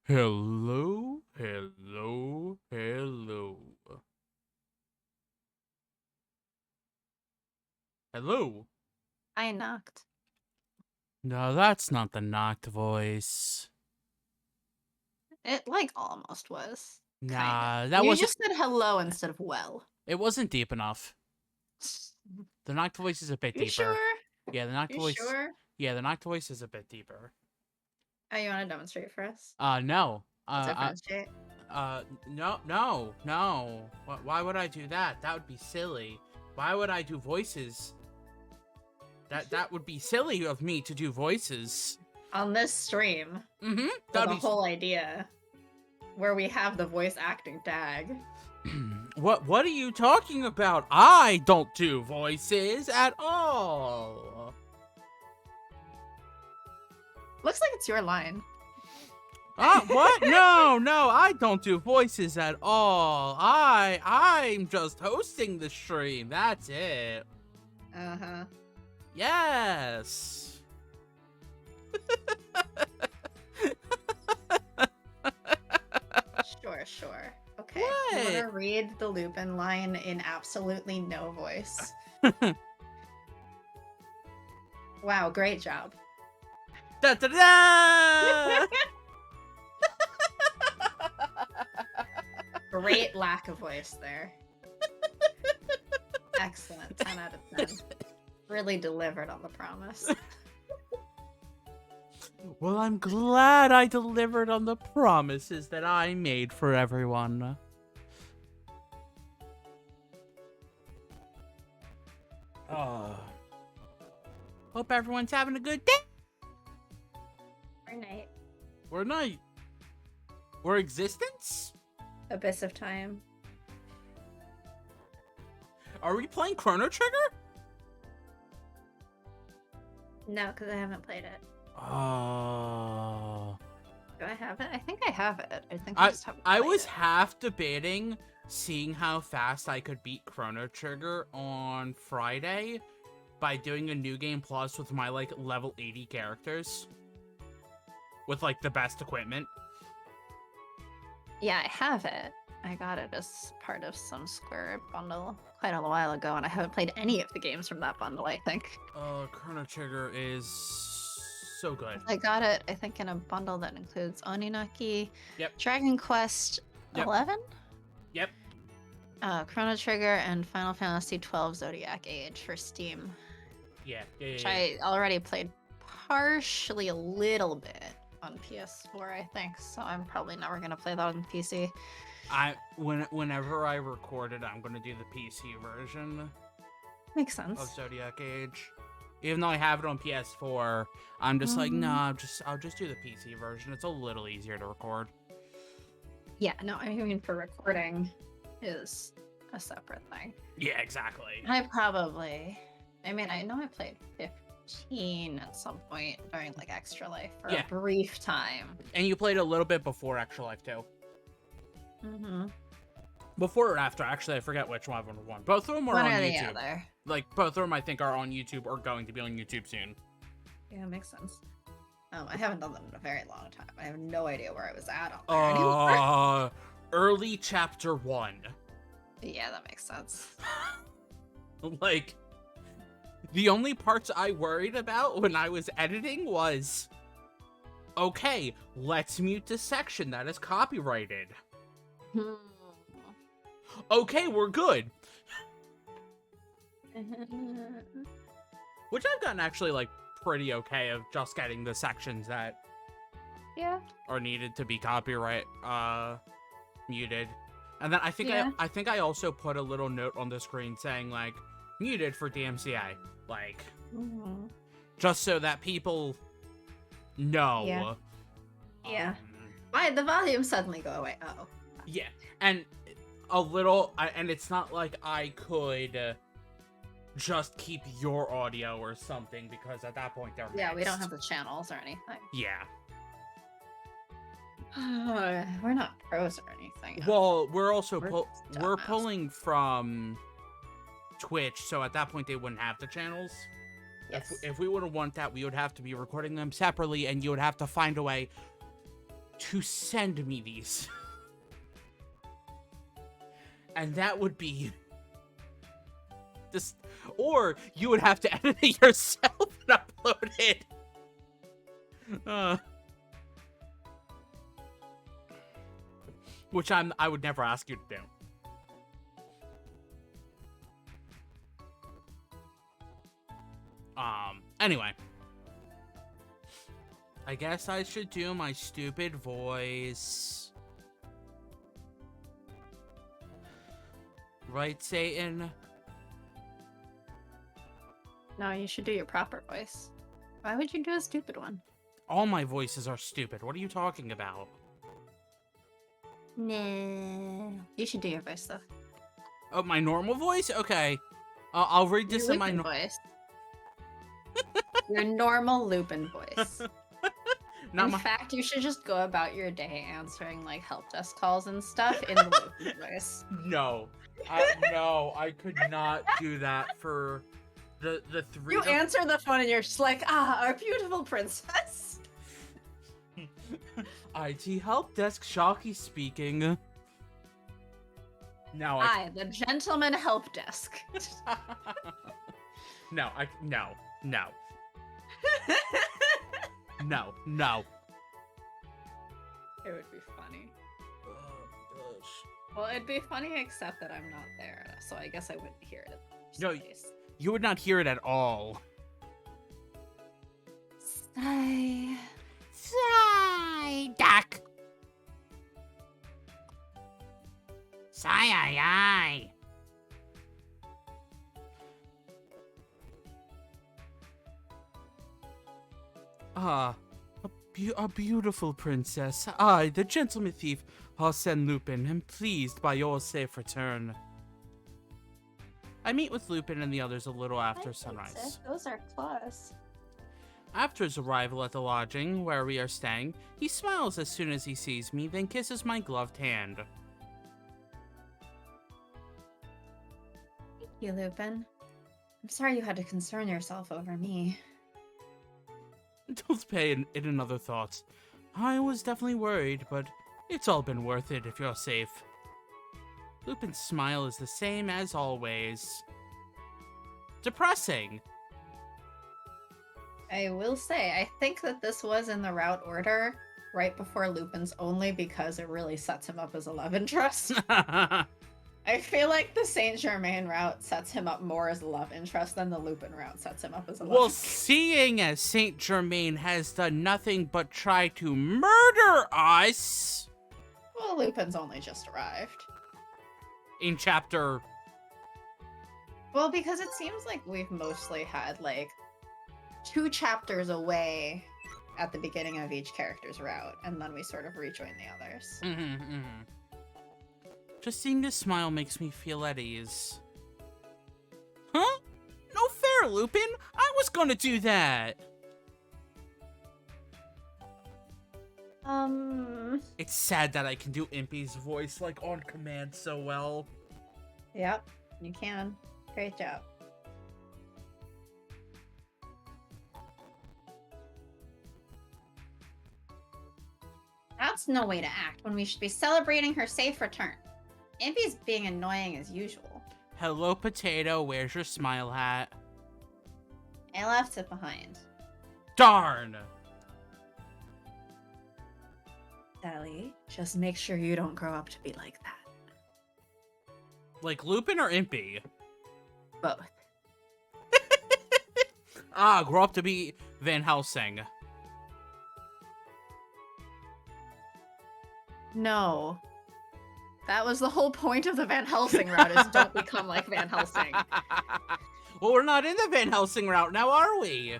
Hello, hello, hello. Hello. I knocked. No, that's not the knocked voice. It, like, almost was. Kinda. Nah, that You wasn't. just said hello instead of well. It wasn't deep enough. The knocked voice is a bit You deeper. sure? Yeah, the knocked You voice. sure? Yeah, the knocked voice is a bit deeper. Oh, you want to demonstrate for us? No. Differentiate? No. Why would I do that? That would be silly. Why would I do voices? That would be silly of me to do voices. On this stream, Mm-hmm. the whole idea, where we have the voice acting tag. What are you talking about? I don't do voices at all. Looks like it's your line. What? No, I don't do voices at all. I'm just hosting the stream. That's it. Uh-huh. Yes. Sure. Okay. What? You want to read the Lupin line in absolutely no voice? Wow, great job. Da da da! Great lack of voice there. Excellent. 10 out of 10. Really delivered on the promise. Well, I'm glad I delivered on the promises that I made for everyone. Hope everyone's having a good day. Or night. Or night. Or existence? Abyss of Time. Are we playing Chrono Trigger? No, because I haven't played it. Oh. Do I have it? I think I have it. I think I was half debating seeing how fast I could beat Chrono Trigger on Friday by doing a New Game Plus with my, like, level 80 characters. With, like, the best equipment. Yeah, I have it. I got it as part of some Square bundle quite a while ago, and I haven't played any of the games from that bundle, I think. Chrono Trigger is so good. I got it, I think, in a bundle that includes Oninaki, Yep. Dragon Quest 11? Yep. Chrono Trigger, and Final Fantasy 12 Zodiac Age for Steam. Yeah. Which I already played partially a little bit on PS4, I think, so I'm probably never gonna play that on PC. Whenever I record it, I'm gonna do the PC version. Makes sense. Of Zodiac Age. Even though I have it on PS4, I'm just like, nah, I'll just do the PC version. It's a little easier to record. Yeah, no, I mean, for recording is a separate thing. Yeah, exactly. I know I played 15 at some point during, like, Extra Life for a brief time. And you played a little bit before Extra Life, too. Mm-hmm. Before or after? Actually, I forget which one was one. Both of them are on YouTube. The other. Like, both of them, I think, are on YouTube or going to be on YouTube soon. Yeah, makes sense. I haven't done them in a very long time. I have no idea where I was at on there anymore. Early chapter 1. Yeah, that makes sense. Like, the only parts I worried about when I was editing was, okay, let's mute the section that is copyrighted. Okay, we're good. Which I've gotten actually, like, pretty okay of just getting the sections that are needed to be copyright muted. And then I think I also put a little note on the screen saying, like, muted for DMCA, like, just so that people know. Yeah. Why the volume suddenly go away? Oh. Yeah, and a little, and it's not like I could just keep your audio or something, because at that point they're mixed. Yeah, we don't have the channels or anything. Yeah. We're not pros or anything. Well, we're also we're pulling from Twitch, so at that point they wouldn't have the channels. Yes. If we would have want that, we would have to be recording them separately, and you would have to find a way to send me these. And that would be just, or you would have to edit it yourself and upload it. Which I would never ask you to do. Anyway. I guess I should do my stupid voice. Right, Satan? No, you should do your proper voice. Why would you do a stupid one? All my voices are stupid. What are you talking about? Nah. You should do your voice, though. Oh, my normal voice? Okay. I'll read this in my voice. Your normal Lupin voice. In fact, you should just go about your day answering, like, help desk calls and stuff in the Lupin voice. No. No, I could not do that for the three... You answer the phone and you're just like, our beautiful princess. IT help desk, Sharky speaking. No, the gentleman help desk. No. No. It would be funny. Oh, gosh. Well, it'd be funny except that I'm not there, so I guess I wouldn't hear it. No, you would not hear it at all. Sigh. Duck. Sigh. A beautiful princess. I, the gentleman thief, Arsène Lupin, am pleased by your safe return. I meet with Lupin and the others a little after sunrise. Those are claws. After his arrival at the lodging where we are staying, he smiles as soon as he sees me, then kisses my gloved hand. Thank you, Lupin. I'm sorry you had to concern yourself over me. Don't pay it another thought. I was definitely worried, but it's all been worth it if you're safe. Lupin's smile is the same as always. Depressing. I will say, I think that this was in the route order right before Lupin's only because it really sets him up as a love interest. I feel like the Saint-Germain route sets him up more as a love interest than the Lupin route sets him up as a love interest. Well, seeing as Saint-Germain has done nothing but try to murder us... Well, Lupin's only just arrived. In chapter... Well, because it seems like we've mostly had, like, 2 chapters away at the beginning of each character's route, and then we sort of rejoin the others. Just seeing this smile makes me feel at ease. Huh? No fair, Lupin! I was gonna do that! It's sad that I can do Impy's voice, like, on command so well. Yep, you can. Great job. That's no way to act when we should be celebrating her safe return. Impy's being annoying as usual. Hello, Potato. Where's your smile hat? I left it behind. Darn! Sally, just make sure you don't grow up to be like that. Like Lupin or Impy? Both. Grow up to be Van Helsing. No. That was the whole point of the Van Helsing route, is don't become like Van Helsing. Well, we're not in the Van Helsing route now, are we?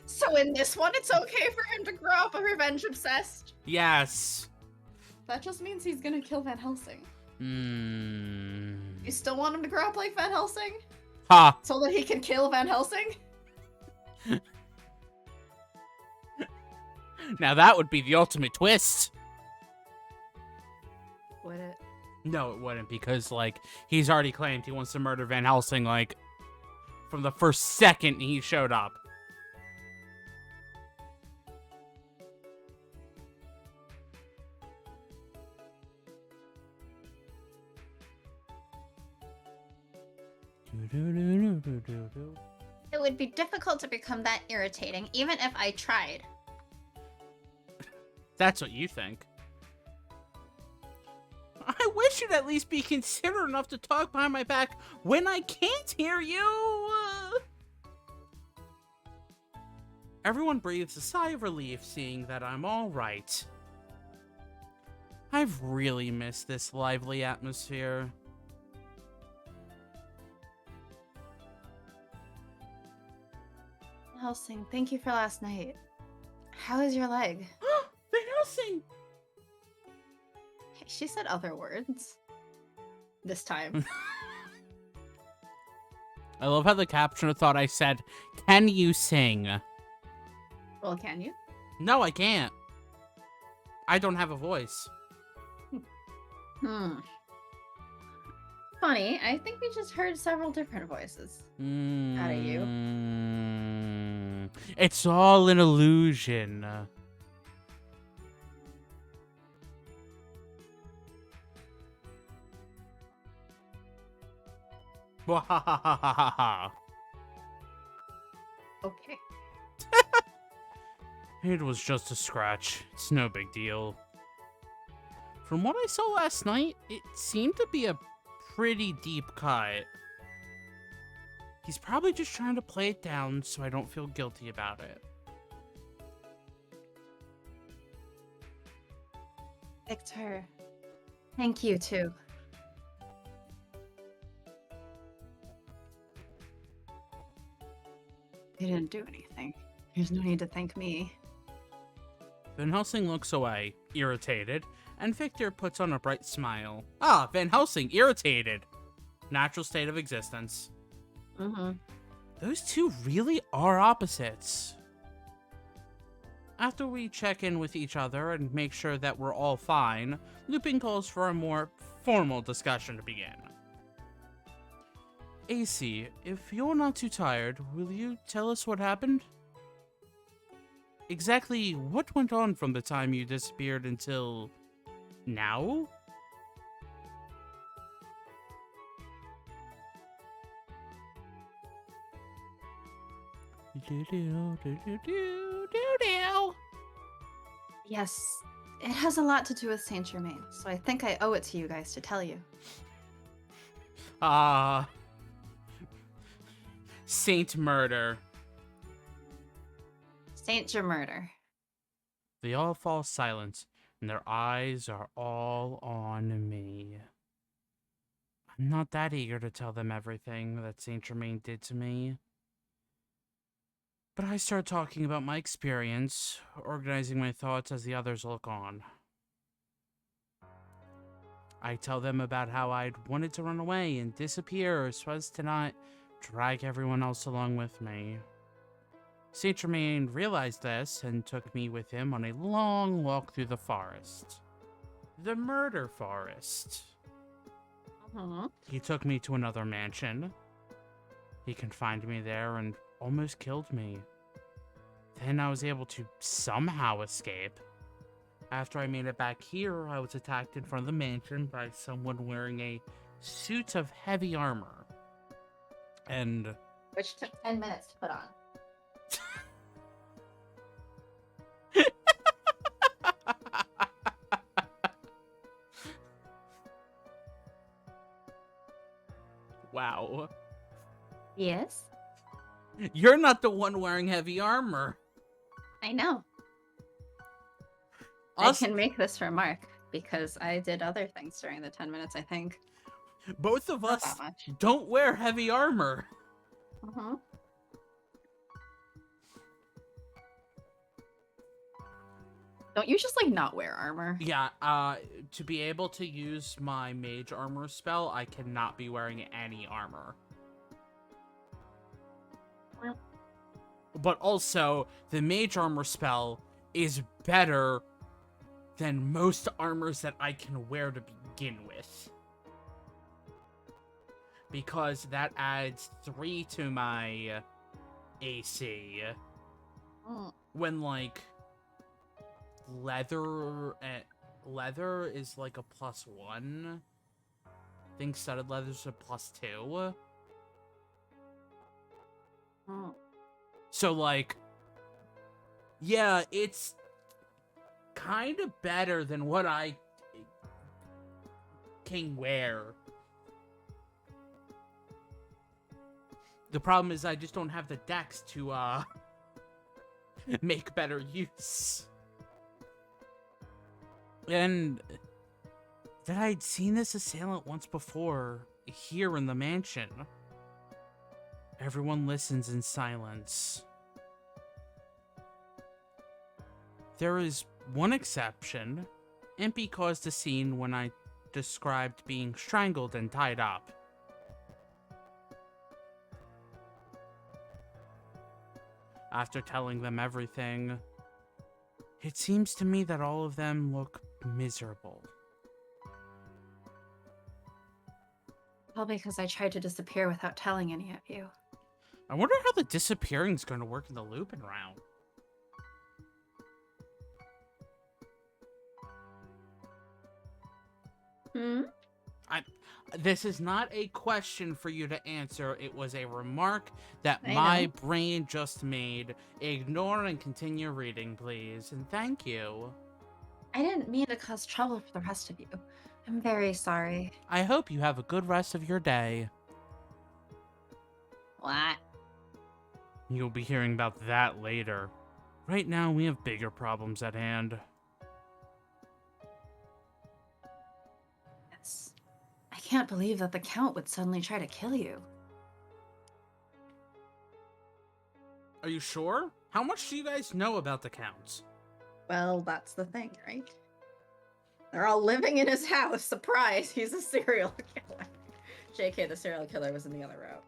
So in this one, it's okay for him to grow up a revenge obsessed? Yes. That just means he's gonna kill Van Helsing. Hmm. You still want him to grow up like Van Helsing? Ha! So that he can kill Van Helsing? Now that would be the ultimate twist. Would it? No, it wouldn't, because, like, he's already claimed he wants to murder Van Helsing, like, from the first second he showed up. It would be difficult to become that irritating, even if I tried. That's what you think. I wish you'd at least be considerate enough to talk behind my back when I can't hear you. Everyone breathes a sigh of relief seeing that I'm all right. I've really missed this lively atmosphere. Helsing, thank you for last night. How is your leg? Van Helsing! She said other words. This time. I love how the captioner thought I said, "Can you sing?" Well, can you? No, I can't. I don't have a voice. Funny, I think we just heard several different voices out of you. It's all an illusion. Okay. It was just a scratch. It's no big deal. From what I saw last night, it seemed to be a pretty deep cut. He's probably just trying to play it down so I don't feel guilty about it. Victor, thank you too. You didn't do anything. There's no need to thank me. Van Helsing looks away, irritated, and Victor puts on a bright smile. Ah, Van Helsing, irritated. Natural state of existence. Those two really are opposites. After we check in with each other and make sure that we're all fine, Lupin calls for a more formal discussion to begin. AC, if you're not too tired, will you tell us what happened? Exactly what went on from the time you disappeared until now? Yes, it has a lot to do with Saint-Germain, so I think I owe it to you guys to tell you. Saint Murder. Saint-Germain. They all fall silent, and their eyes are all on me. I'm not that eager to tell them everything that Saint-Germain did to me. But I start talking about my experience, organizing my thoughts as the others look on. I tell them about how I'd wanted to run away and disappear so as to not drag everyone else along with me. Saint-Germain realized this and took me with him on a long walk through the forest. The murder forest. He took me to another mansion. He confined me there and almost killed me. Then I was able to somehow escape. After I made it back here, I was attacked in front of the mansion by someone wearing a suit of heavy armor. And... which took 10 minutes to put on. Wow. Yes? You're not the one wearing heavy armor. I know. I can make this remark because I did other things during the 10 minutes, I think. Both of us don't wear heavy armor. Don't you just, like, not wear armor? Yeah, to be able to use my mage armor spell, I cannot be wearing any armor. But also, the mage armor spell is better than most armors that I can wear to begin with. Because that adds 3 to my AC. When, like, leather is like a +1. I think studded leather's a +2. Oh. So, like, yeah, it's kind of better than what I can wear. The problem is I just don't have the dex to, make better use. And that I'd seen this assailant once before, here in the mansion. Everyone listens in silence. There is one exception. Impy caused a scene when I described being strangled and tied up. After telling them everything, it seems to me that all of them look miserable. Probably because I tried to disappear without telling any of you. I wonder how the disappearing's going to work in the Lupin round. This is not a question for you to answer. It was a remark that my brain just made. Ignore and continue reading, please. And thank you. I didn't mean to cause trouble for the rest of you. I'm very sorry. I hope you have a good rest of your day. What? You'll be hearing about that later. Right now, we have bigger problems at hand. Yes. I can't believe that the Count would suddenly try to kill you. Are you sure? How much do you guys know about the Count? Well, that's the thing, right? They're all living in his house. Surprise, he's a serial killer. JK, the serial killer, was in the other route.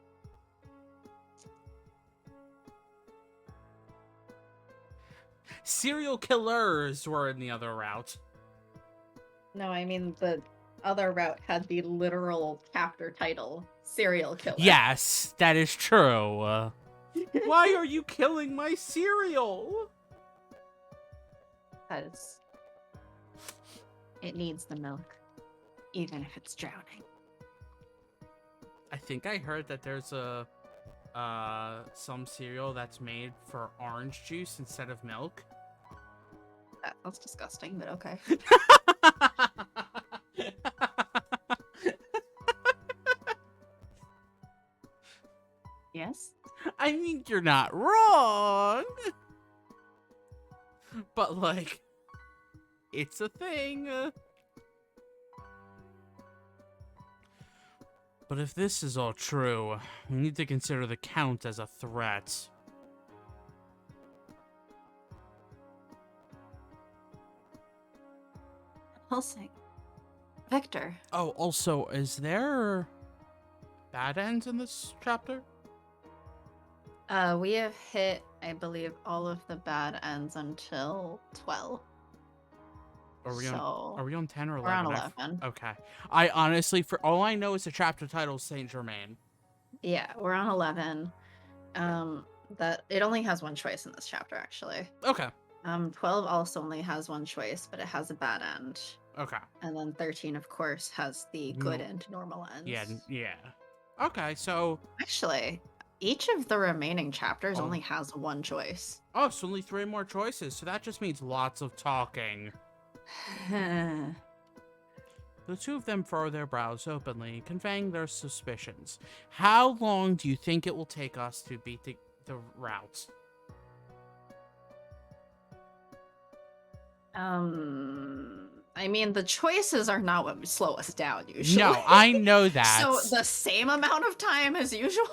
Serial killers were in the other route. No, I mean the other route had the literal chapter title, Serial Killer. Yes, that is true. Why are you killing my cereal? Because it needs the milk, even if it's drowning. I think I heard that there's a some cereal that's made for orange juice instead of milk. That's disgusting, but okay. Yes? I mean, you're not wrong. But, like, it's a thing. But if this is all true, we need to consider the Count as a threat. Pulsing. Victor. Oh, also, is there bad ends in this chapter? We have hit, I believe, all of the bad ends until 12. Are we on 10 or 11? We're on 11. Okay. I honestly, for all I know, is the chapter title Saint-Germain. Yeah, we're on 11. That it only has one choice in this chapter, actually. Okay. 12 also only has one choice, but it has a bad end. Okay. And then 13, of course, has the good end, normal end. Yeah. Okay, so... Actually, each of the remaining chapters only has one choice. Oh, so only 3 more choices, so that just means lots of talking. The two of them furrow their brows openly, conveying their suspicions. How long do you think it will take us to beat the route? I mean, the choices are not what would slow us down, usually. No, I know that. So, the same amount of time as usual?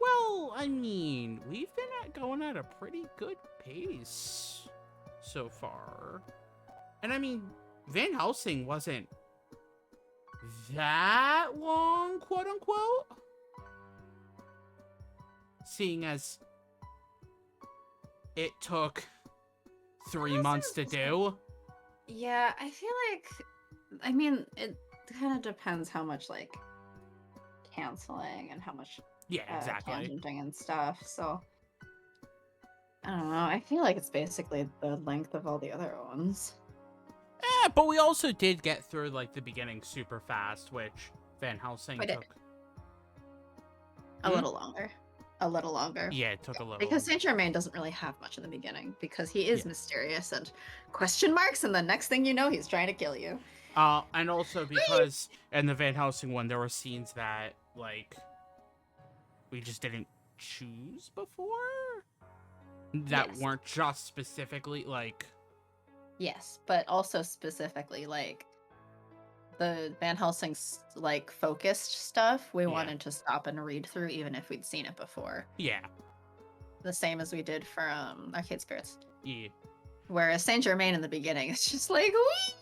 Well, I mean, we've been going at a pretty good pace so far. And I mean, Van Helsing wasn't that long, quote unquote. Seeing as it took 3 months to do. Yeah, I feel like, I mean, it kind of depends how much, like, canceling and how much exactly. tangenting and stuff, so I don't know. I feel like it's basically the length of all the other ones. Yeah, but we also did get through, like, the beginning super fast, which Van Helsing took. A little longer. a little longer. Yeah, it took a little. Because Saint-Germain doesn't really have much in the beginning, because he is mysterious and question marks, and the next thing you know, he's trying to kill you. And also because in the Van Helsing one, there were scenes that, like, we just didn't choose before? That weren't just specifically, like... Yes, but also specifically, like, the Van Helsing's, like, focused stuff, we wanted to stop and read through even if we'd seen it before. Yeah. The same as we did for, Arcade Spirits. Yeah. Whereas Saint-Germain in the beginning, it's just like, wee!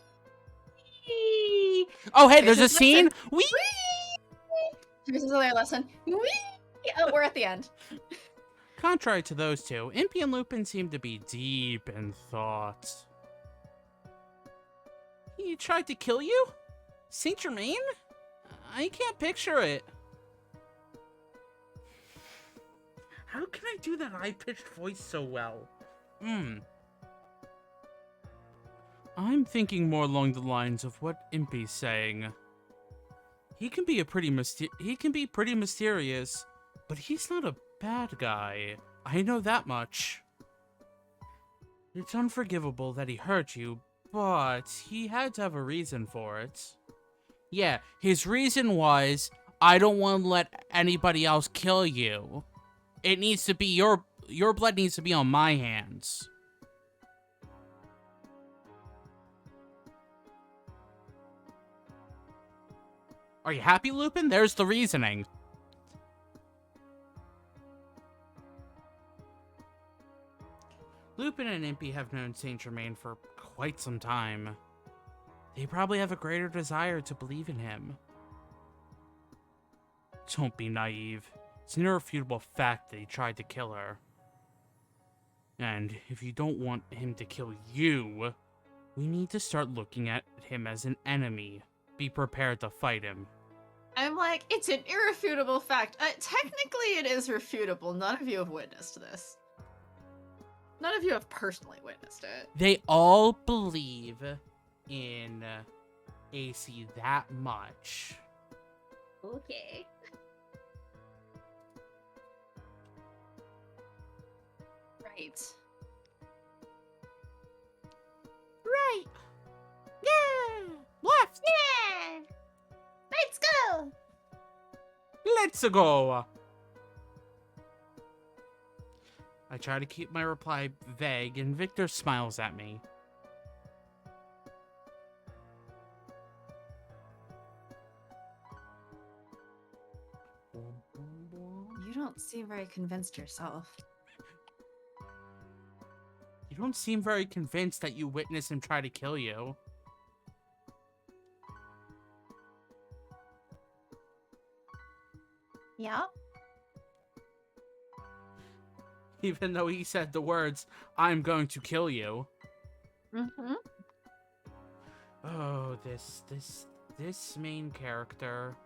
Oh, hey, there's a scene! Wee! Here's another lesson. Wee! Oh, we're at the end. Contrary to those two, Impy and Lupin seem to be deep in thought. He tried to kill you? Saint-Germain? I can't picture it. How can I do that high-pitched voice so well? I'm thinking more along the lines of what Impy's saying. He can be pretty mysterious, but he's not a bad guy. I know that much. It's unforgivable that he hurt you, but he had to have a reason for it. Yeah, his reason was, I don't want to let anybody else kill you. It needs to be your blood needs to be on my hands. Are you happy, Lupin? There's the reasoning. Lupin and Impy have known Saint-Germain for quite some time. They probably have a greater desire to believe in him. Don't be naive. It's an irrefutable fact that he tried to kill her. And if you don't want him to kill you, we need to start looking at him as an enemy. Be prepared to fight him. I'm like, it's an irrefutable fact. Technically, it is refutable. None of you have witnessed this. None of you have personally witnessed it. They all believe in AC that much. Okay. Right. Right. Yeah. Left. Yeah. Let's go. Let's go. I try to keep my reply vague, and Victor smiles at me. You don't seem very convinced yourself. You don't seem very convinced that you witnessed him try to kill you. Yeah? Even though he said the words, I'm going to kill you. Mm-hmm. Oh, this main character.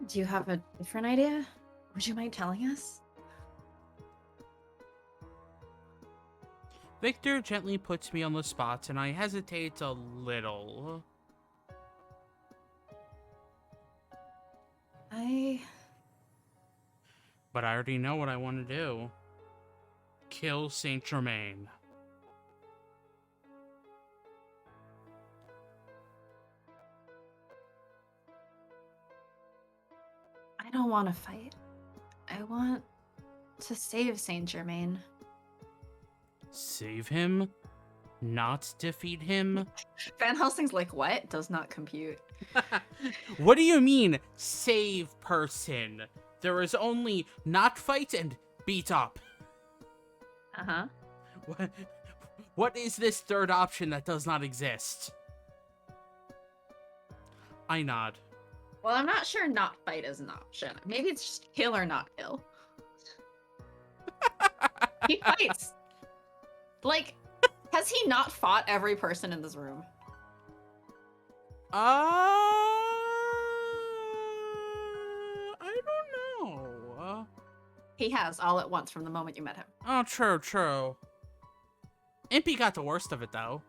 Do you have a different idea? Would you mind telling us? Victor gently puts me on the spot, and I hesitate a little. But I already know what I want to do. Kill Saint-Germain. I don't want to fight. I want to save Saint-Germain. Save him? Not defeat him? Van Helsing's like, what? Does not compute. What do you mean, save person? There is only not fight and beat up. Uh-huh. What is this third option that does not exist? I nod. Well, I'm not sure not fight is an option. Maybe it's just kill or not kill. He fights. Like, has he not fought every person in this room? I don't know. He has, all at once from the moment you met him. Oh, true. Impy got the worst of it, though.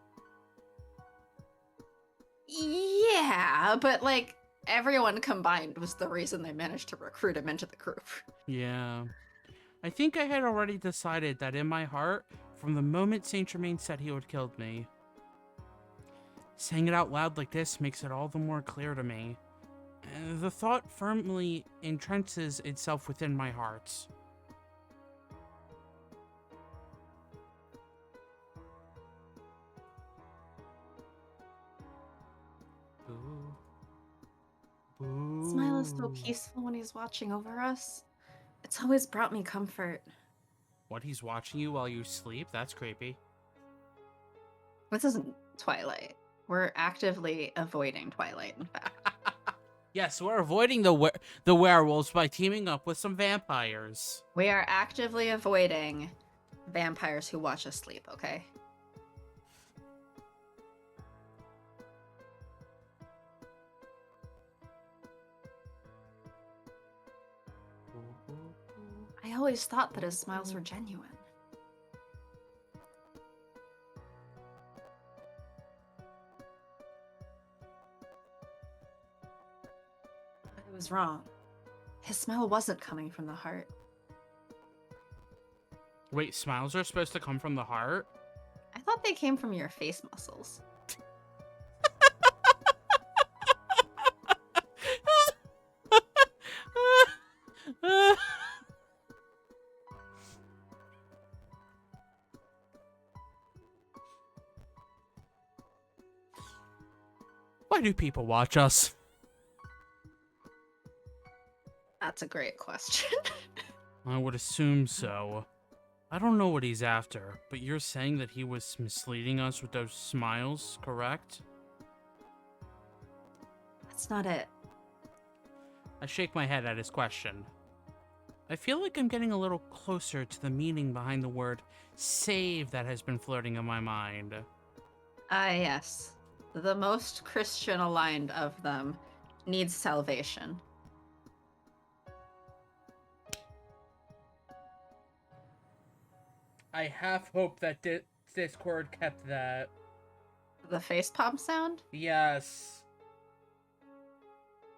Yeah. Yeah, but like everyone combined was the reason they managed to recruit him into the group. Yeah. I think I had already decided that in my heart, from the moment Saint-Germain said he would kill me. Saying it out loud like this makes it all the more clear to me. The thought firmly entrenches itself within my heart. Boo. Boo. Smile is so peaceful when he's watching over us. It's always brought me comfort. What, he's watching you while you sleep? That's creepy. This isn't Twilight. We're actively avoiding Twilight, in fact. Yes, we're avoiding the werewolves by teaming up with some vampires. We are actively avoiding vampires who watch us sleep, okay? I always thought that his smiles were genuine. But I was wrong. His smile wasn't coming from the heart. Wait, smiles are supposed to come from the heart? I thought they came from your face muscles. Why do people watch us? That's a great question. I would assume so. I don't know what he's after, but you're saying that he was misleading us with those smiles, correct? That's not it. I shake my head at his question. I feel like I'm getting a little closer to the meaning behind the word save that has been floating in my mind. Ah, yes. The most Christian aligned of them needs salvation. I half hope that Discord kept that. The facepalm sound? Yes.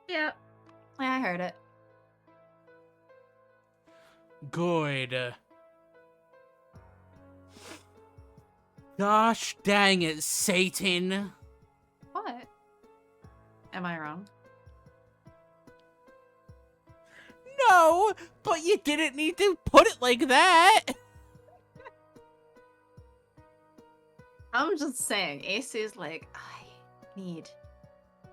Yeah. I heard it. Good. Gosh dang it, Satan. What? Am I wrong? No, but you didn't need to put it like that. I'm just saying, AC's like, I need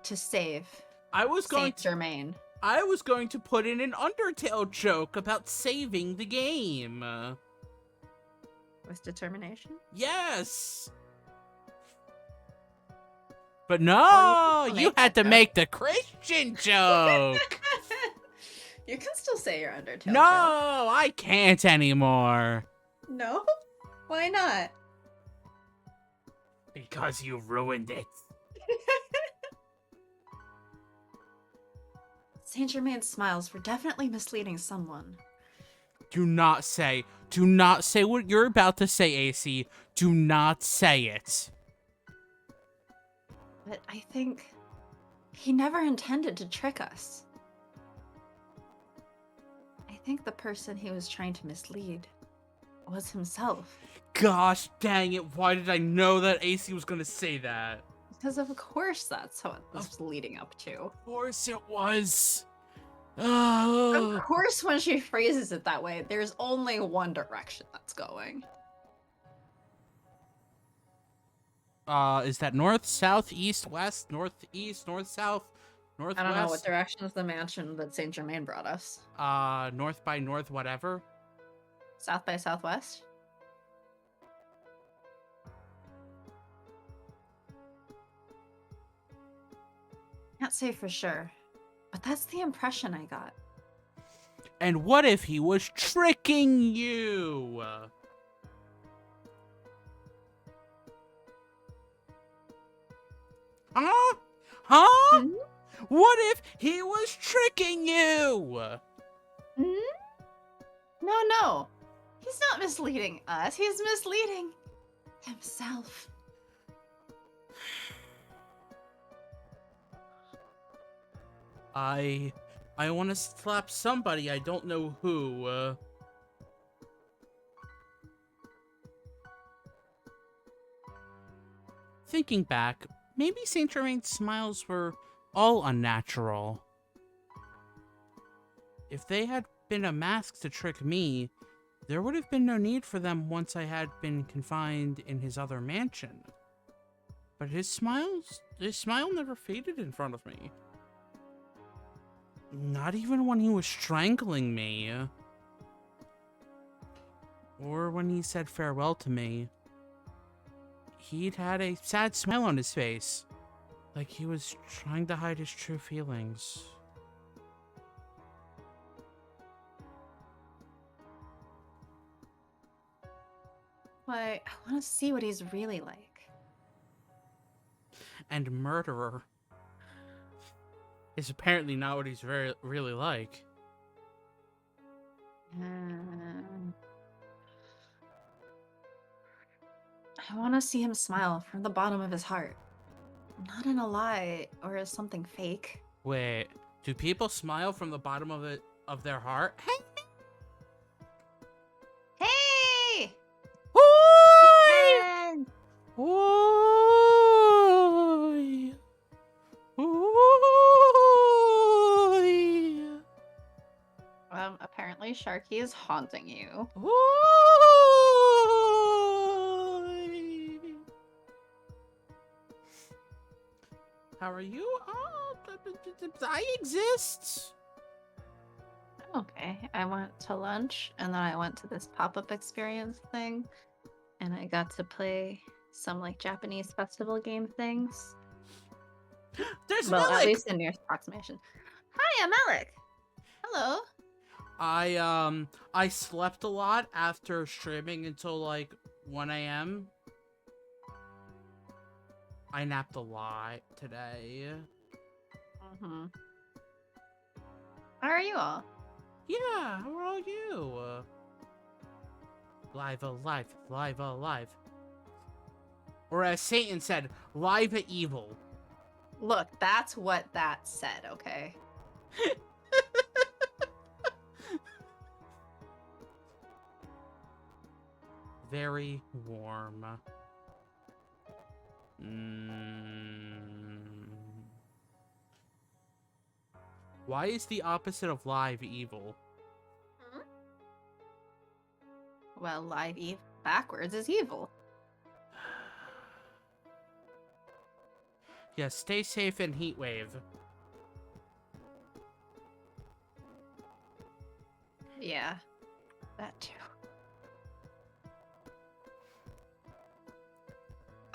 to save Saint-Germain. I was going to put in an Undertale joke about saving the game. With determination? Yes. But no, you had to make the Christian joke. You can still say your Undertale No, joke. I can't anymore. No? Why not? Because you ruined it. Saint-Germain's smiles were definitely misleading someone. Do not say what you're about to say, AC. Do not say it. But I think he never intended to trick us. I think the person he was trying to mislead was himself. Gosh dang it, why did I know that AC was gonna say that? Because of course that's what this was leading up to. Of course it was. Of course when she phrases it that way, there's only one direction that's going. Is that north, south, east, west, northeast, north, south, northwest? I don't know what direction is the mansion that Saint-Germain brought us. North by north, whatever. South by southwest? Can't say for sure, but that's the impression I got. And what if he was tricking you? Huh? Huh? Hmm? What if he was tricking you? No. He's not misleading us. He's misleading himself. I want to slap somebody. I don't know who. Thinking back, maybe Saint-Germain's smiles were all unnatural. If they had been a mask to trick me, there would have been no need for them once I had been confined in his other mansion. But his smile never faded in front of me. Not even when he was strangling me. Or when he said farewell to me. He'd had a sad smile on his face. Like he was trying to hide his true feelings. Why, I want to see what he's really like. And murderer is apparently not what he's really like. I want to see him smile from the bottom of his heart. Not in a lie or as something fake. Wait, do people smile from the bottom of their heart? Hey! Hey! Oi! Oi! Oi! Apparently Sharky is haunting you. Oi! How are you? Oh, I exist. Okay, I went to lunch and then I went to this pop-up experience thing and I got to play some like Japanese festival game things. There's well, Malik! At least in nearest approximation. Hi, I'm Malik. Hello. I slept a lot after streaming until like 1 a.m. I napped a lot today. Mm-hmm. How are you all? Yeah, how are all you? Live alive, live alive. Or as Satan said, live at evil. Look, that's what that said, okay? Very warm. Why is the opposite of live evil? Well, live backwards is evil. Yeah, stay safe in Heatwave. Yeah, that too.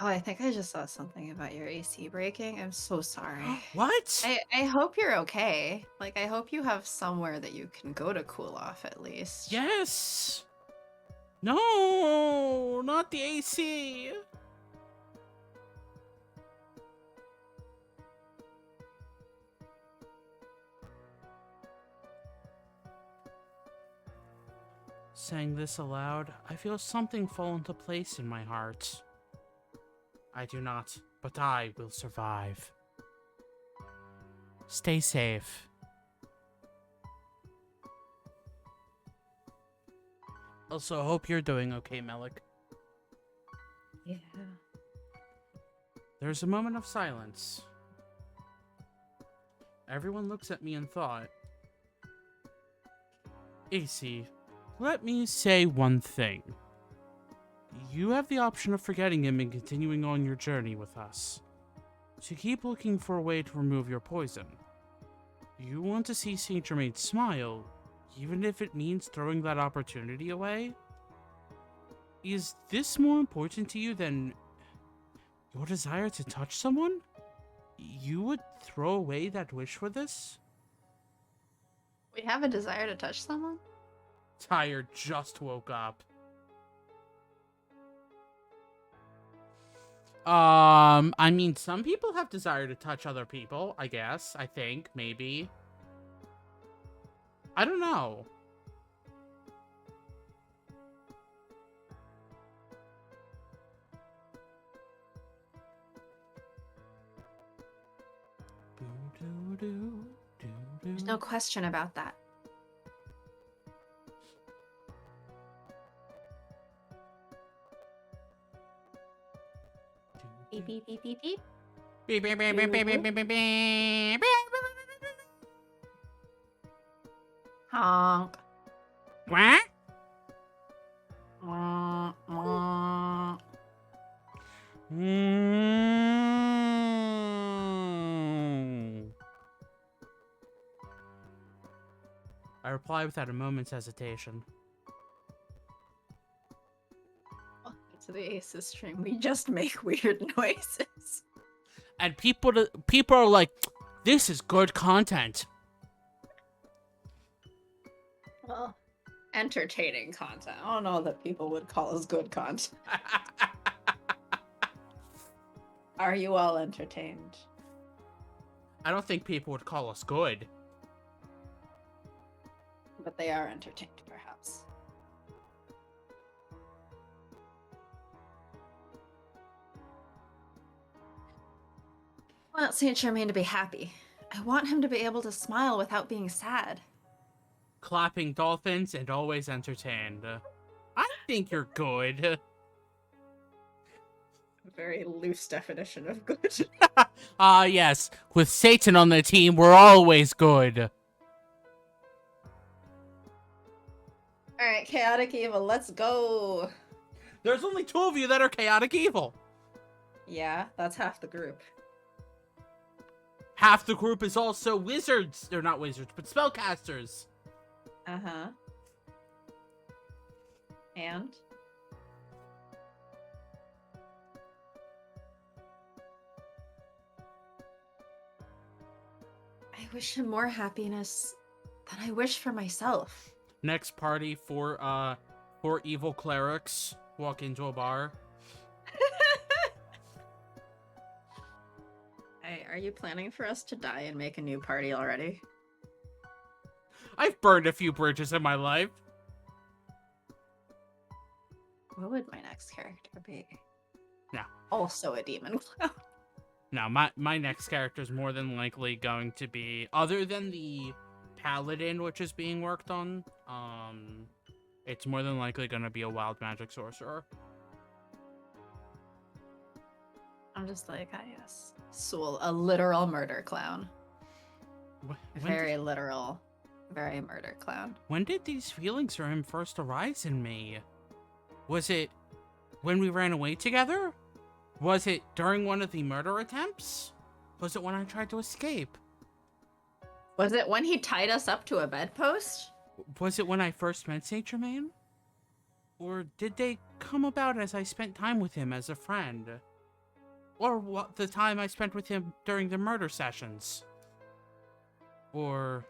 Oh, I think I just saw something about your AC breaking. I'm so sorry. What? I hope you're okay. Like, I hope you have somewhere that you can go to cool off at least. Yes! No! Not the AC! Saying this aloud, I feel something fall into place in my heart. I do not, but I will survive. Stay safe. Also, hope you're doing okay, Malik. Yeah. There's a moment of silence. Everyone looks at me in thought. AC, let me say one thing. You have the option of forgetting him and continuing on your journey with us. So keep looking for a way to remove your poison. You want to see Saint-Germain smile, even if it means throwing that opportunity away? Is this more important to you than your desire to touch someone? You would throw away that wish for this? We have a desire to touch someone? Tyre just woke up. I mean, some people have desire to touch other people, I guess. I think, maybe. I don't know. There's no question about that. Beep, beep, beep, beep, beep. Beep, beep, beep, beep, beep, beep, beep, beep, beep. Honk. What? I reply without a moment's hesitation. Welcome to the Aces stream. We just make weird noises. And people are like, this is good content. Well, entertaining content. I don't know that people would call us good content. Are you all entertained? I don't think people would call us good. But they are entertained, perhaps. I want Saint-Germain to be happy. I want him to be able to smile without being sad. Clapping dolphins and always entertained. I think you're good. A very loose definition of good. Yes. With Satan on the team, we're always good. Alright, chaotic evil, let's go. There's only 2 of you that are chaotic evil. Yeah, that's half the group. Half the group is also wizards. They're not wizards, but spellcasters. Uh-huh. And? I wish him more happiness than I wish for myself. Next party, 4 evil clerics walk into a bar. Hey, are you planning for us to die and make a new party already? I've burned a few bridges in my life. What would my next character be? No. Also a demon clown. No, my next character is more than likely going to be, other than the paladin, which is being worked on, it's more than likely going to be a wild magic sorcerer. I'm just like, yes. Soul, a literal murder clown. Very literal, very murder clown. When did these feelings for him first arise in me? Was it when we ran away together? Was it during one of the murder attempts? Was it when I tried to escape? Was it when he tied us up to a bedpost? Was it when I first met Saint-Germain? Or did they come about as I spent time with him as a friend? Or what the time I spent with him during the murder sessions? Or...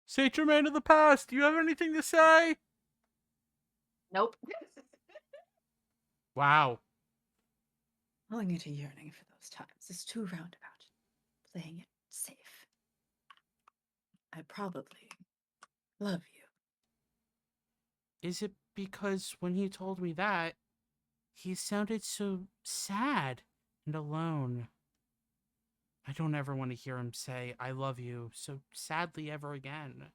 Saint-Germain of the past, do you have anything to say? Nope. Wow. Calling it a yearning for those times is too roundabout. Playing it safe. I probably love you. Is it because when he told me that, he sounded so sad and alone? I don't ever want to hear him say, I love you, so sadly ever again.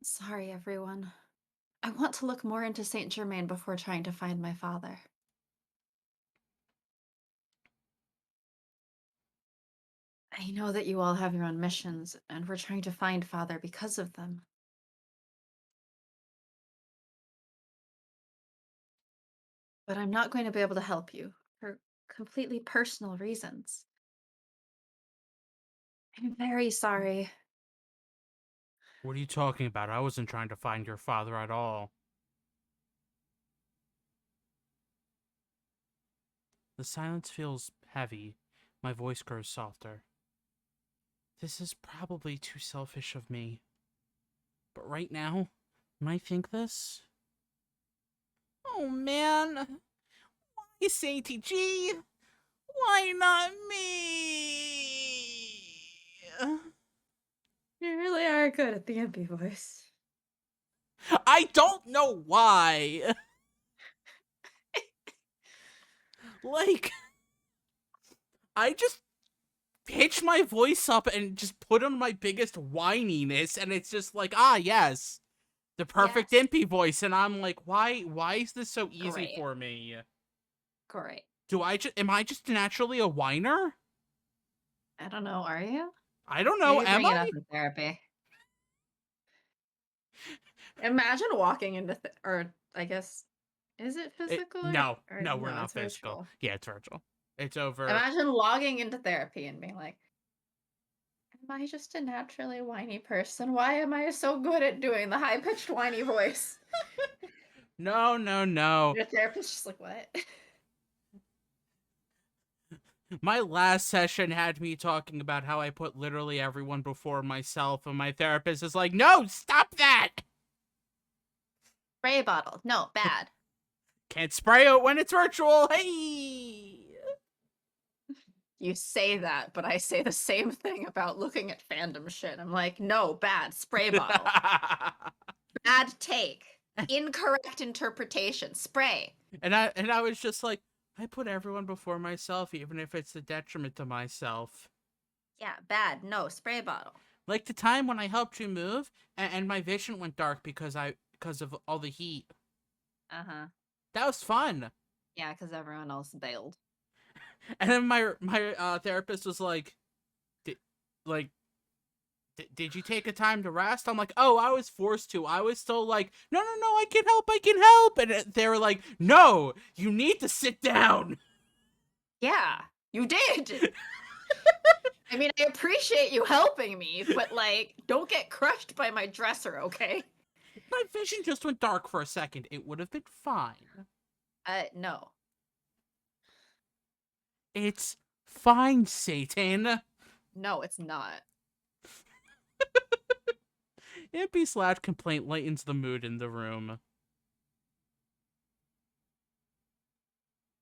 Sorry, everyone. I want to look more into Saint-Germain before trying to find my father. I know that you all have your own missions, and we're trying to find Father because of them. But I'm not going to be able to help you, for completely personal reasons. I'm very sorry. What are you talking about? I wasn't trying to find your father at all. The silence feels heavy. My voice grows softer. This is probably too selfish of me. But right now, when I think this... Oh, man. Why Sainty G? Why not me? You really are good at the MP voice. I don't know why. Like, I just pitch my voice up and just put on my biggest whininess, and it's just like, ah, yes, the perfect impy voice, and I'm like, why is this so easy for me? Great. Am I just naturally a whiner? I don't know, are you? I don't know, Maybe bring it up in therapy. Imagine walking into, or I guess, is it physical? No, we're not physical. Virtual. Yeah, it's virtual. It's over. Imagine logging into therapy and being like, am I just a naturally whiny person? Why am I so good at doing the high-pitched whiny voice? No. Your therapist's just like, what? My last session had me talking about how I put literally everyone before myself, and my therapist is like, no, stop that! Spray bottle. No, bad. Can't spray it when it's virtual. Hey! You say that, but I say the same thing about looking at fandom shit. I'm like, no, bad. Spray bottle. Bad take. Incorrect interpretation. Spray. And I was just like, I put everyone before myself, even if it's a detriment to myself. Yeah, bad. No, spray bottle. Like the time when I helped you move, and my vision went dark because of all the heat. Uh-huh. That was fun. Yeah, because everyone else bailed. And then my therapist was like, did you take a time to rest? I'm like, oh, I was forced to. I was still like, no, I can help. And they were like, no, you need to sit down. Yeah, you did. I mean, I appreciate you helping me, but like, don't get crushed by my dresser, okay? My vision just went dark for a second. It would have been fine. No. It's fine, Satan. No, it's not. Impy's loud complaint lightens the mood in the room.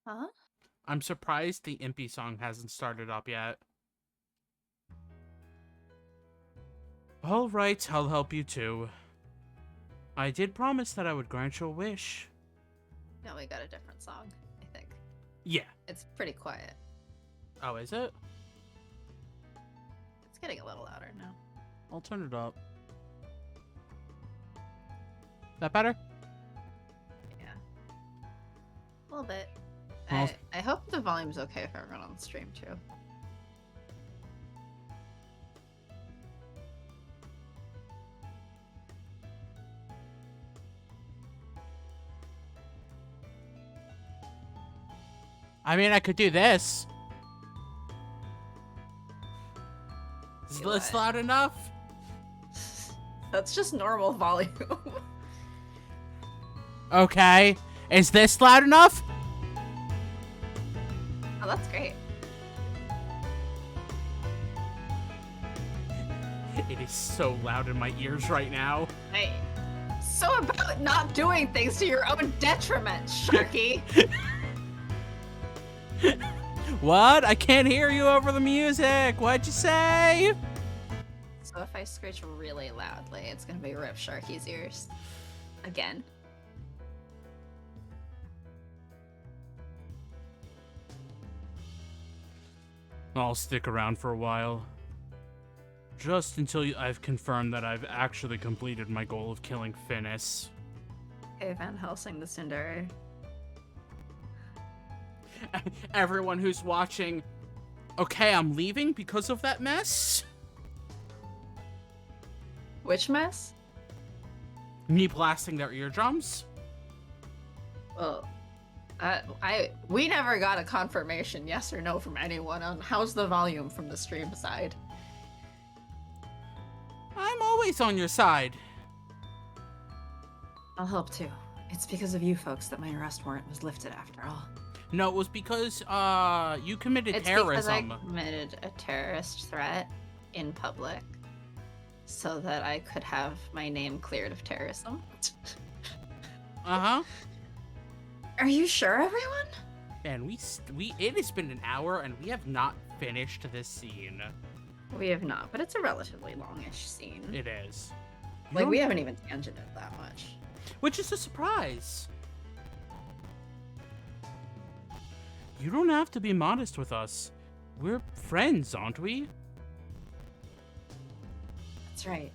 Huh? I'm surprised the Impy song hasn't started up yet. All right, I'll help you too. I did promise that I would grant your wish. No, we got a different song, I think. Yeah. It's pretty quiet. Oh, is it? It's getting a little louder now. I'll turn it up. That better? Yeah. A little bit. Well, I hope the volume's okay for everyone on the stream, too. I mean, I could do this. Is this loud enough? That's just normal volume. Okay. Is this loud enough? Oh, that's great. It is so loud in my ears right now. Hey. So about not doing things to your own detriment, Sharky. What? I can't hear you over the music. What'd you say? So if I screech really loudly, it's gonna be rip Sharky's ears. Again. I'll stick around for a while. Just until I've confirmed that I've actually completed my goal of killing Finis. Hey, Van Helsing the Tsundere. Everyone who's watching, okay, I'm leaving because of that mess. Which mess? Me blasting their eardrums. Well, we never got a confirmation, yes or no, from anyone on how's the volume from the stream side. I'm always on your side. I'll help too. It's because of you folks that my arrest warrant was lifted after all. No, it was because you committed terrorism. It's because I committed a terrorist threat in public so that I could have my name cleared of terrorism. Uh-huh. Are you sure, everyone? Man, it has been an hour and we have not finished this scene. We have not, but it's a relatively longish scene. It is. Like, we haven't even tangented that much. Which is a surprise. You don't have to be modest with us. We're friends, aren't we? That's right.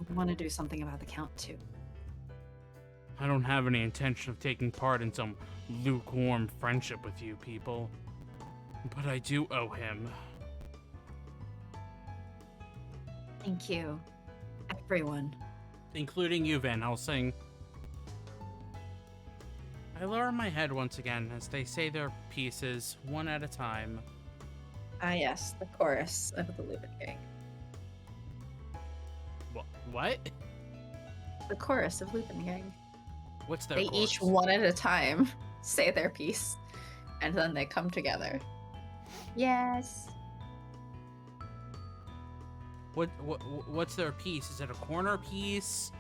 We want to do something about the Count, too. I don't have any intention of taking part in some lukewarm friendship with you people. But I do owe him. Thank you, everyone. Including you, Van Helsing. I lower my head once again as they say their pieces, one at a time. Ah, yes, the chorus of the Lupin Gang. What? The chorus of Lupin Gang. What's their They chorus? each, one at a time, say their piece, and then they come together. Yes. What's their piece? Is it a corner piece?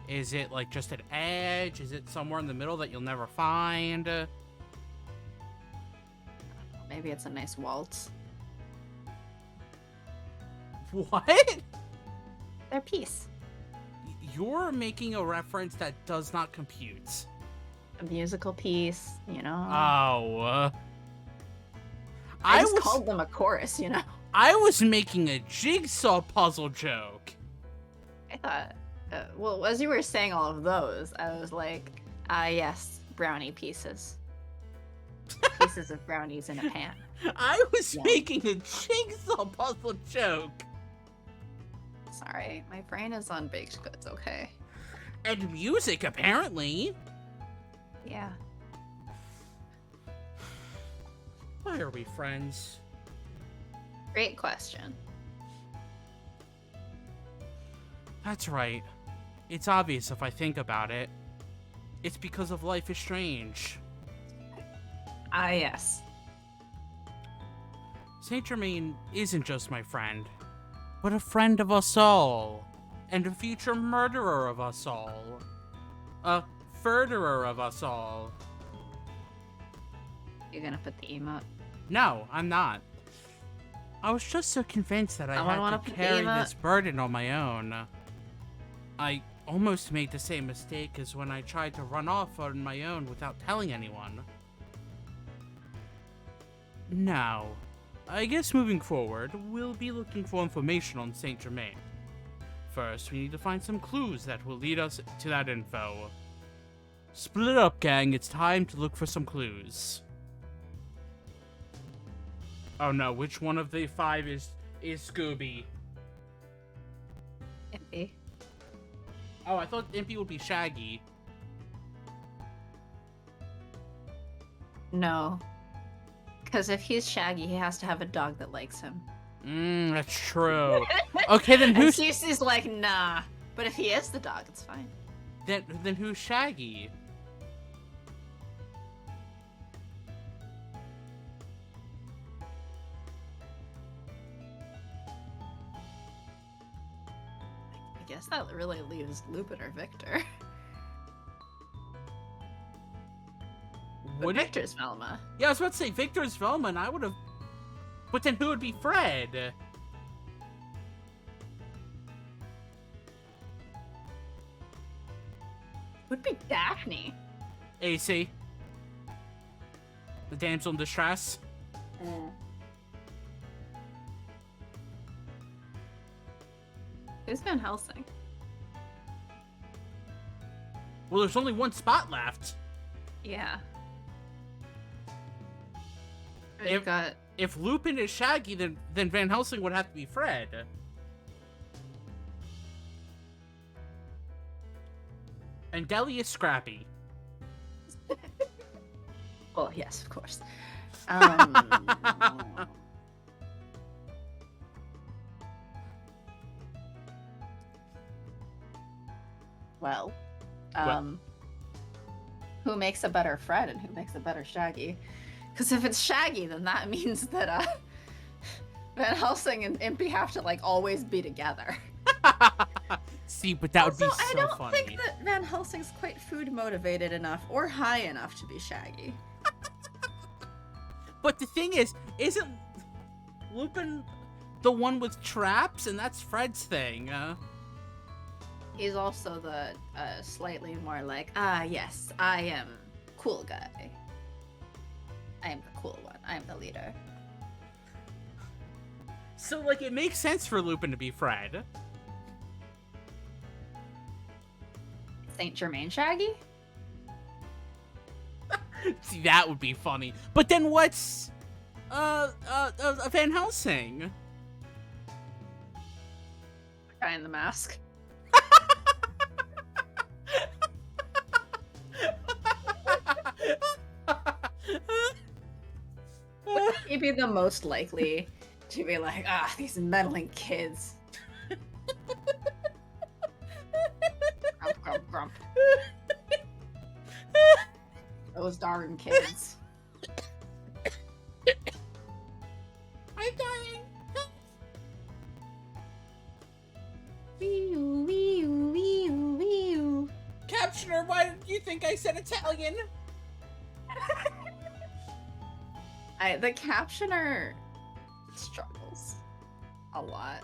Is it like just an edge? Is it somewhere in the middle that you'll never find? Maybe it's a nice waltz. What? Their piece. You're making a reference that does not compute. A musical piece, you know? Oh. I just called them a chorus, you know? I was making a jigsaw puzzle joke. I thought, well, as you were saying all of those, I was like, ah, yes, brownie pieces. Pieces of brownies in a pan. I was making a jigsaw puzzle joke. Sorry, my brain is on baked goods, okay? And music, apparently. Yeah. Why are we friends? Great question. That's right. It's obvious if I think about it. It's because of Life is Strange. Ah, yes. Saint-Germain isn't just my friend, but a friend of us all. And a future murderer of us all. A furderer of us all. You gonna put the emote? No, I'm not. I was just so convinced that I had to carry this burden on my own. I almost made the same mistake as when I tried to run off on my own without telling anyone. Now, I guess moving forward, we'll be looking for information on Saint-Germain. First, we need to find some clues that will lead us to that info. Split up, gang. It's time to look for some clues. Oh no, which one of the 5 is Scooby? Impy. Oh, I thought Impy would be Shaggy. No. Because if he's Shaggy, he has to have a dog that likes him. That's true. Okay, then who's... And Cece's like, nah. But if he is the dog, it's fine. Then who's Shaggy? I guess that really leaves Lupin or Victor. But Victor's Velma. Yeah, I was about to say Victor's Velma, and I would have... But then who would be Fred? Would be Daphne. AC. The damsel in distress. Who's Van Helsing? Well, there's only one spot left. Yeah. If Lupin is Shaggy, then Van Helsing would have to be Fred. And Deli is Scrappy. Well, yes, of course. Well, who makes a better Fred and who makes a better Shaggy? Because if it's Shaggy, then that means that Van Helsing and Impy have to like always be together. See, but that would be so funny. I don't think that Van Helsing's quite food motivated enough or high enough to be Shaggy. But the thing is, isn't Lupin the one with traps? And that's Fred's thing. He's also the slightly more like, yes, I am cool guy. I am the cool one. I am the leader. So, like, it makes sense for Lupin to be Fred. Saint-Germain Shaggy? See, that would be funny. But then what's Van Helsing? Guy in the mask. Would he be the most likely to be like, these meddling kids? Grump, grump, grump. Those darn kids. I'm dying. Captioner, why did you think I said Italian? The captioner struggles a lot.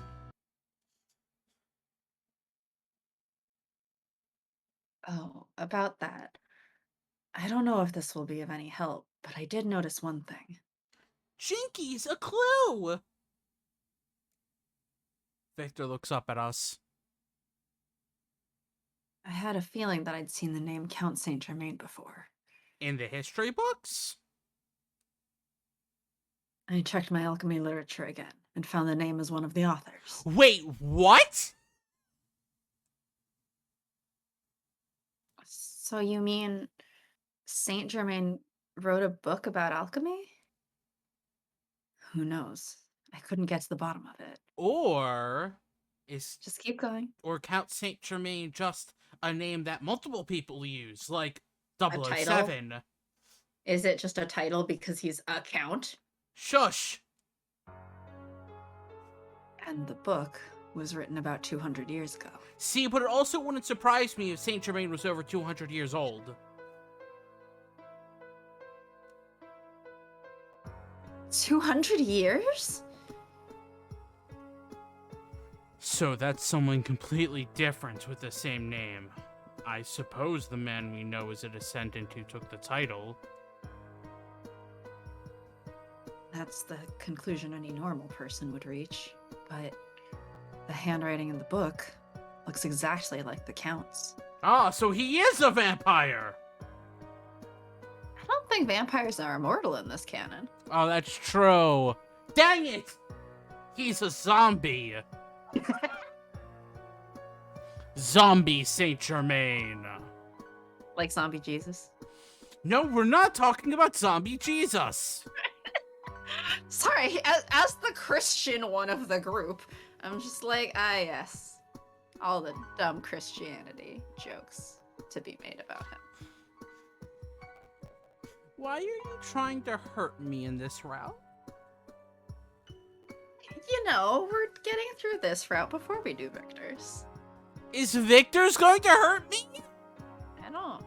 Oh, about that. I don't know if this will be of any help, but I did notice one thing. Jinkies, a clue! Victor looks up at us. I had a feeling that I'd seen the name Count Saint-Germain before. In the history books? I checked my alchemy literature again and found the name as one of the authors. Wait, what? So you mean Saint-Germain wrote a book about alchemy? Who knows? I couldn't get to the bottom of it. Or is... Just keep going. Or Count Saint-Germain just a name that multiple people use, like 007? Is it just a title because he's a count? Shush! And the book was written about 200 years ago. See, but it also wouldn't surprise me if Saint-Germain was over 200 years old. 200 years? So that's someone completely different with the same name. I suppose the man we know is a descendant who took the title. That's the conclusion any normal person would reach, but the handwriting in the book looks exactly like the Count's. Ah, so he is a vampire! I don't think vampires are immortal in this canon. Oh, that's true. Dang it! He's a zombie. Zombie Saint-Germain. Like Zombie Jesus? No, we're not talking about Zombie Jesus. Sorry, as the Christian one of the group, I'm just like, yes. All the dumb Christianity jokes to be made about him. Why are you trying to hurt me in this route? You know, we're getting through this route before we do Victor's. Is Victor's going to hurt me? I don't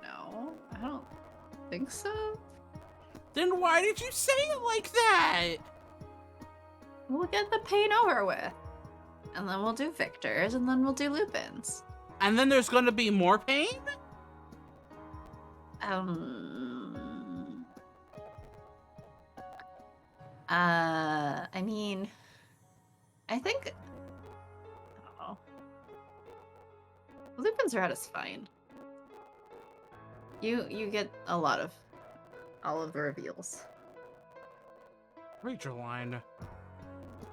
know. I don't think so. Then why did you say it like that? We'll get the pain over with. And then we'll do Victor's, and then we'll do Lupin's. And then there's going to be more pain? I mean, I think, I don't know. Lupin's route is fine. You get a lot of all of the reveals. Read your line.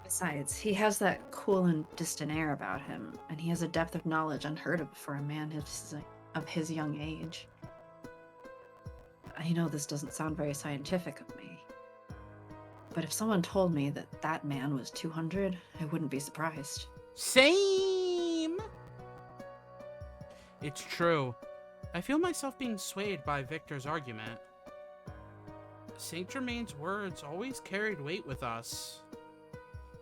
Besides, he has that cool and distant air about him, and he has a depth of knowledge unheard of for a man of his young age. I know this doesn't sound very scientific of me, but if someone told me that that man was 200, I wouldn't be surprised. Same! It's true. I feel myself being swayed by Victor's argument. Saint-Germain's words always carried weight with us.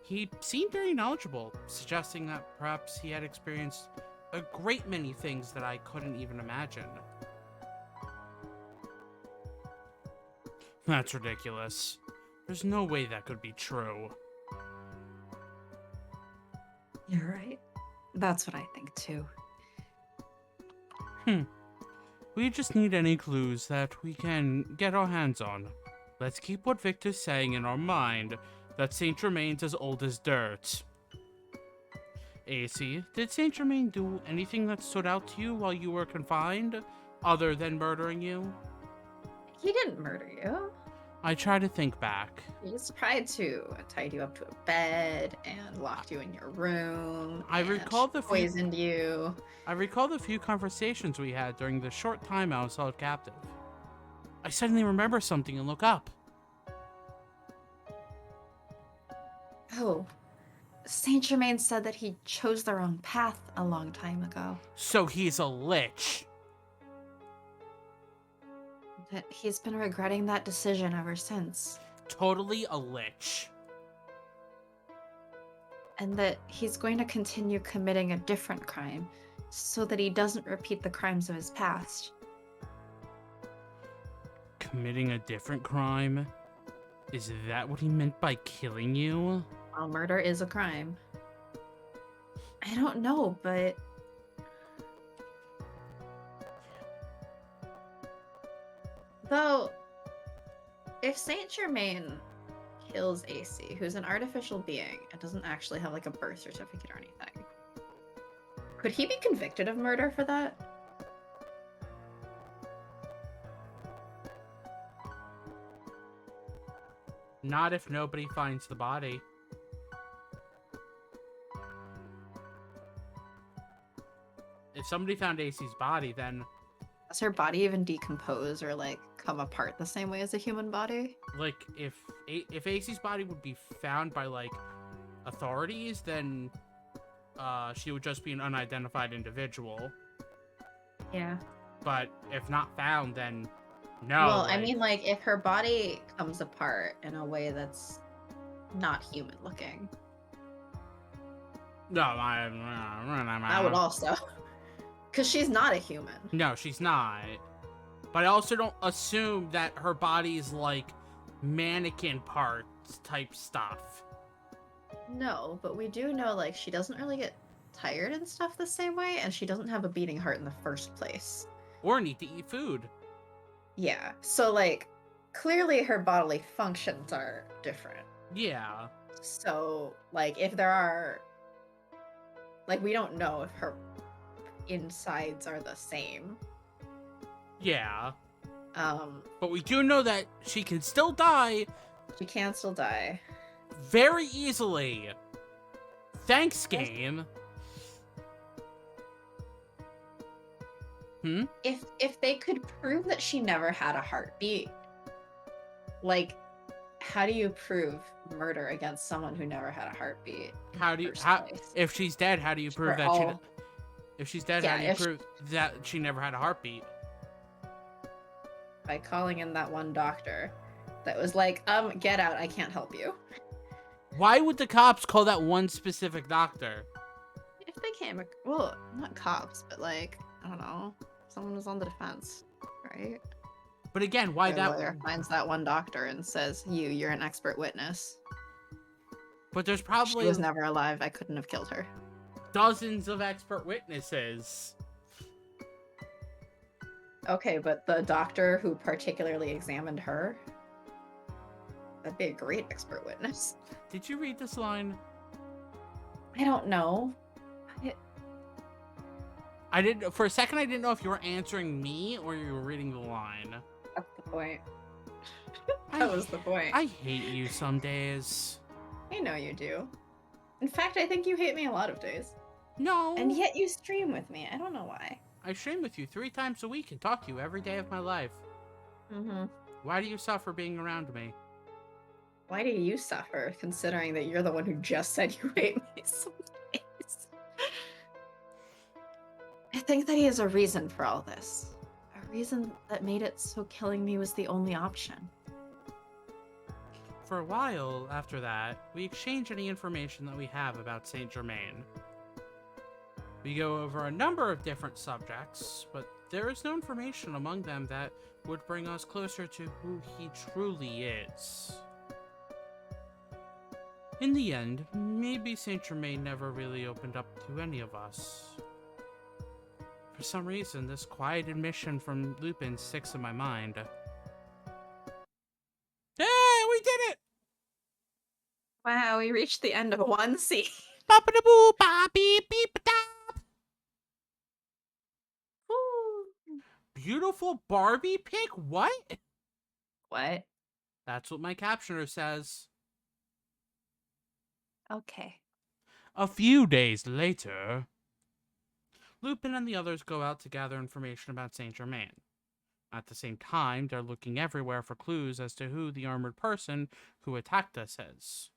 He seemed very knowledgeable, suggesting that perhaps he had experienced a great many things that I couldn't even imagine. That's ridiculous. There's no way that could be true. You're right. That's what I think too. We just need any clues that we can get our hands on. Let's keep what Victor's saying in our mind, that Saint-Germain's as old as dirt. AC, did Saint-Germain do anything that stood out to you while you were confined, other than murdering you? He didn't murder you. I try to think back. He just tried to tie you up to a bed and locked you in your room. I recall the poisoned you. I recall the few conversations we had during the short time I was held captive. I suddenly remember something and look up. Oh, Saint-Germain said that he chose the wrong path a long time ago. So he's a lich. That he's been regretting that decision ever since. Totally a lich. And that he's going to continue committing a different crime so that he doesn't repeat the crimes of his past. Committing a different crime? Is that what he meant by killing you? Well, murder is a crime. I don't know, but... Though, if Saint-Germain kills AC, who's an artificial being and doesn't actually have like a birth certificate or anything, could he be convicted of murder for that? Not if nobody finds the body. If somebody found AC's body, then... Does her body even decompose or like come apart the same way as a human body? Like, if AC's body would be found by, like, authorities, then she would just be an unidentified individual. Yeah. But if not found, then no. Well, like... I mean, like, if her body comes apart in a way that's not human looking. No, I would also. Because she's not a human. No, she's not. But I also don't assume that her body is like mannequin parts type stuff. No, but we do know like she doesn't really get tired and stuff the same way, and she doesn't have a beating heart in the first place. Or need to eat food. Yeah, so like clearly her bodily functions are different. Yeah. So like if there are, like we don't know if her insides are the same. Yeah. But we do know that she can still die. She can still die. Very easily. Thanks, game. If they could prove that she never had a heartbeat, like, how do you prove murder against someone who never had a heartbeat? If she's dead, how do you prove that she? If she's dead, how do you prove that she never had a heartbeat? By calling in that one doctor that was like, get out, I can't help you. Why would the cops call that one specific doctor? If they came, well, not cops, but like, I don't know, someone was on the defense, right? But again, why that lawyer finds that one doctor and says, you're an expert witness. But there's probably... She was never alive, I couldn't have killed her. Dozens of expert witnesses. Okay, but the doctor who particularly examined her, that'd be a great expert witness. Did you read this line? I don't know. I didn't. For a second, I didn't know if you were answering me or you were reading the line. That's the point. That was the point. I hate you some days. I know you do. In fact, I think you hate me a lot of days. No. And yet you stream with me. I don't know why. I stream with you 3 times a week and talk to you every day of my life. Mm-hmm. Why do you suffer being around me? Why do you suffer, considering that you're the one who just said you hate me some days? I think that he has a reason for all this. A reason that made it so killing me was the only option. For a while after that, we exchange any information that we have about Saint-Germain. We go over a number of different subjects, but there is no information among them that would bring us closer to who he truly is. In the end, maybe Saint-Germain never really opened up to any of us. For some reason, this quiet admission from Lupin sticks in my mind. Hey, we did it! Wow, we reached the end of one scene. Ba-ba-da-boo, ba-beep-beep-da. Beautiful Barbie pic? What? What? That's what my captioner says. Okay. A few days later, Lupin and the others go out to gather information about Saint-Germain. At the same time, they're looking everywhere for clues as to who the armored person who attacked us is.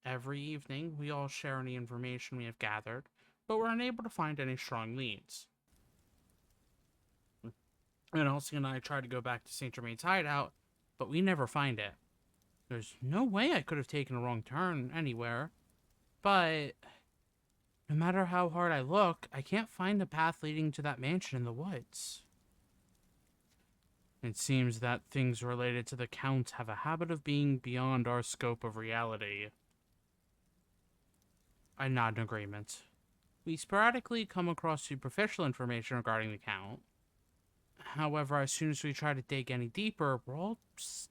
Every evening, we all share any information we have gathered, but we're unable to find any strong leads. And Elsie and I tried to go back to Saint-Germain's hideout, but we never find it. There's no way I could have taken a wrong turn anywhere, but no matter how hard I look, I can't find the path leading to that mansion in the woods. It seems that things related to the Count have a habit of being beyond our scope of reality. I nod in agreement. We sporadically come across superficial information regarding the Count. However, as soon as we try to dig any deeper,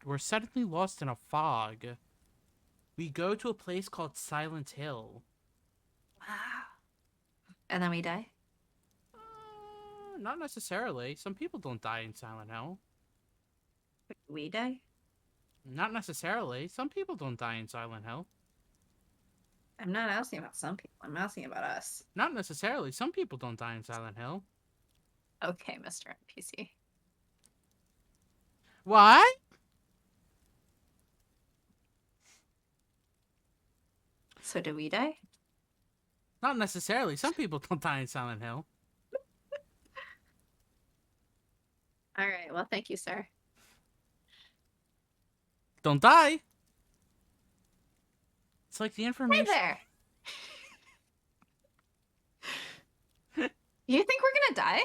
we're suddenly lost in a fog. We go to a place called Silent Hill. Wow. And then we die? Not necessarily. Some people don't die in Silent Hill. We die? Not necessarily. Some people don't die in Silent Hill. I'm not asking about some people. I'm asking about us. Not necessarily. Some people don't die in Silent Hill. Okay, Mr. NPC. What? So do we die? Not necessarily. Some people don't die in Silent Hill. Alright, well, thank you, sir. Don't die. It's like the information... Hey there! You think we're gonna die?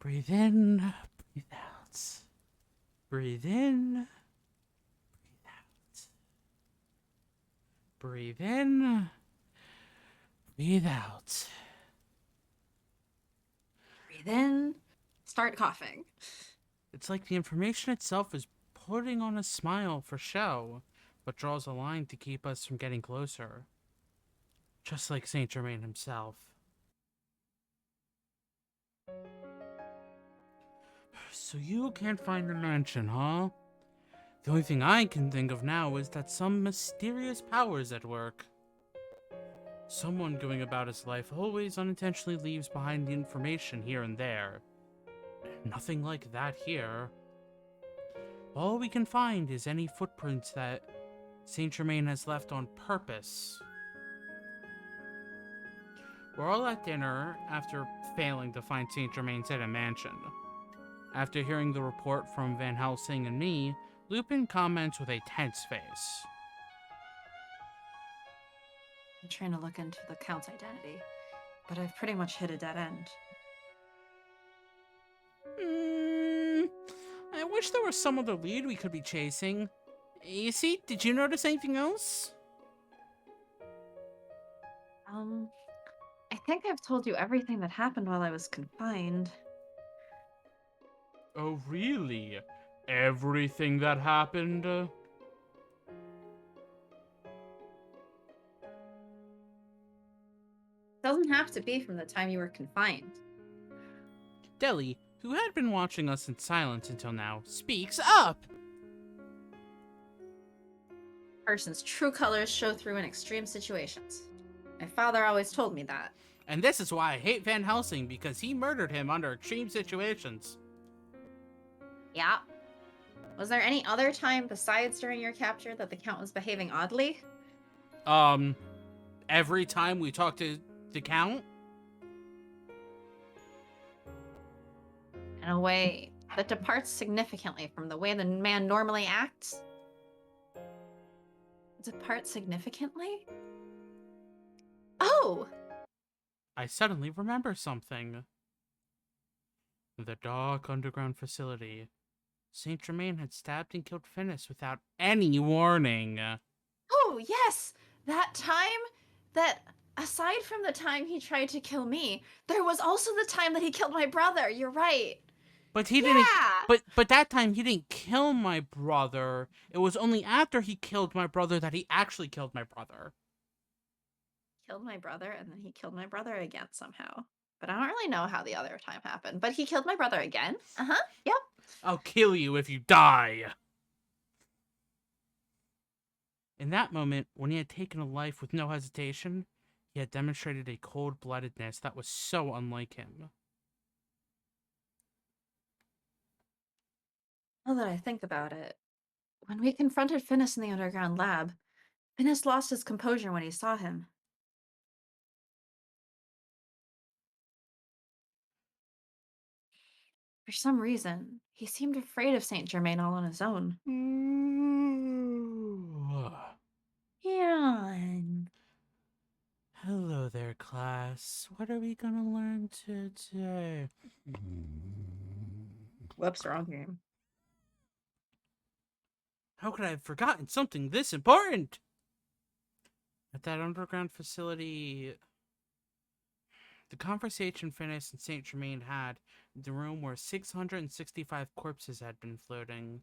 Breathe in, breathe out. Breathe in, breathe out. Breathe in, breathe out. Breathe in, start coughing. It's like the information itself is putting on a smile for show, but draws a line to keep us from getting closer. Just like Saint-Germain himself. So you can't find the mansion, huh? The only thing I can think of now is that some mysterious power is at work. Someone going about his life always unintentionally leaves behind the information here and there. Nothing like that here. All we can find is any footprints that Saint-Germain has left on purpose. We're all at dinner after failing to find Saint-Germain's hidden mansion. After hearing the report from Van Helsing and me, Lupin comments with a tense face. I'm trying to look into the Count's identity, but I've pretty much hit a dead end. I wish there was some other lead we could be chasing. You see, did you notice anything else? I think I've told you everything that happened while I was confined. Oh, really? Everything that happened? Doesn't have to be from the time you were confined. Deli, who had been watching us in silence until now, speaks up! Person's true colors show through in extreme situations. My father always told me that. And this is why I hate Van Helsing, because he murdered him under extreme situations. Yeah. Was there any other time besides during your capture that the Count was behaving oddly? Every time we talked to the Count? In a way, that departs significantly from the way the man normally acts? Depart significantly? Oh! I suddenly remember something. The dark underground facility. Saint-Germain had stabbed and killed Finis without any warning. Oh, yes! That time that, aside from the time he tried to kill me, there was also the time that he killed my brother. You're right. But he didn't. But that time he didn't kill my brother. It was only after he killed my brother that he actually killed my brother. Killed my brother, and then he killed my brother again somehow. But I don't really know how the other time happened. But he killed my brother again. Yep. I'll kill you if you die. In that moment, when he had taken a life with no hesitation, he had demonstrated a cold-bloodedness that was so unlike him. Now that I think about it, when we confronted Finis in the underground lab, Finis lost his composure when he saw him. For some reason, he seemed afraid of Saint-Germain all on his own. Yawn. Hello there, class. What are we gonna learn today? Whoops, wrong game. How could I have forgotten something this important? At that underground facility, the conversation Finis and Saint-Germain had in the room where 665 corpses had been floating.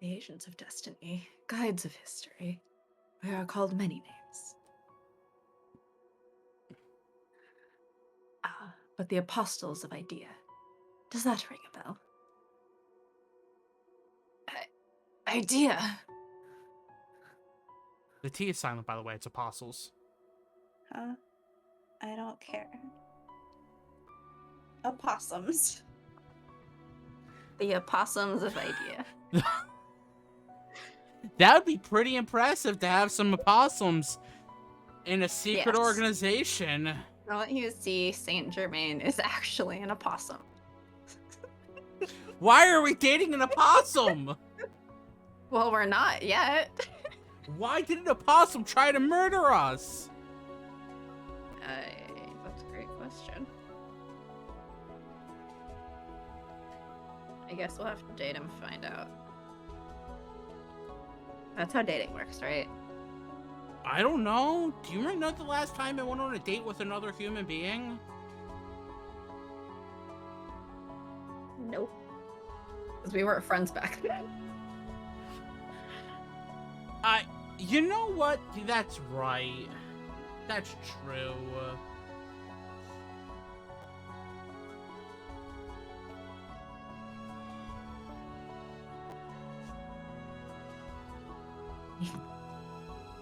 The agents of destiny, guides of history. We are called many names. But the apostles of idea. Does that ring a bell? Idea. The T is silent, by the way. It's apostles. I don't care. Opossums. The opossums of idea. That would be pretty impressive to have some opossums in a secret organization. Don't you see, Saint-Germain is actually an opossum. Why are we dating an opossum? Well, we're not yet. Why did an opossum try to murder us? That's a great question. I guess we'll have to date him to find out. That's how dating works, right? I don't know. Do you remember the last time I went on a date with another human being? Nope. Because we weren't friends back then. You know what? That's right. That's true.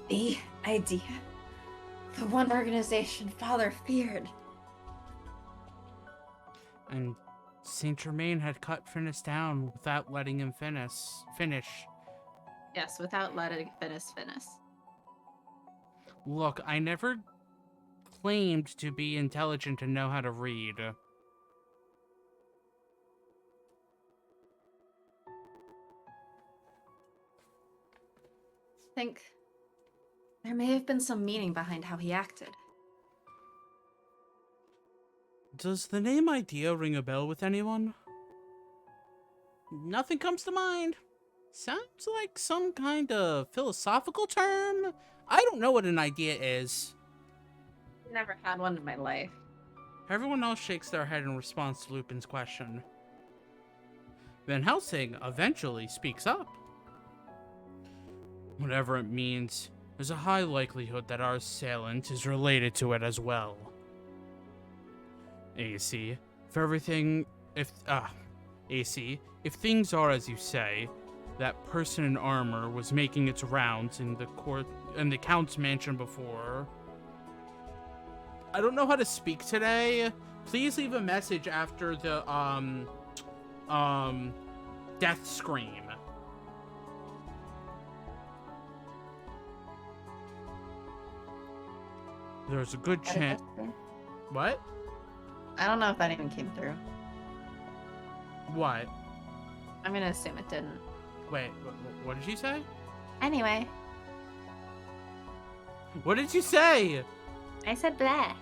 The idea. The one organization Father feared. And Saint-Germain had cut Finis down without letting him finish. Yes, without letting Finis finish. Look, I never claimed to be intelligent and know how to read. I think there may have been some meaning behind how he acted. Does the name idea ring a bell with anyone? Nothing comes to mind. Sounds like some kind of philosophical term. I don't know what an idea is. Never had one in my life. Everyone else shakes their head in response to Lupin's question. Van Helsing eventually speaks up. Whatever it means, there's a high likelihood that our assailant is related to it as well. AC, if things are as you say, that person in armor was making its rounds in the Count's mansion before. I don't know how to speak today. Please leave a message after the death scream. There's a good chance. What? I don't know if that even came through. What? I'm gonna assume it didn't. Wait, what did you say? Anyway. What did you say? I said blah.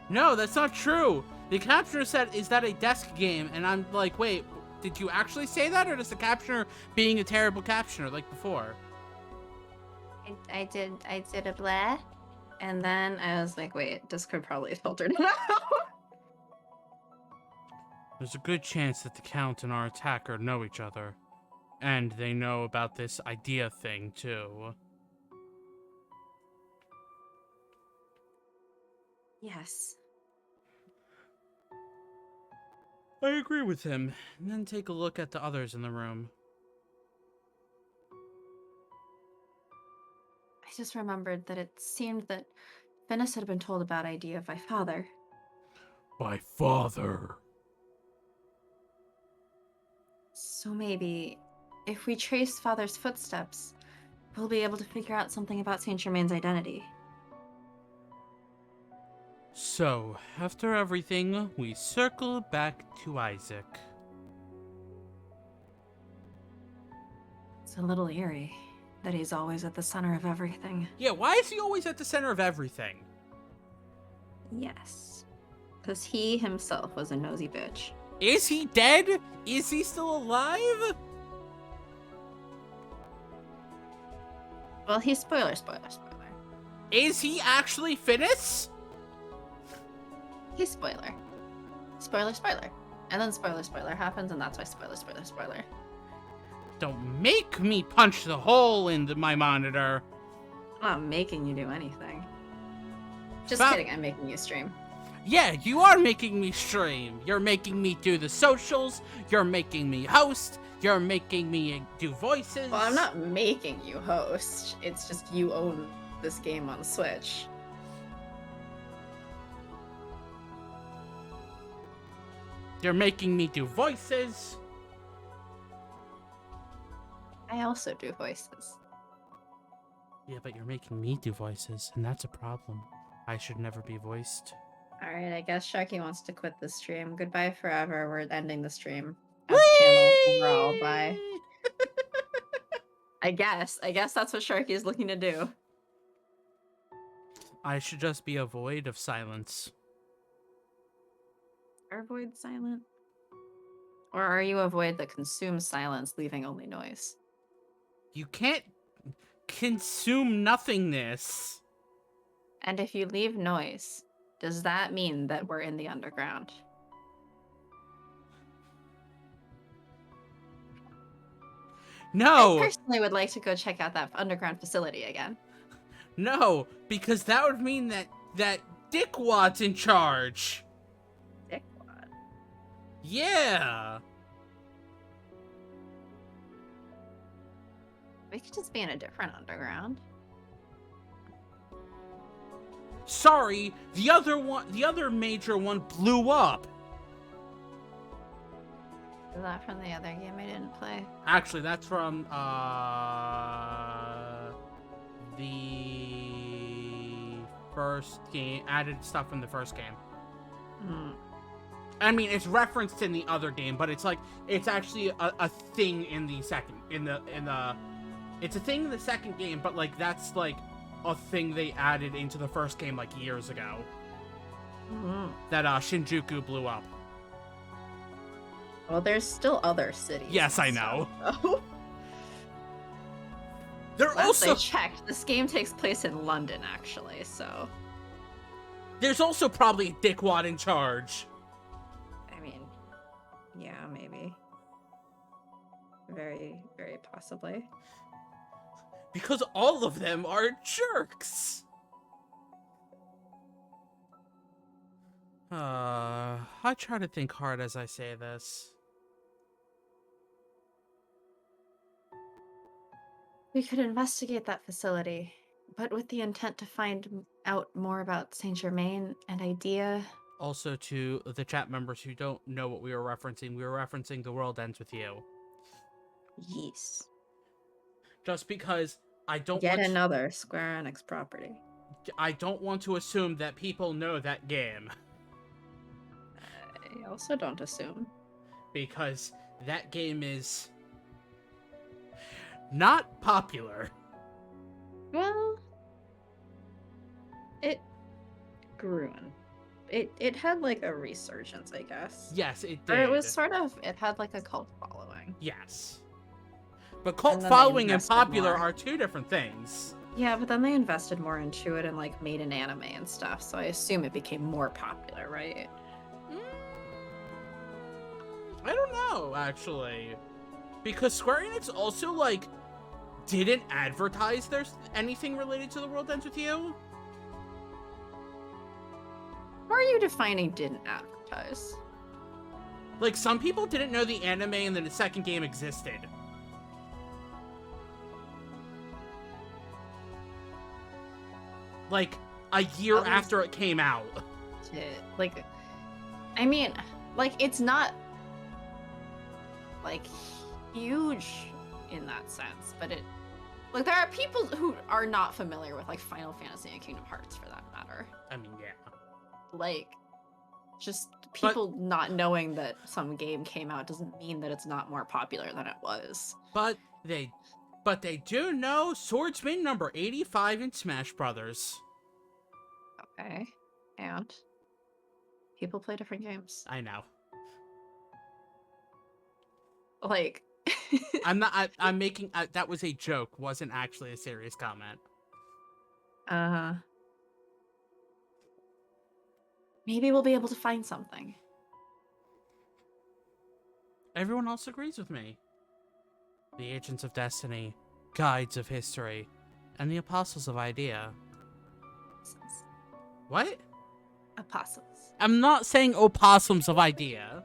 No, that's not true. The captioner said, is that a desk game? And I'm like, wait, did you actually say that? Or is the captioner being a terrible captioner like before? I did a blah. And then I was like, wait, Discord probably filtered it out. There's a good chance that the Count and our attacker know each other. And they know about this idea thing, too. Yes. I agree with him. And then take a look at the others in the room. I just remembered that it seemed that Venice had been told about idea by father. By father. So maybe, if we trace father's footsteps, we'll be able to figure out something about Saint-Germain's identity. So, after everything, we circle back to Isaac. It's a little eerie that he's always at the center of everything. Yeah, why is he always at the center of everything? Yes. Because he himself was a nosy bitch. Is he dead? Is he still alive? Well, he's spoiler. Is he actually Finis? He's spoiler. Spoiler. And then spoiler happens, and that's why spoiler. Don't make me punch the hole into my monitor. I'm not making you do anything. Just kidding, I'm making you stream. Yeah, you are making me stream. You're making me do the socials. You're making me host. You're making me do voices. Well, I'm not making you host. It's just you own this game on Switch. You're making me do voices. I also do voices. Yeah, but you're making me do voices, and that's a problem. I should never be voiced. Alright, I guess Sharky wants to quit the stream. Goodbye forever. We're ending the stream. As a channel overall. Bye. I guess that's what Sharky is looking to do. I should just be a void of silence. Are void silent? Or are you a void that consumes silence, leaving only noise? You can't consume nothingness. And if you leave noise, does that mean that we're in the underground? No! I personally would like to go check out that underground facility again. No, because that would mean that Dickwad's in charge. Dickwad? Yeah! We could just be in a different underground. Sorry, the other major one blew up. Is that from the other game I didn't play? Actually, that's from the first game. Added stuff from the first game. I mean, it's referenced in the other game, but it's like it's actually a thing in the second it's a thing in the second game, but like that's like a thing they added into the first game like years ago. That Shinjuku blew up. Well, there's still other cities. Yes, I know. So. There also I checked. This game takes place in London, actually. So there's also probably a Dickwad in charge. I mean, yeah, maybe. Very, very possibly. Because all of them are jerks. I try to think hard as I say this. We could investigate that facility, but with the intent to find out more about Saint-Germain and Idea. Also, to the chat members who don't know what we were referencing The World Ends With You. Yes. Just because I don't Yet another Square Enix property. I don't want to assume that people know that game. I also don't assume. Because that game is not popular. Well, it grew. It had like a resurgence, I guess. Yes, it did. Or it was sort of, it had like a cult following. Yes. But cult following and popular more. are two different things. Yeah, but then they invested more into it and like made an anime and stuff, so I assume it became more popular, right? I don't know, actually. Because Square Enix also, like, didn't advertise there's anything related to the World Ends With You. How are you defining didn't advertise? Like, some people didn't know the anime and then the second game existed. Like, a year after it came out. Like, I mean, like, it's not, like, huge in that sense, but it, like, there are people who are not familiar with, like, Final Fantasy and Kingdom Hearts, for that matter. I mean, yeah. Like, just people not knowing that some game came out doesn't mean that it's not more popular than it was. But they do know Swordsman number 85 in Smash Brothers. Okay, and people play different games. I know. Like, I'm making, that was a joke, wasn't actually a serious comment. Maybe we'll be able to find something. Everyone else agrees with me. The Agents of Destiny, Guides of History, and the Apostles of Idea. What? Apostles. I'm not saying opossums of idea.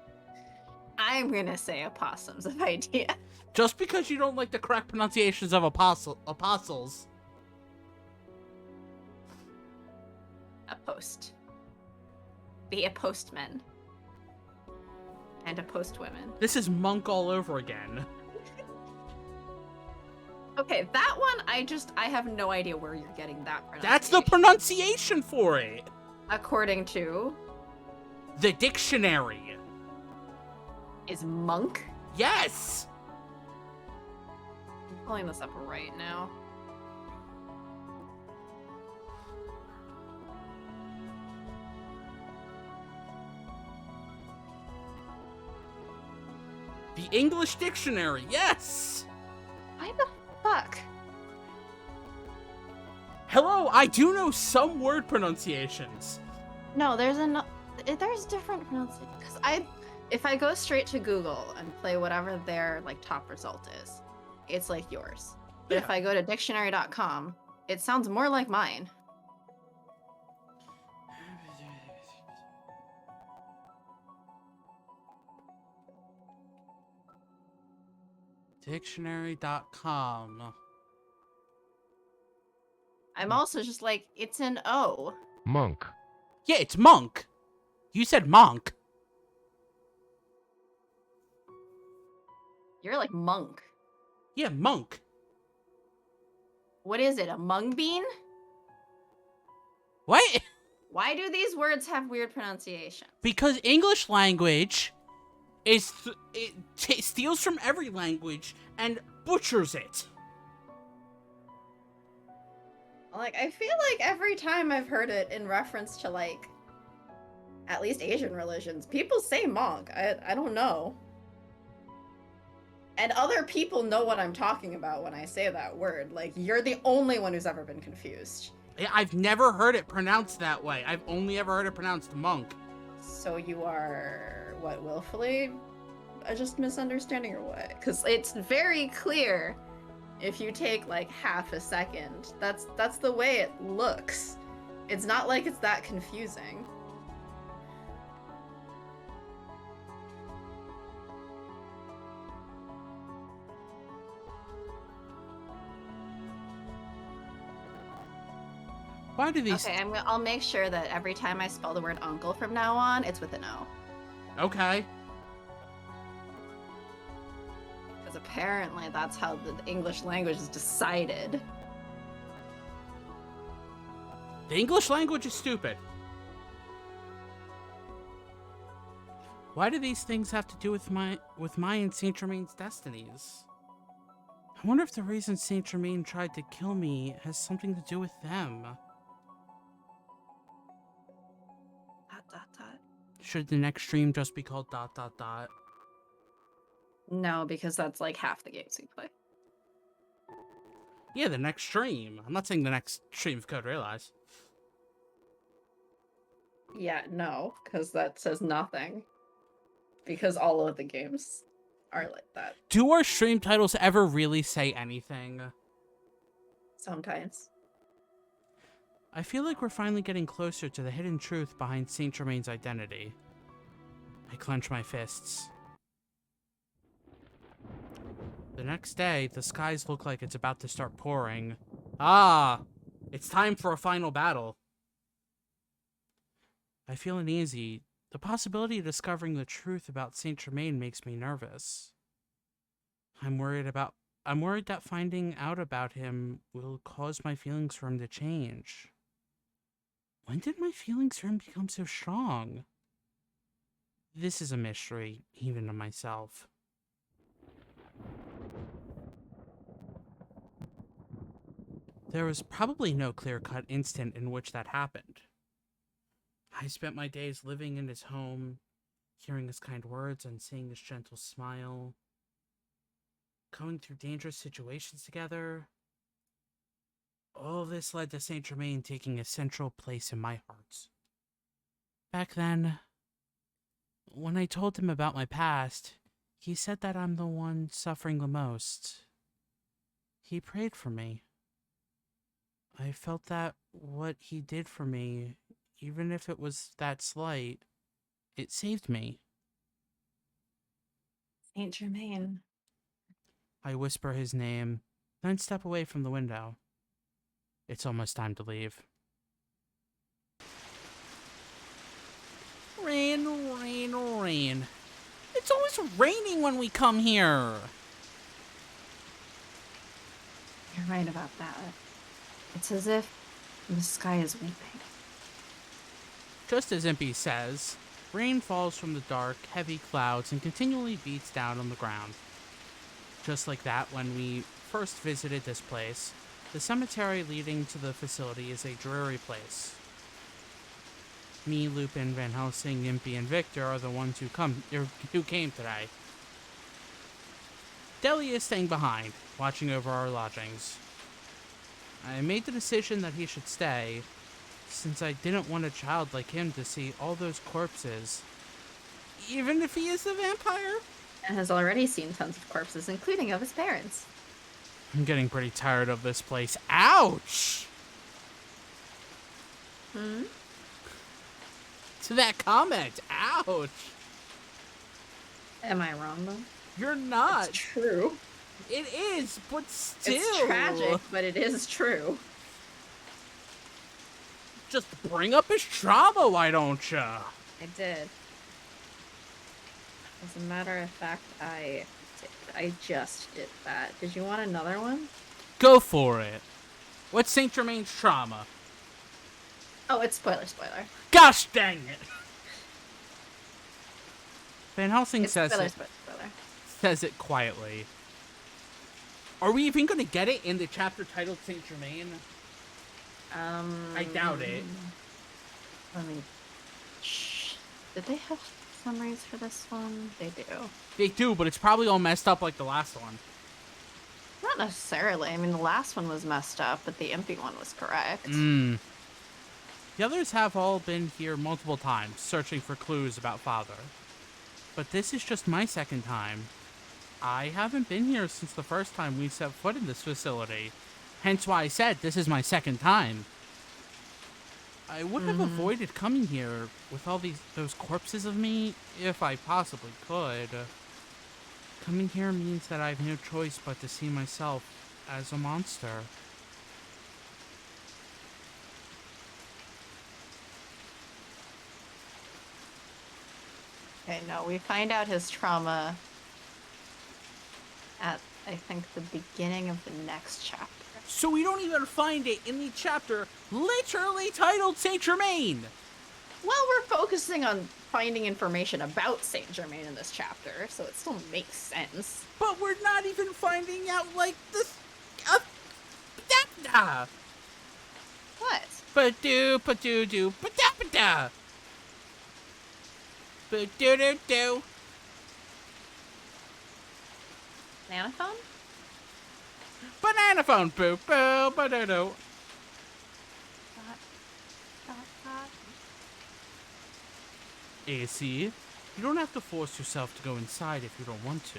I'm gonna say opossums of idea. Just because you don't like the correct pronunciations of apostles. A post. Be a postman. And a postwoman. This is monk all over again. Okay, that one, I have no idea where you're getting that pronunciation. That's the pronunciation for it. According to? The dictionary. Is monk? Yes! I'm pulling this up right now. The English dictionary, yes! Why the fuck? Hello, I do know some word pronunciations. No, there's different pronunciations. Because if I go straight to Google and play whatever their like top result is, it's like yours. But if I go to dictionary.com, it sounds more like mine. Dictionary.com. I'm also just like, it's an O. Monk. Yeah, it's monk. You said monk. You're like monk. Yeah, monk. What is it, a mung bean? What? Why do these words have weird pronunciation? Because English language is steals from every language and butchers it. Like, I feel like every time I've heard it in reference to, like, at least Asian religions, people say monk. I don't know. And other people know what I'm talking about when I say that word. Like, you're the only one who's ever been confused. Yeah, I've never heard it pronounced that way. I've only ever heard it pronounced monk. So you are, what, willfully just misunderstanding or what? Because it's very clear if you take, like, half a second. That's the way it looks. It's not like it's that confusing. Why do these... Okay, I'll make sure that every time I spell the word uncle from now on, it's with an O. Okay. Because apparently that's how the English language is decided. The English language is stupid. Why do these things have to do with my and Saint-Germain's destinies? I wonder if the reason Saint-Germain tried to kill me has something to do with them. ... Should the next stream just be called ... No, because that's like half the games we play. Yeah, the next stream. I'm not saying the next stream of Code Realize. Yeah, no, because that says nothing. Because all of the games are like that. Do our stream titles ever really say anything? Sometimes. I feel like we're finally getting closer to the hidden truth behind Saint-Germain's identity. I clench my fists. The next day, the skies look like it's about to start pouring. Ah! It's time for a final battle. I feel uneasy. The possibility of discovering the truth about Saint-Germain makes me nervous. I'm worried that finding out about him will cause my feelings for him to change. When did my feelings for him become so strong? This is a mystery, even to myself. There was probably no clear-cut instant in which that happened. I spent my days living in his home, hearing his kind words and seeing his gentle smile, going through dangerous situations together. All this led to Saint-Germain taking a central place in my heart. Back then, when I told him about my past, he said that I'm the one suffering the most. He prayed for me. I felt that what he did for me, even if it was that slight, it saved me. Saint-Germain. I whisper his name, then step away from the window. It's almost time to leave. Rain, rain, rain. It's always raining when we come here. You're right about that. It's as if the sky is weeping. Just as Impy says, rain falls from the dark, heavy clouds and continually beats down on the ground. Just like that, when we first visited this place, the cemetery leading to the facility is a dreary place. Me, Lupin, Van Helsing, Impy, and Victor are the ones who came today. Deli is staying behind, watching over our lodgings. I made the decision that he should stay, since I didn't want a child like him to see all those corpses, even if he is a vampire. And has already seen tons of corpses, including of his parents. I'm getting pretty tired of this place. Ouch! To that comment, ouch! Am I wrong, though? You're not. It's true. It is, but still. It's tragic, but it is true. Just bring up his trauma, why don't ya? I did. As a matter of fact, I just did that. Did you want another one? Go for it. What's Saint-Germain's trauma? Oh, it's spoiler. Gosh dang it! Van Helsing says it quietly. Are we even going to get it in the chapter titled Saint-Germain? I doubt it. Let me... Did they have summaries for this one? They do. They do, but it's probably all messed up like the last one. Not necessarily. I mean, the last one was messed up, but the empty one was correct. The others have all been here multiple times, searching for clues about Father. But this is just my second time. I haven't been here since the first time we set foot in this facility. Hence why I said this is my second time. I would have avoided coming here with all those corpses of me, if I possibly could. Coming here means that I have no choice but to see myself as a monster. Okay, no, we find out his trauma at, I think, the beginning of the next chapter. So we don't even find it in the chapter literally titled Saint-Germain. Well, we're focusing on finding information about Saint-Germain in this chapter, so it still makes sense. But we're not even finding out, like, this... What? Ba-doo, ba-doo-doo, ba-da-ba-da. Ba-doo-doo-doo. Banana phone? Banana phone, boo-boo, ba-doo-doo. AC, you don't have to force yourself to go inside if you don't want to.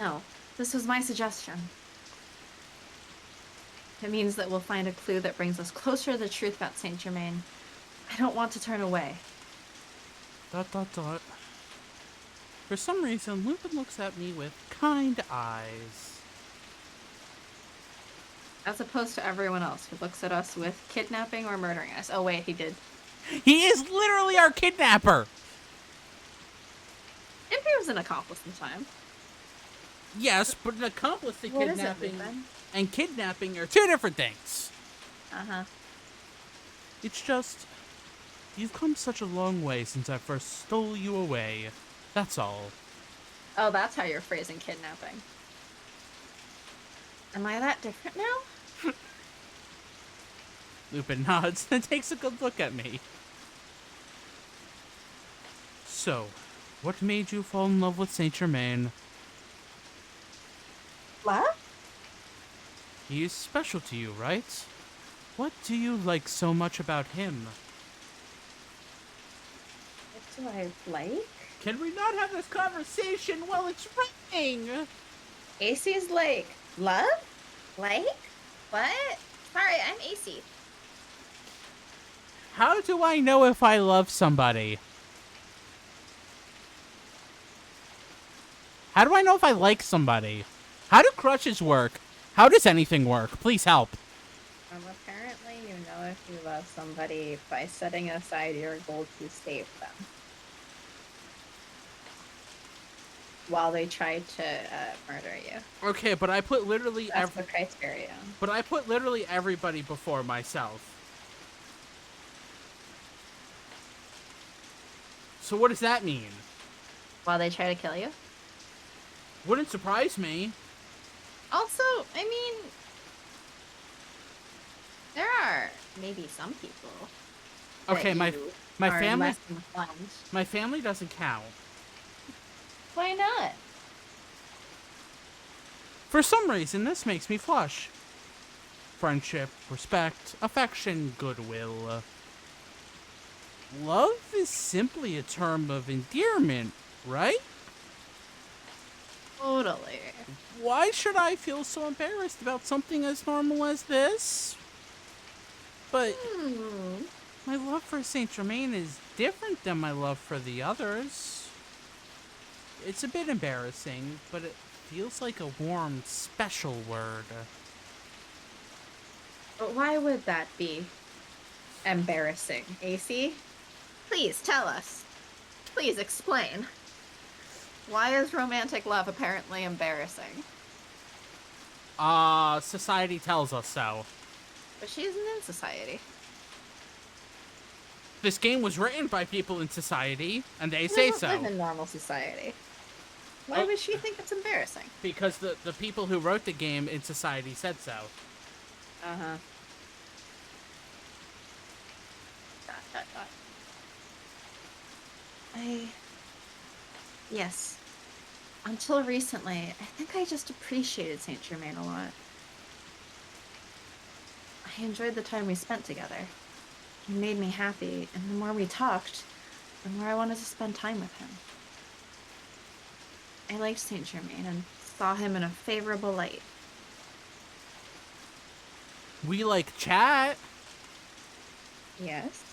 No, this was my suggestion. It means that we'll find a clue that brings us closer to the truth about Saint-Germain. I don't want to turn away. ... For some reason, Lupin looks at me with kind eyes. As opposed to everyone else who looks at us with kidnapping or murdering us. Oh wait, he did. He is literally our kidnapper! If he was an accomplice in time. Yes, but an accomplice to kidnapping and kidnapping are two different things. Uh-huh. It's just, you've come such a long way since I first stole you away. That's all. Oh, that's how you're phrasing kidnapping. Am I that different now? Lupin nods and takes a good look at me. So, what made you fall in love with Saint-Germain? What? He is special to you, right? What do you like so much about him? What do I like? Can we not have this conversation while it's raining? AC's like, love? Like? What? Sorry, I'm AC. How do I know if I love somebody? How do I know if I like somebody? How do crushes work? How does anything work? Please help. Apparently you know if you love somebody by setting aside your gold to save them. While they try to murder you. Okay, but I put literally That's the criteria. But I put literally everybody before myself. So what does that mean? While they try to kill you? Wouldn't surprise me. Also, I mean, there are maybe some people. Okay, my family. My family doesn't count. Why not? For some reason, this makes me flush. Friendship, respect, affection, goodwill. Love is simply a term of endearment, right? Totally. Why should I feel so embarrassed about something as normal as this? But my love for Saint-Germain is different than my love for the others. It's a bit embarrassing, but it feels like a warm, special word. But why would that be embarrassing, AC? Please tell us. Please explain. Why is romantic love apparently embarrassing? Society tells us so. But she isn't in society. This game was written by people in society, and they say so. Live in normal society. Why would she think it's embarrassing? Because the people who wrote the game in society said so. Uh-huh. Yes. Until recently, I think I just appreciated Saint-Germain a lot. I enjoyed the time we spent together. He made me happy, and the more we talked, the more I wanted to spend time with him. I liked Saint-Germain and saw him in a favorable light. We like chat. Yes.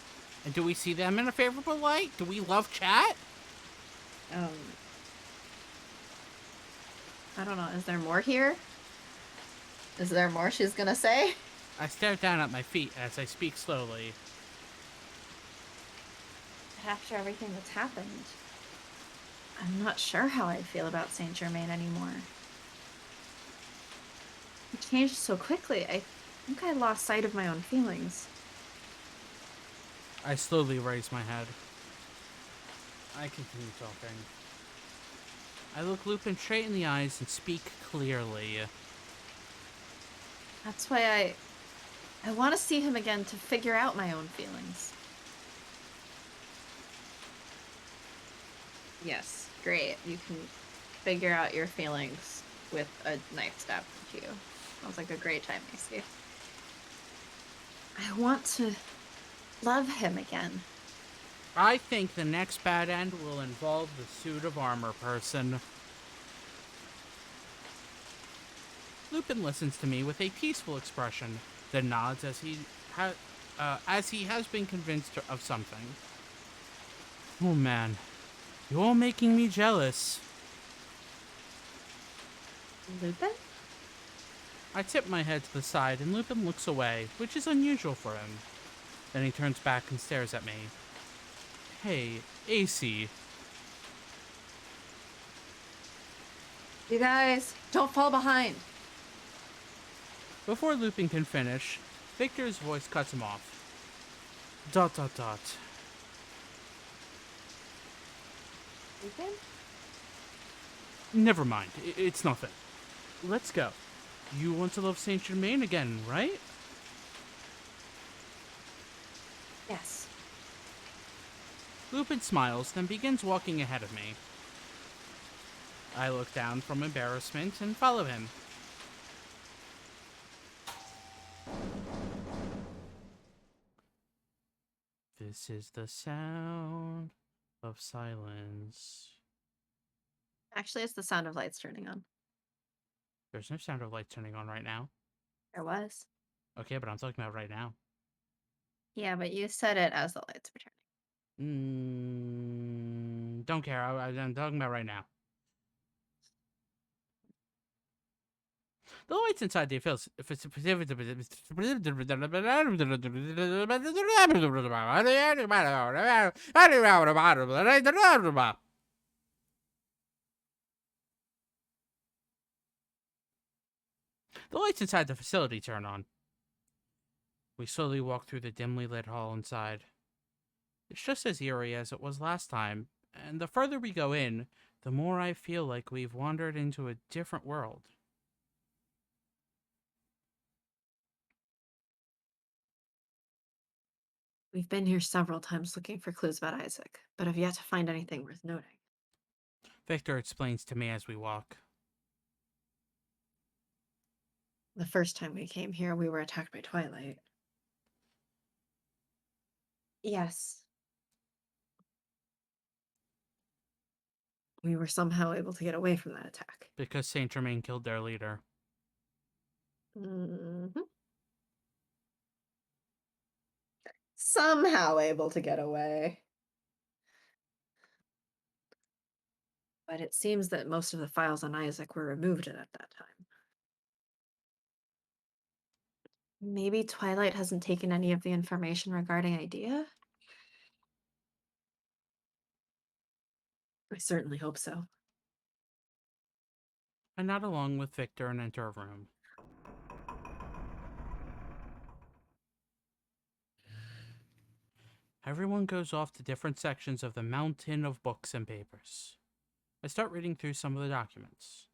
And do we see them in a favorable light? Do we love chat? I don't know. Is there more here? Is there more she's gonna say? I stare down at my feet as I speak slowly. After everything that's happened, I'm not sure how I feel about Saint-Germain anymore. It changed so quickly. I think I lost sight of my own feelings. I slowly raise my head. I continue talking. I look Lupin straight in the eyes and speak clearly. That's why I want to see him again to figure out my own feelings. Yes, great. You can figure out your feelings with a knife stabbed into you. Sounds like a great time, Macy. I want to love him again. I think the next bad end will involve the suit of armor person. Lupin listens to me with a peaceful expression, then nods as he has been convinced of something. Oh man, you're making me jealous. Lupin? I tip my head to the side and Lupin looks away, which is unusual for him. Then he turns back and stares at me. Hey, AC. You guys, don't fall behind. Before Lupin can finish, Victor's voice cuts him off. ... Lupin? Never mind, it's nothing. Let's go. You want to love Saint-Germain again, right? Yes. Lupin smiles, then begins walking ahead of me. I look down from embarrassment and follow him. This is the sound of silence. Actually, it's the sound of lights turning on. There's no sound of lights turning on right now. There was. Okay, but I'm talking about right now. Yeah, but you said it as the lights were turning. Don't care. I'm talking about right now. The lights inside the facility turn on. We slowly walk through the dimly lit hall inside. It's just as eerie as it was last time, and the further we go in, the more I feel like we've wandered into a different world. We've been here several times looking for clues about Isaac, but have yet to find anything worth noting. Victor explains to me as we walk. The first time we came here, we were attacked by Twilight. Yes. We were somehow able to get away from that attack. Because Saint-Germain killed their leader. Mm-hmm. Somehow able to get away. But it seems that most of the files on Isaac were removed at that time. Maybe Twilight hasn't taken any of the information regarding Idea? I certainly hope so. I nod along with Victor and enter a room. Everyone goes off to different sections of the mountain of books and papers. I start reading through some of the documents.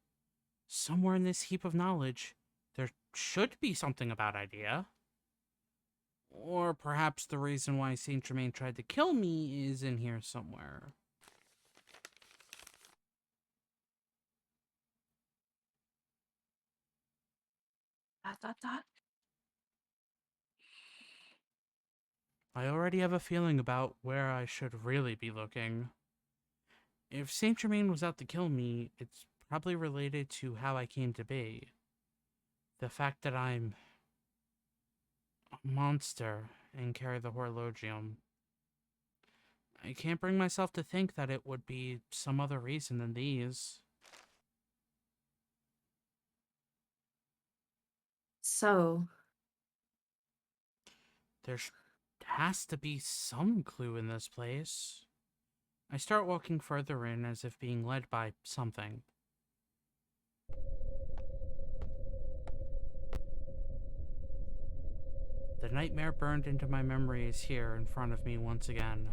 Somewhere in this heap of knowledge, there should be something about Idea. Or perhaps the reason why Saint-Germain tried to kill me is in here somewhere. Dot. I already have a feeling about where I should really be looking. If Saint-Germain was out to kill me, it's probably related to how I came to be. The fact that I'm a monster and carry the horologium. I can't bring myself to think that it would be some other reason than these. So, There has to be some clue in this place. I start walking further in as if being led by something. The nightmare burned into my memories here in front of me once again.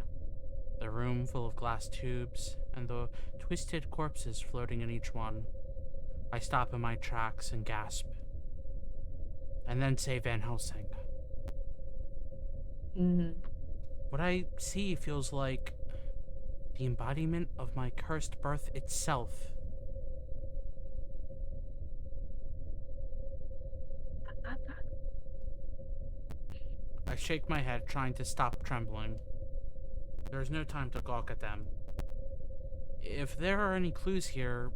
The room full of glass tubes and the twisted corpses floating in each one. I stop in my tracks and gasp. And then say Van Helsing. What I see feels like the embodiment of my cursed birth itself. I shake my head, trying to stop trembling. There is no time to gawk at them. If there are any clues here,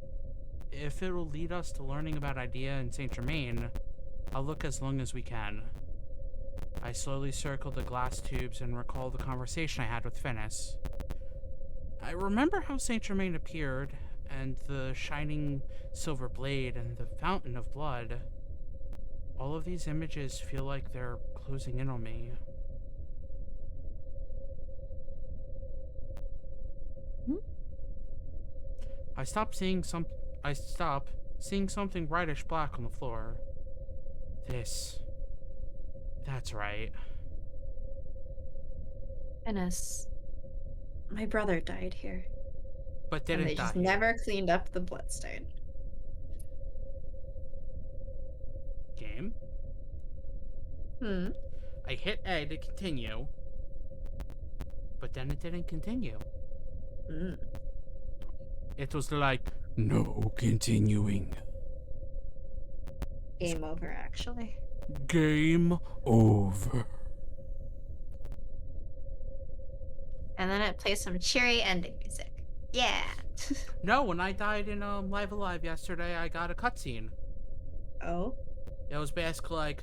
if it will lead us to learning about Idea and Saint-Germain, I'll look as long as we can. I slowly circle the glass tubes and recall the conversation I had with Finis. I remember how Saint-Germain appeared, and the shining silver blade and the fountain of blood. All of these images feel like they're closing in on me. I stop seeing something brightish black on the floor. That's right. Finis, my brother died here. But didn't die. And they just never cleaned up the bloodstain. Game? I hit A to continue, but then it didn't continue. It was like, no continuing. Game over, actually. Game over. And then it plays some cheery ending music. Yeah. No, when I died in Live Alive yesterday, I got a cutscene. Oh? It was basically like,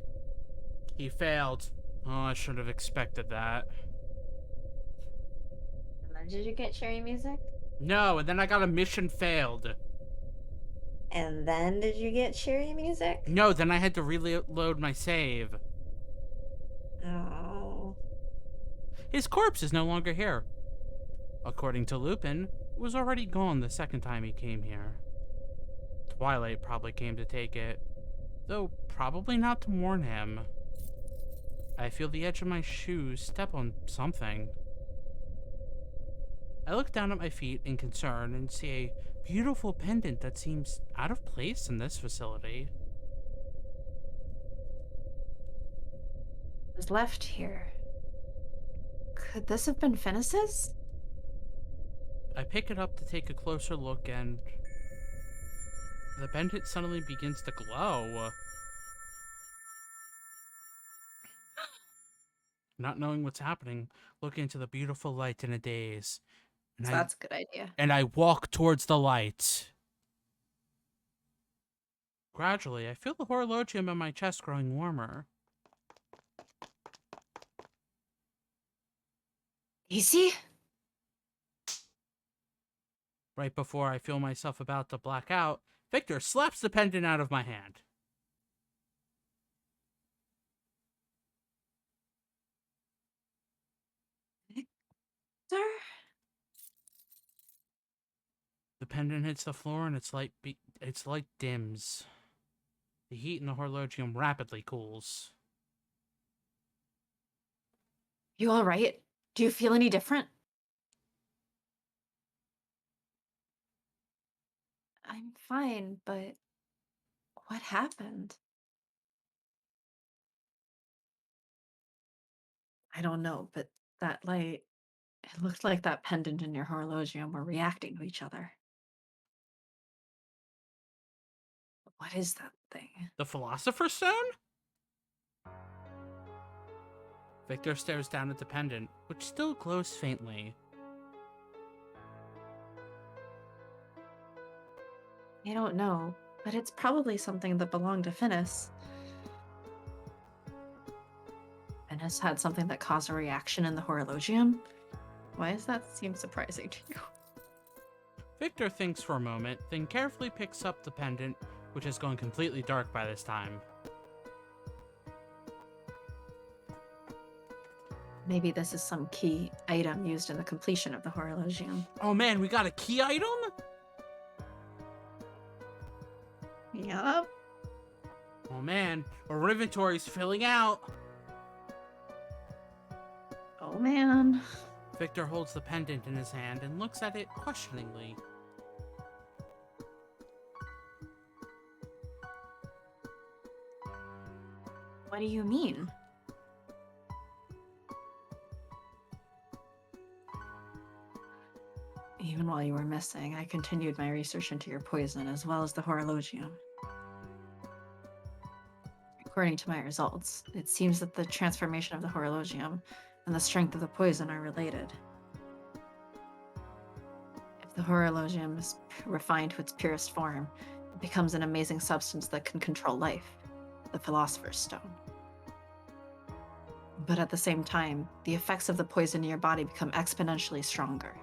he failed. Oh, I should have expected that. And then did you get cheery music? No, and then I got a mission failed. And then did you get cheery music? No, then I had to reload my save. Oh. His corpse is no longer here. According to Lupin, it was already gone the second time he came here. Twilight probably came to take it, though probably not to warn him. I feel the edge of my shoes step on something. I look down at my feet in concern and see a beautiful pendant that seems out of place in this facility. It was left here. Could this have been Finis's? I pick it up to take a closer look and the pendant suddenly begins to glow. Not knowing what's happening, look into the beautiful light in a daze. And so that's a good idea. And I walk towards the light. Gradually, I feel the horologium in my chest growing warmer. Easy? Right before I feel myself about to black out, Victor slaps the pendant out of my hand. Victor? The pendant hits the floor and its light dims. The heat in the horologium rapidly cools. You all right? Do you feel any different? I'm fine, but what happened? I don't know, but that light, it looked like that pendant and your horologium were reacting to each other. What is that thing? The Philosopher's Stone? Victor stares down at the pendant, which still glows faintly. I don't know, but it's probably something that belonged to Finis. Finis had something that caused a reaction in the horologium? Why does that seem surprising to you? Victor thinks for a moment, then carefully picks up the pendant, which has gone completely dark by this time. Maybe this is some key item used in the completion of the horologium. Oh man, we got a key item? Yup. Oh man, our inventory's filling out. man. Victor holds the pendant in his hand and looks at it questioningly. What do you mean? Even while you were missing, I continued my research into your poison as well as the horologium. According to my results, it seems that the transformation of the horologium and the strength of the poison are related. If the horologium is refined to its purest form, it becomes an amazing substance that can control life, the Philosopher's Stone. But at the same time, the effects of the poison in your body become exponentially stronger.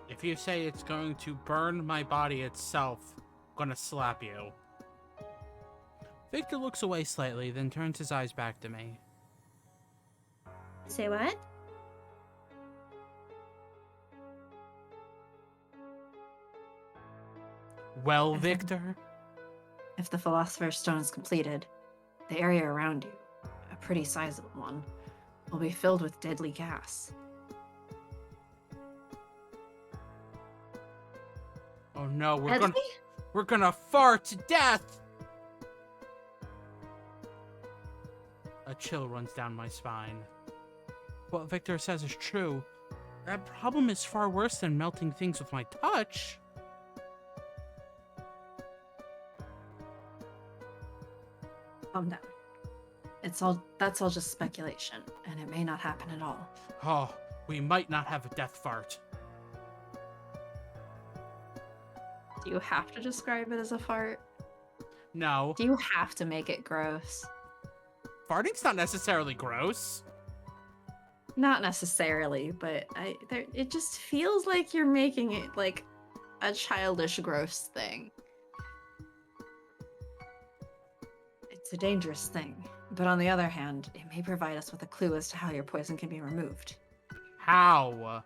If you say it's going to burn my body itself, I'm gonna slap you. Victor looks away slightly, then turns his eyes back to me. Say what? Well, Victor? If the Philosopher's Stone is completed, the area around you, a pretty sizable one, will be filled with deadly gas. Oh no, we're gonna fart to death! A chill runs down my spine. What Victor says is true. That problem is far worse than melting things with my touch. Calm down. That's all just speculation, and it may not happen at all. Oh, we might not have a death fart. Do you have to describe it as a fart? No. Do you have to make it gross? Farting's not necessarily gross. Not necessarily, but it just feels like you're making it like a childish, gross thing. It's a dangerous thing, but on the other hand, it may provide us with a clue as to how your poison can be removed. How?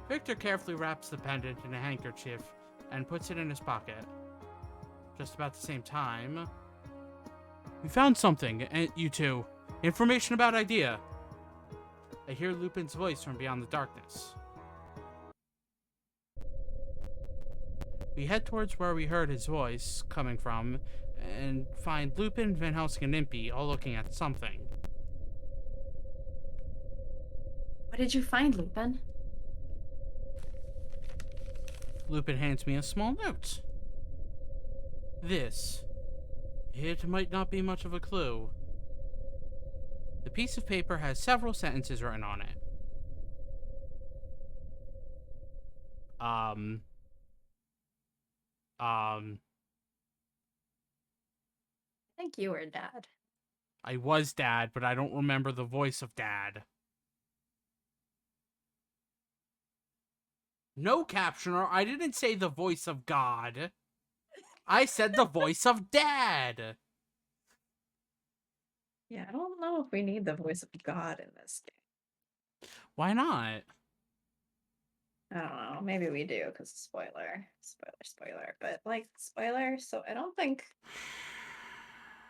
Victor carefully wraps the pendant in a handkerchief and puts it in his pocket. Just about the same time, we found something, and you two. Information about Idea. I hear Lupin's voice from beyond the darkness. We head towards where we heard his voice coming from, and find Lupin, Van Helsing, and Impy all looking at something. What did you find, Lupin? Lupin hands me a small note. This. It might not be much of a clue. The piece of paper has several sentences written on it. I think you were Dad. I was Dad, but I don't remember the voice of Dad. No, Captioner, I didn't say the voice of God. I said the voice of Dad. Yeah, I don't know if we need the voice of God in this game. Why not? I don't know. Maybe we do, because spoiler. But, like, spoiler, so I don't think...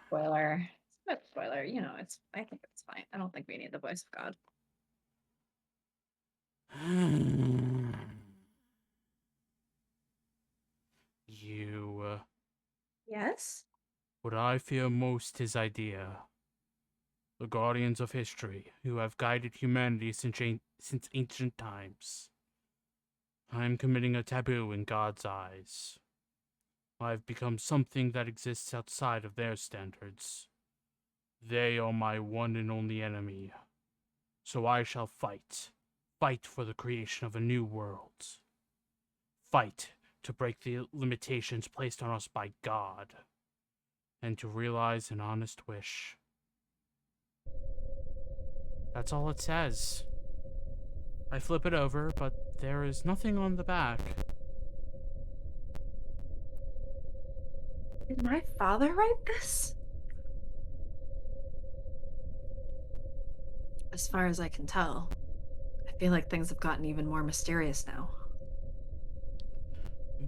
Spoiler. But spoiler, you know, I think it's fine. I don't think we need the voice of God. You, Yes? What I fear most is Idea. The guardians of history, who have guided humanity since ancient times. I am committing a taboo in God's eyes. I have become something that exists outside of their standards. They are my one and only enemy. So I shall fight. Fight for the creation of a new world. Fight to break the limitations placed on us by God. And to realize an honest wish. That's all it says. I flip it over, but there is nothing on the back. Did my father write this? As far as I can tell, I feel like things have gotten even more mysterious now.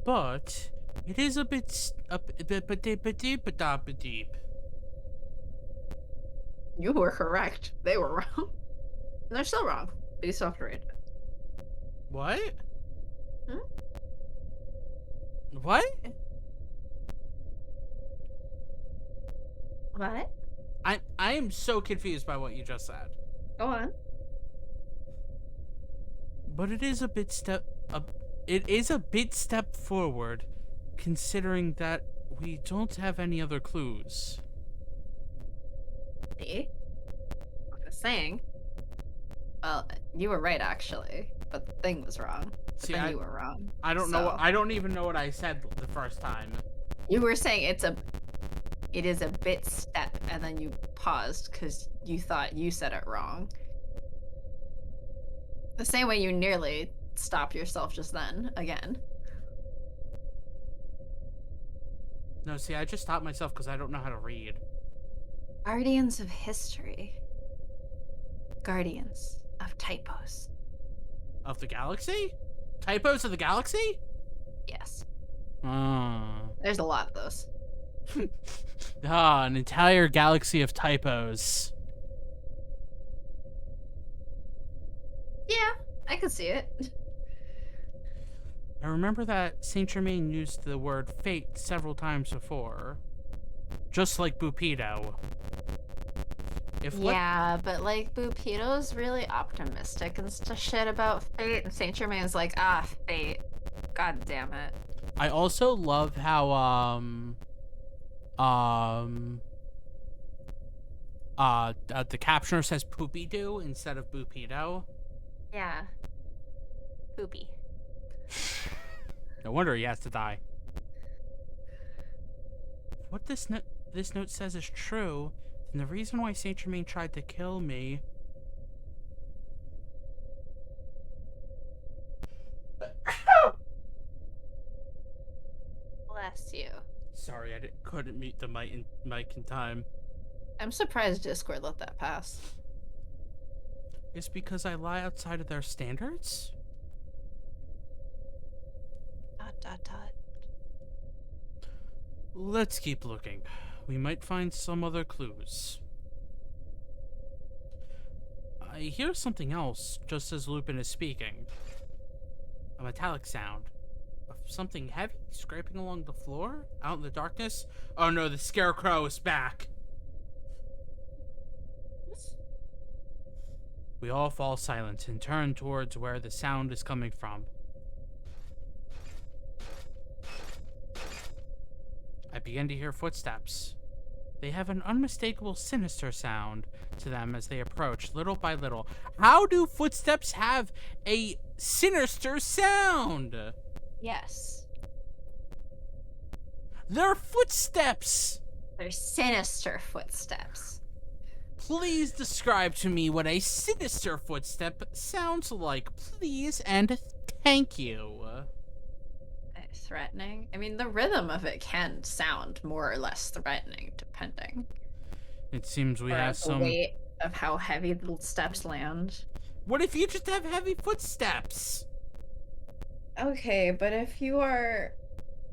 But it is a bit deep. You were correct. They were wrong. And they're still wrong. But you still have to read it. What? Hmm? What? What? I am so confused by what you just said. Go on. But it is a bit step forward, considering that we don't have any other clues. See? Like I was saying. Well, you were right actually, but the thing was wrong. But See, then you were wrong. I don't know. I don't even know what I said the first time. You were saying it is a bit step, and then you paused because you thought you said it wrong. The same way you nearly stopped yourself just then, again. No, see, I just stopped myself because I don't know how to read. Guardians of history. Guardians of typos. Of the galaxy? Typos of the galaxy? Yes. There's a lot of those. An entire galaxy of typos. Yeah, I could see it. I remember that Saint-Germain used the word fate several times before. Just like Bupido. But like Bupido's really optimistic and shit about fate, and Saint-Germain's like, fate. God damn it. I also love how the captioner says Poopy-doo instead of Bupido. Yeah. Poopy. No wonder he has to die. What this note says is true, and the reason why Saint-Germain tried to kill me... Bless you. Sorry, I couldn't mute the mic in time. I'm surprised Discord let that pass. It's because I lie outside of their standards? ... Let's keep looking. We might find some other clues. I hear something else just as Lupin is speaking. A metallic sound. Of something heavy scraping along the floor? Out in the darkness? Oh no, the scarecrow is back! We all fall silent and turn towards where the sound is coming from. I begin to hear footsteps. They have an unmistakable sinister sound to them as they approach, little by little. How do footsteps have a sinister sound? Yes. They're footsteps! They're sinister footsteps. Please describe to me what a sinister footstep sounds like, please, and thank you. Threatening? I mean, the rhythm of it can sound more or less threatening, depending. It seems we have some... weight of how heavy the steps land. What if you just have heavy footsteps? Okay, but if you are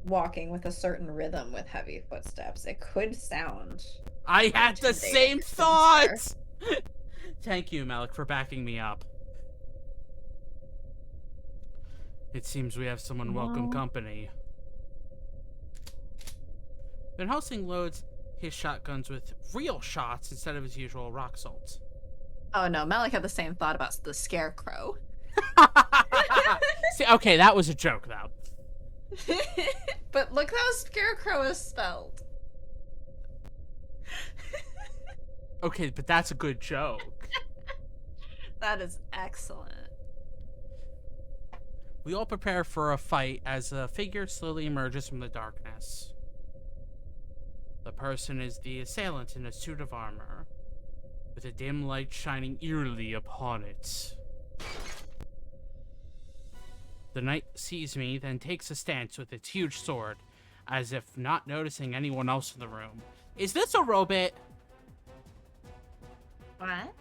walking with a certain rhythm with heavy footsteps, it could sound... I had the same thought! Thank you, Malik, for backing me up. It seems we have some unwelcome company. Van Helsing loads his shotguns with real shots instead of his usual rock salts. Oh no, Malik had the same thought about the scarecrow. See, okay, that was a joke, though. But look how scarecrow is spelled. Okay, but that's a good joke. That is excellent. We all prepare for a fight as a figure slowly emerges from the darkness. The person is the assailant in a suit of armor, with a dim light shining eerily upon it. The knight sees me, then takes a stance with its huge sword, as if not noticing anyone else in the room. Is this a robot? What?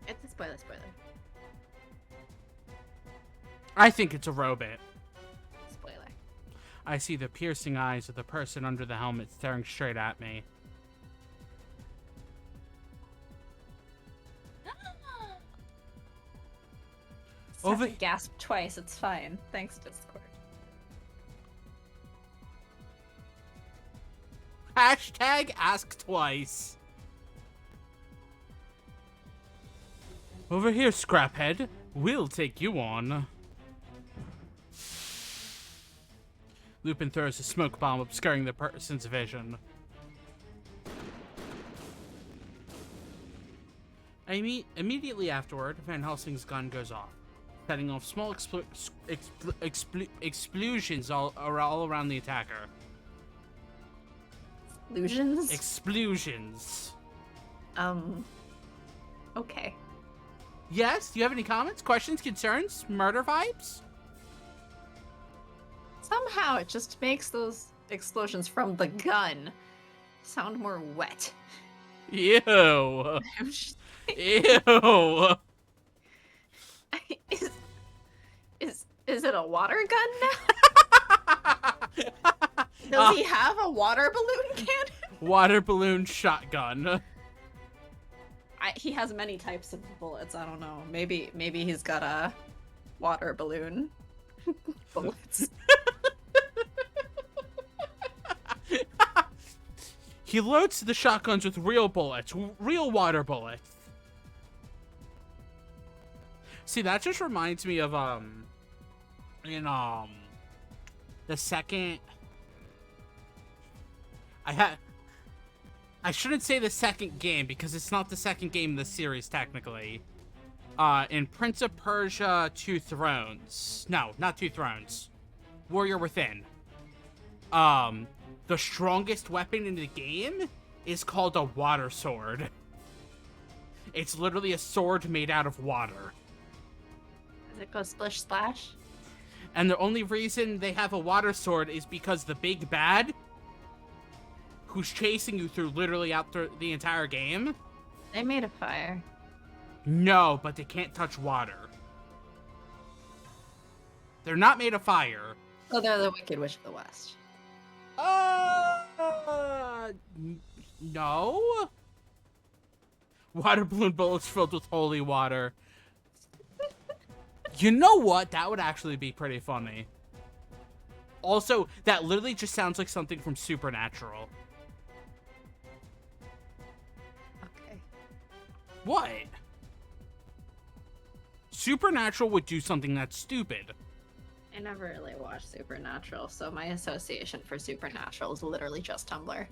It's a spoiler. I think it's a robot. Spoiler. I see the piercing eyes of the person under the helmet staring straight at me. have to gasp twice. It's fine. Thanks, Discord. Hashtag ask twice. Over here, Scraphead. We'll take you on. Lupin throws a smoke bomb, obscuring the person's vision. Immediately afterward, Van Helsing's gun goes off, setting off small explosions all around the attacker. Explosions? Explosions. Okay. Yes? Do you have any comments, questions, concerns, murder vibes? Somehow it just makes those explosions from the gun sound more wet. Ew. Ew. Is it a water gun now? Does he have a water balloon cannon? Water balloon shotgun. He has many types of bullets. I don't know. Maybe he's got a water balloon bullets. He loads the shotguns with real bullets, real water bullets. See, that just reminds me of the second. I shouldn't say the second game because it's not the second game in the series technically. In Prince of Persia: Two Thrones. No, not Two Thrones. Warrior Within. The strongest weapon in the game is called a water sword. It's literally a sword made out of water. Does it go splish splash? And the only reason they have a water sword is because the big bad, who's chasing you through literally out through the entire game. They made a fire. No, but they can't touch water. They're not made of fire. Oh, they're the Wicked Witch of the West. No. Water balloon bullets filled with holy water. You know what? That would actually be pretty funny. Also, that literally just sounds like something from Supernatural. Okay. What? Supernatural would do something that's stupid. I never really watched Supernatural, so my association for Supernatural is literally just Tumblr.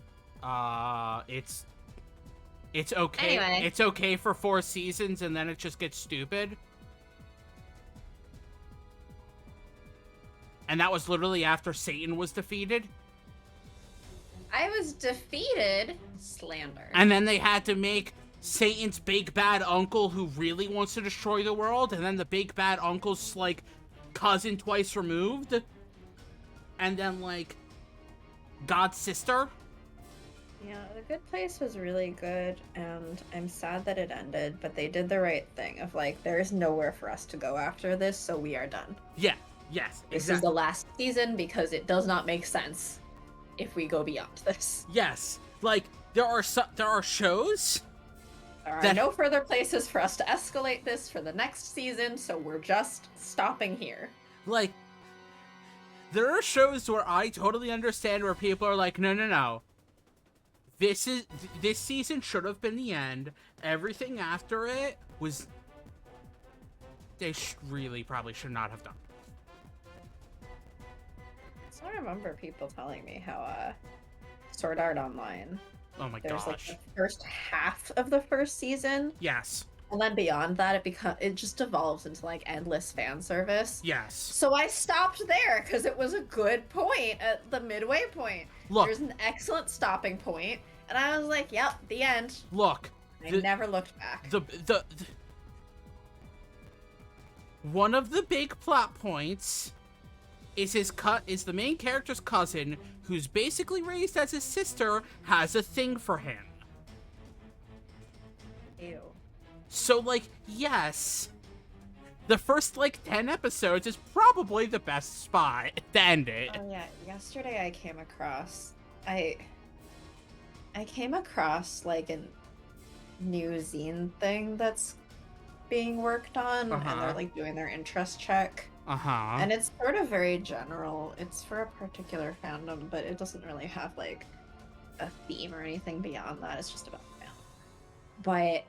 It's okay. Anyway. It's okay for 4 seasons and then it just gets stupid. And that was literally after Satan was defeated. I was defeated. Slander. And then they had to make Satan's big bad uncle who really wants to destroy the world, and then the big bad uncle's like cousin twice removed, and then like God's sister. Yeah, The Good Place was really good, and I'm sad that it ended, but they did the right thing of like, there's nowhere for us to go after this, so we are done. Yeah, yes, This is the last season because it does not make sense if we go beyond this. Yes, like there are shows. There are no further places for us to escalate this for the next season, so we're just stopping here. Like, there are shows where I totally understand where people are like, no. This season should have been the end. Everything after it was... They really probably should not have done. So I remember people telling me how, Sword Art Online... Oh my There's gosh. like the first half of the first season. Yes. And then beyond that, it just devolves into like endless fan service. Yes. So I stopped there because it was a good point at the midway point. Look. There's an excellent stopping point, and I was like, "Yep, the end." Look. I never looked back. The one of the big plot points is the main character's cousin, who's basically raised as his sister, has a thing for him. Ew. So, like, yes, the first, like, 10 episodes is probably the best spot to end it. Oh yeah, yesterday I came across, I came across, like, a new zine thing that's being worked on, and they're like doing their interest check. And it's sort of very general. It's for a particular fandom, but it doesn't really have like a theme or anything beyond that. It's just about the fandom. But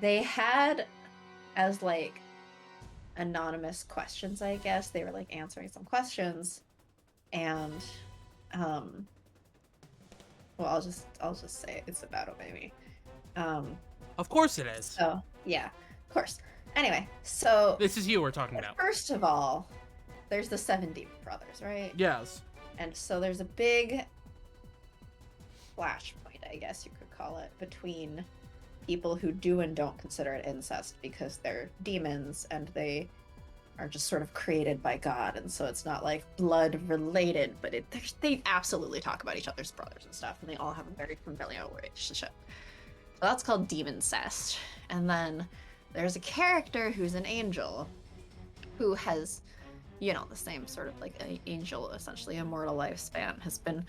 they had as like anonymous questions, I guess. They were like answering some questions, and well, I'll just say it's about Obaimi. Of course it is. So yeah, of course. Anyway, so this is you we're talking about. First of all, there's the 7 demon brothers, right? Yes. And so there's a big flashpoint, I guess you could call it, between people who do and don't consider it incest because they're demons and they are just sort of created by God, and so it's not like blood related, but they absolutely talk about each other's brothers and stuff, and they all have a very familial relationship. So that's called demon-cest. And then there's a character who's an angel who has, you know, the same sort of like an angel, essentially immortal lifespan, has been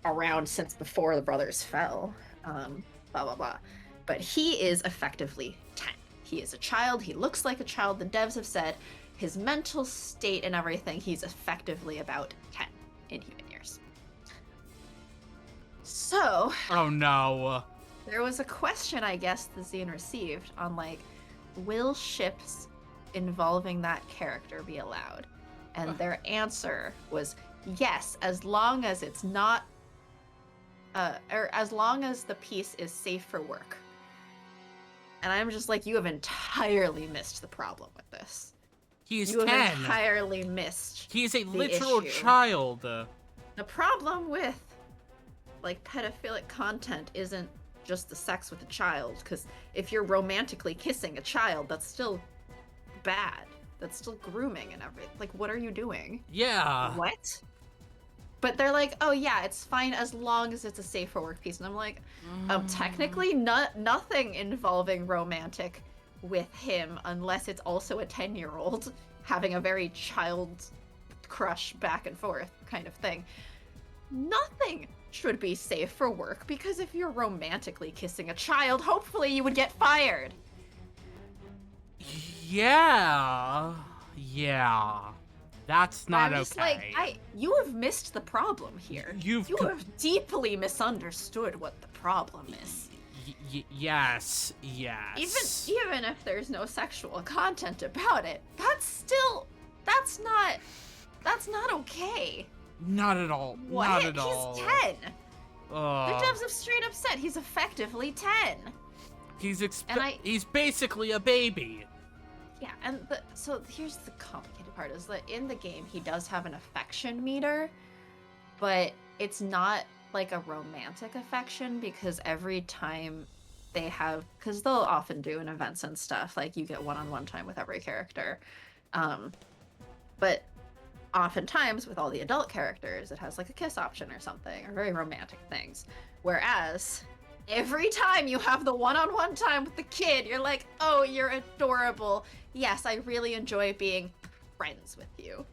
around since before the brothers fell, blah blah blah. But he is effectively 10. He is a child, he looks like a child. The devs have said his mental state and everything, he's effectively about 10 in human years. So... Oh no. There was a question, I guess, the zine received on, like, will ships involving that character be allowed? And their answer was yes, as long as it's not... or as long as the piece is safe for work. And I'm just like, you have entirely missed the problem with this. He's 10. You have entirely missed He's a literal child. The problem with, like, pedophilic content isn't just the sex with a child, because if you're romantically kissing a child, that's still bad. That's still grooming and everything. Like, what are you doing? Yeah. What? But they're like, oh yeah, it's fine as long as it's a safe for work piece. And I'm like, technically nothing involving romantic with him unless it's also a 10-year-old having a very child crush back and forth kind of thing. Nothing should be safe for work, because if you're romantically kissing a child, hopefully you would get fired. Yeah. That's not okay. Like, you have missed the problem here. You have deeply misunderstood what the problem is. Yes. Even if there's no sexual content about it, that's not okay. Not at all. What? Not at all. He's 10. The devs have straight up said he's effectively 10. He's basically a baby. Yeah, and so here's the complicated part, is that in the game he does have an affection meter, but it's not like a romantic affection, because every time they have, because they'll often do in events and stuff, like you get one-on-one time with every character, but oftentimes with all the adult characters it has like a kiss option or something, or very romantic things, whereas every time you have the one-on-one time with the kid, you're like, oh, you're adorable. Yes, I really enjoy being friends with you.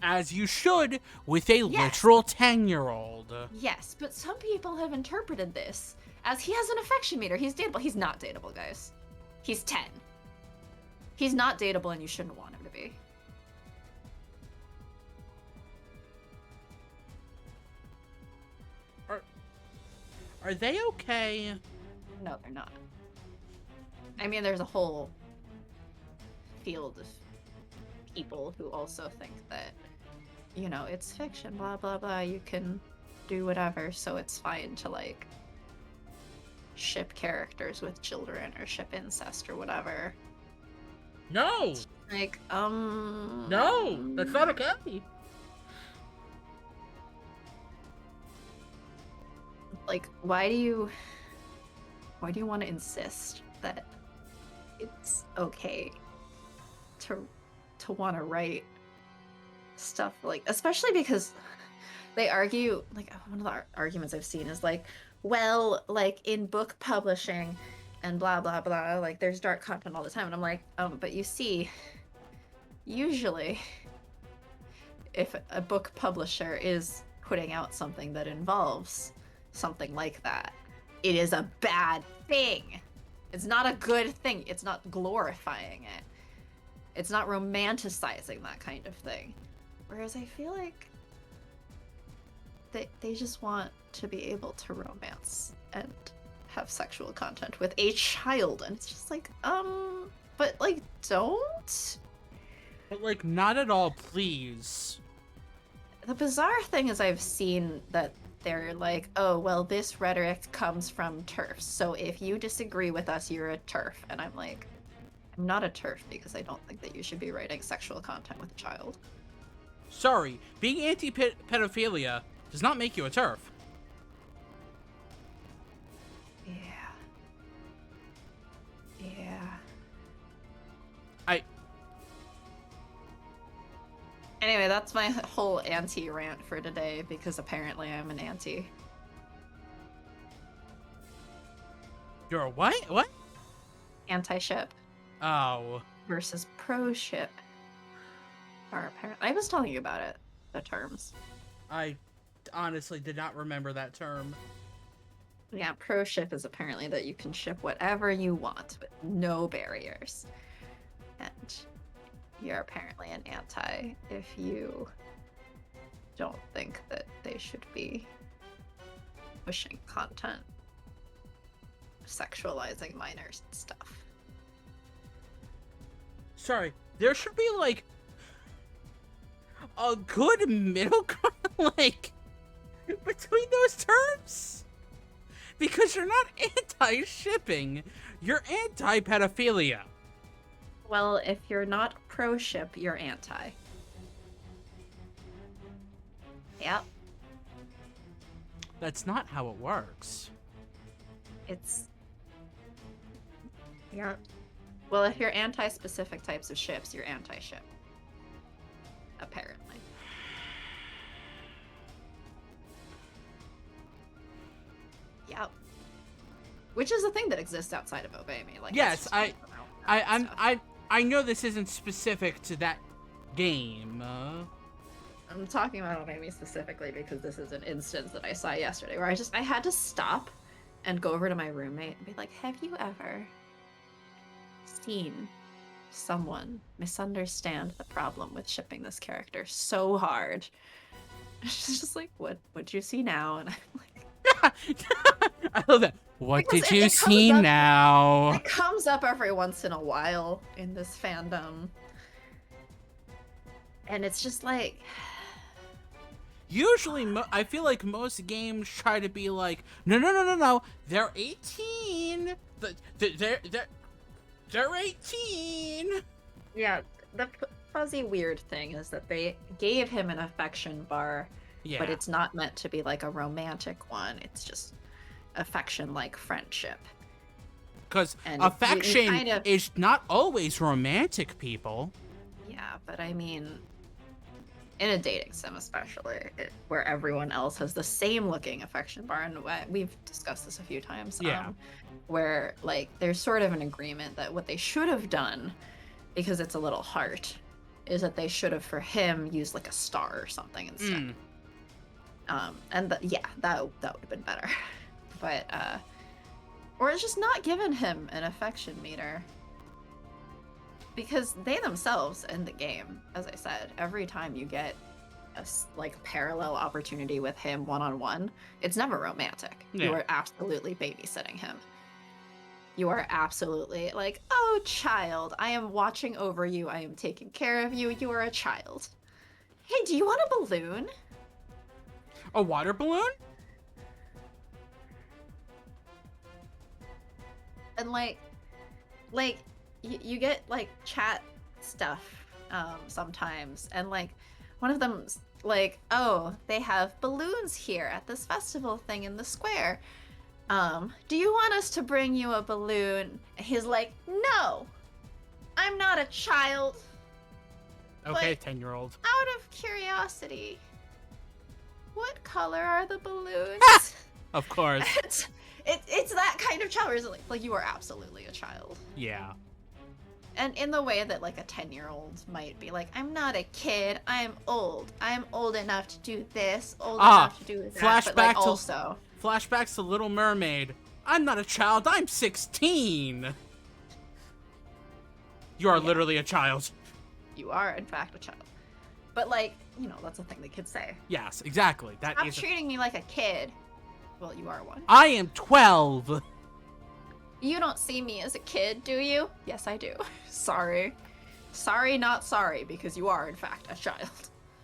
As you should with a literal 10-year-old. Yes, but some people have interpreted this as he has an affection meter. He's dateable. He's not dateable, guys. He's 10. He's not dateable, and you shouldn't want him to be. Are they okay? No, they're not. I mean, there's a whole field of people who also think that, you know, it's fiction, blah, blah, blah, you can do whatever, so it's fine to, like, ship characters with children or ship incest or whatever. No! Like, No! That's not okay! Like, why do you want to insist that it's okay to want to write stuff, like, especially because they argue, like, one of the arguments I've seen is like, well, like, in book publishing and blah blah blah, like, there's dark content all the time, and I'm like, but you see, usually if a book publisher is putting out something that involves something like that, it is a bad thing. It's not a good thing. It's not glorifying it. It's not romanticizing that kind of thing. Whereas I feel like they just want to be able to romance and have sexual content with a child, and it's just like, but like, don't. But like, not at all, please. The bizarre thing is I've seen that they're like, oh, well, this rhetoric comes from TERFs, so if you disagree with us, you're a TERF. And I'm like, I'm not a TERF because I don't think that you should be writing sexual content with a child. Sorry, being anti-pedophilia does not make you a TERF. Yeah. Anyway, that's my whole anti-rant for today, because apparently I'm an anti. You're a what? What? Anti-ship. Oh. Versus pro-ship. Or apparently, I was telling you about it, the terms. I honestly did not remember that term. Yeah, pro-ship is apparently that you can ship whatever you want with no barriers. And you're apparently an anti if you don't think that they should be pushing content sexualizing minors and stuff. Sorry, there should be like a good middle ground, like, between those terms, because you're not anti-shipping, you're anti-pedophilia. Well, if you're not pro-ship, you're anti. Yep. That's not how it works. It's... Yeah. Well, if you're anti-specific types of ships, you're anti-ship. Apparently. Yep. Which is a thing that exists outside of Obey Me. Like, yes, I know this isn't specific to that game. I'm talking about Obey Me specifically because this is an instance that I saw yesterday where I had to stop and go over to my roommate and be like, have you ever seen someone misunderstand the problem with shipping this character so hard? She's just like, what'd you see now? And I'm like... I love that. What did you see now? It comes up every once in a while in this fandom. And it's just like... Usually, I feel like most games try to be like, no. They're 18. They're 18. Yeah, the fuzzy weird thing is that they gave him an affection bar, yeah, but it's not meant to be like a romantic one. It's just affection like friendship. Because affection is not always romantic, people. Yeah, but I mean, in a dating sim especially, where everyone else has the same looking affection bar, and we've discussed this a few times, yeah, where like there's sort of an agreement that what they should have done, because it's a little heart, is that they should have for him used like a star or something instead. And that would have been better. But or it's just not given him an affection meter, because they themselves in the game, as I said, every time you get a like parallel opportunity with him one-on-one, it's never romantic. Yeah. You are absolutely babysitting him. You are absolutely like, oh child, I am watching over you, I am taking care of you, you are a child. Hey, do you want a balloon? A water balloon? And like you get like chat stuff sometimes, and like one of them's like, oh, they have balloons here at this festival thing in the square. Do you want us to bring you a balloon? And he's like, no, I'm not a child. Okay, 10-year-old. Out of curiosity, what color are the balloons? Of course. It's that kind of child where it's like you are absolutely a child. Yeah. And in the way that like a 10-year-old might be like, I'm not a kid, I'm old. I'm old enough to do this, old enough to do that. But like also flashbacks to Little Mermaid. I'm not a child, I'm 16! You are literally a child. You are, in fact, a child. But, like, you know, that's a thing the kids say. Yes, exactly. Stop treating me like a kid. Well, you are one. I am 12! You don't see me as a kid, do you? Yes, I do. Sorry. Sorry, not sorry, because you are, in fact, a child.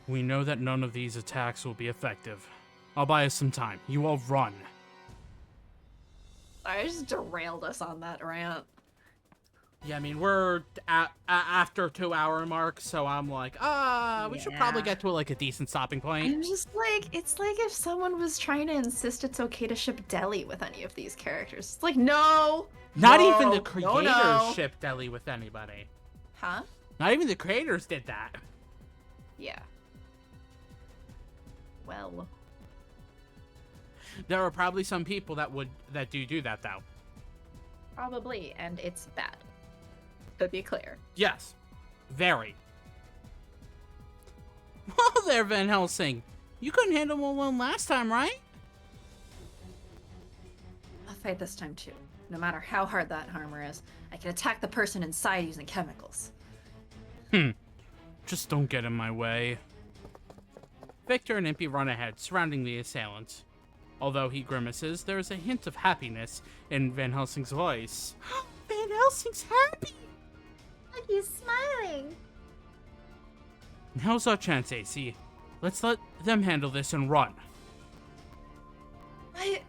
We know that none of these attacks will be effective. I'll buy us some time. You all run. I just derailed us on that rant. Yeah, I mean, we're after 2-hour mark, so I'm like, we should probably get to like a decent stopping point. I'm just like, it's like if someone was trying to insist it's okay to ship Deli with any of these characters. It's like, no! Not even the creators ship Deli with anybody. Huh? Not even the creators did that. Yeah. Well. There are probably some people that do that, though. Probably, and it's bad. To be clear. Yes. Very. Whoa there, Van Helsing. You couldn't handle him alone last time, right? I'll fight this time, too. No matter how hard that armor is, I can attack the person inside using chemicals. Just don't get in my way. Victor and Impy run ahead, surrounding the assailants. Although he grimaces, there is a hint of happiness in Van Helsing's voice. Van Helsing's happy! Look, he's smiling! Now's our chance, AC. Let's let them handle this and run. What?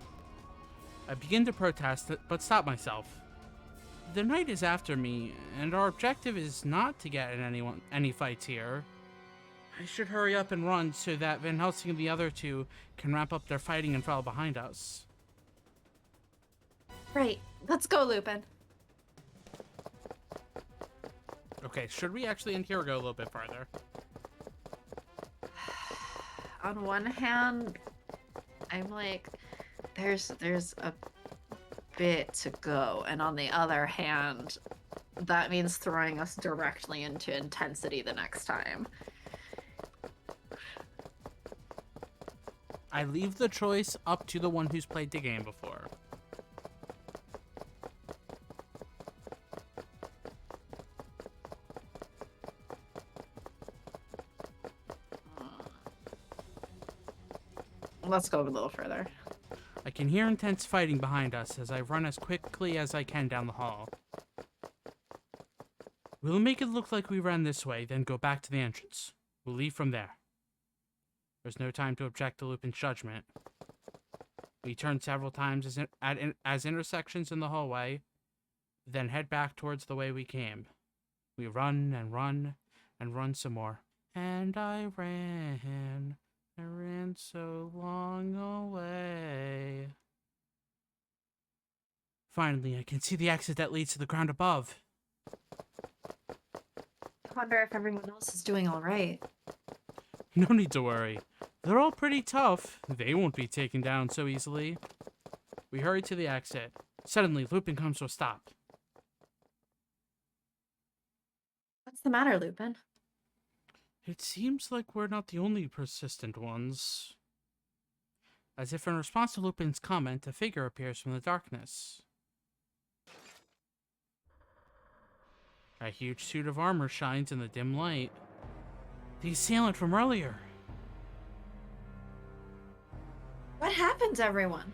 I begin to protest, but stop myself. The knight is after me, and our objective is not to get in any fights here. I should hurry up and run so that Van Helsing and the other two can wrap up their fighting and follow behind us. Right. Let's go, Lupin. Okay, should we actually end here or go a little bit farther? On one hand, I'm like, there's a bit to go, and on the other hand, that means throwing us directly into intensity the next time. I leave the choice up to the one who's played the game before. Let's go a little further. I can hear intense fighting behind us as I run as quickly as I can down the hall. We'll make it look like we ran this way, then go back to the entrance. We'll leave from there. There's no time to object to Lupin's judgment. We turn several times as intersections in the hallway, then head back towards the way we came. We run and run and run some more. And I ran so long away. Finally, I can see the exit that leads to the ground above. I wonder if everyone else is doing all right. No need to worry. They're all pretty tough. They won't be taken down so easily. We hurry to the exit. Suddenly, Lupin comes to a stop. What's the matter, Lupin? It seems like we're not the only persistent ones. As if in response to Lupin's comment, a figure appears from the darkness. A huge suit of armor shines in the dim light. The assailant from earlier. What happened, everyone?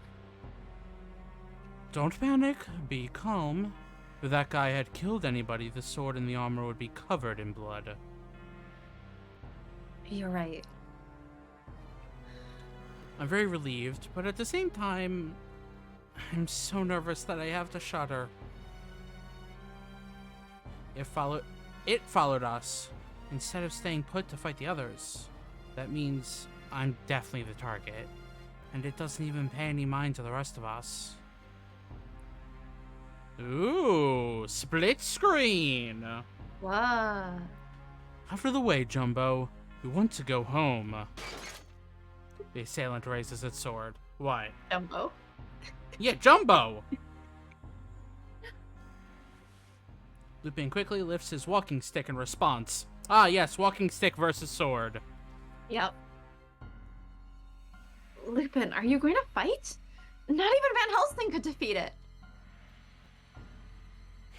Don't panic. Be calm. If that guy had killed anybody, the sword and the armor would be covered in blood. You're right. I'm very relieved, but at the same time, I'm so nervous that I have to shudder. It followed us, instead of staying put to fight the others. That means I'm definitely the target, and it doesn't even pay any mind to the rest of us. Ooh, split screen! What? Out of the way, Jumbo. We want to go home. The assailant raises its sword. Why? Jumbo? Yeah, Jumbo! Lupin quickly lifts his walking stick in response. Ah, yes, walking stick versus sword. Yep. Lupin, are you going to fight? Not even Van Helsing could defeat it.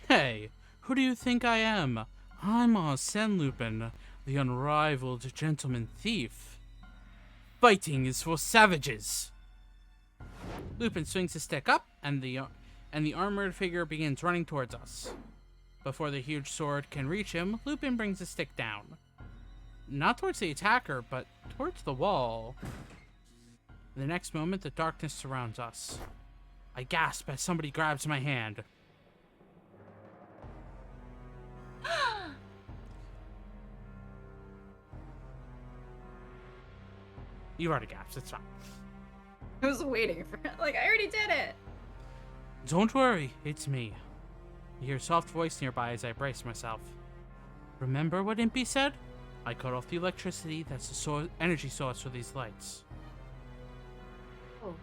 Hey, who do you think I am? I'm Arsène Lupin, the unrivaled gentleman thief. Fighting is for savages. Lupin swings his stick up, and the armored figure begins running towards us. Before the huge sword can reach him, Lupin brings his stick down. Not towards the attacker, but towards the wall. The next moment, the darkness surrounds us. I gasp as somebody grabs my hand. You already gasped, it's fine. I was waiting for it. Like, I already did it. Don't worry, it's me. I hear a soft voice nearby as I brace myself. Remember what Impy said? I cut off the electricity that's the energy source for these lights. Oh.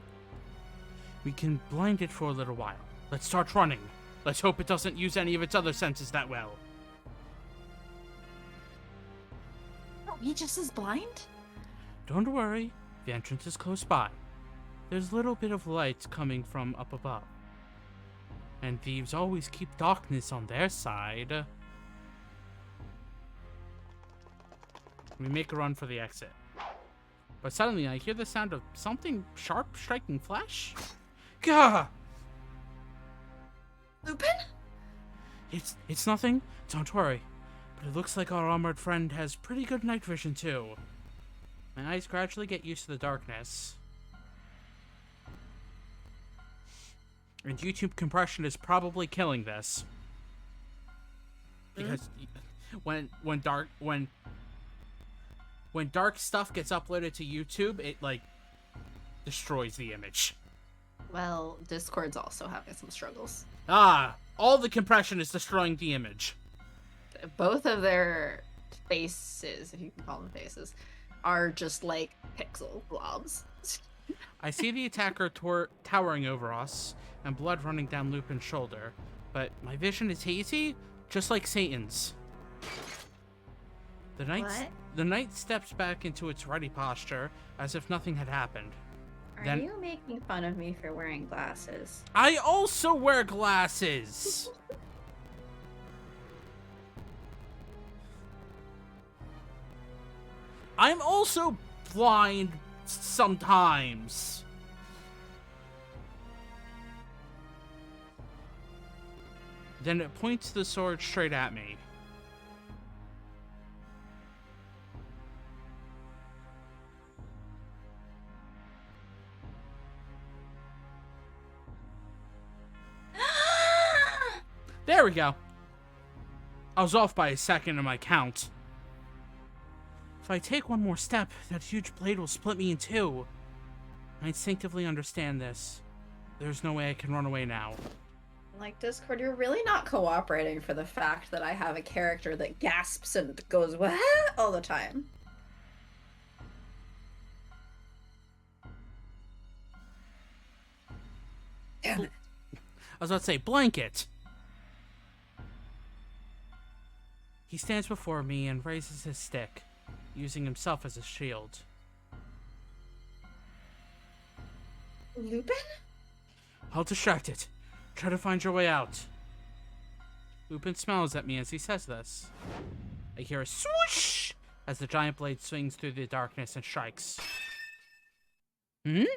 We can blind it for a little while. Let's start running. Let's hope it doesn't use any of its other senses that well. Are we just as blind? Don't worry, the entrance is close by. There's a little bit of light coming from up above. And thieves always keep darkness on their side. We make a run for the exit. But suddenly I hear the sound of something sharp striking flesh. Gah! Lupin? It's nothing. Don't worry. But it looks like our armored friend has pretty good night vision too. My eyes gradually get used to the darkness. And YouTube compression is probably killing this. Because when dark stuff gets uploaded to YouTube, it like destroys the image. Well, Discord's also having some struggles. All the compression is destroying the image. Both of their faces, if you can call them faces, are just like pixel blobs. I see the attacker towering over us and blood running down Lupin's shoulder, but my vision is hazy, just like Satan's. The knight steps back into its ready posture, as if nothing had happened. Are you making fun of me for wearing glasses? I also wear glasses! I'm also blind sometimes. Then it points the sword straight at me. There we go. I was off by a second in my count. If I take one more step, that huge blade will split me in two. I instinctively understand this. There's no way I can run away now. Like, Discord, you're really not cooperating for the fact that I have a character that gasps and goes, what? All the time. Damn it. I was about to say, blanket. He stands before me and raises his stick, using himself as a shield. Lupin? I'll distract it. Try to find your way out. Lupin smiles at me as he says this. I hear a swoosh as the giant blade swings through the darkness and strikes. I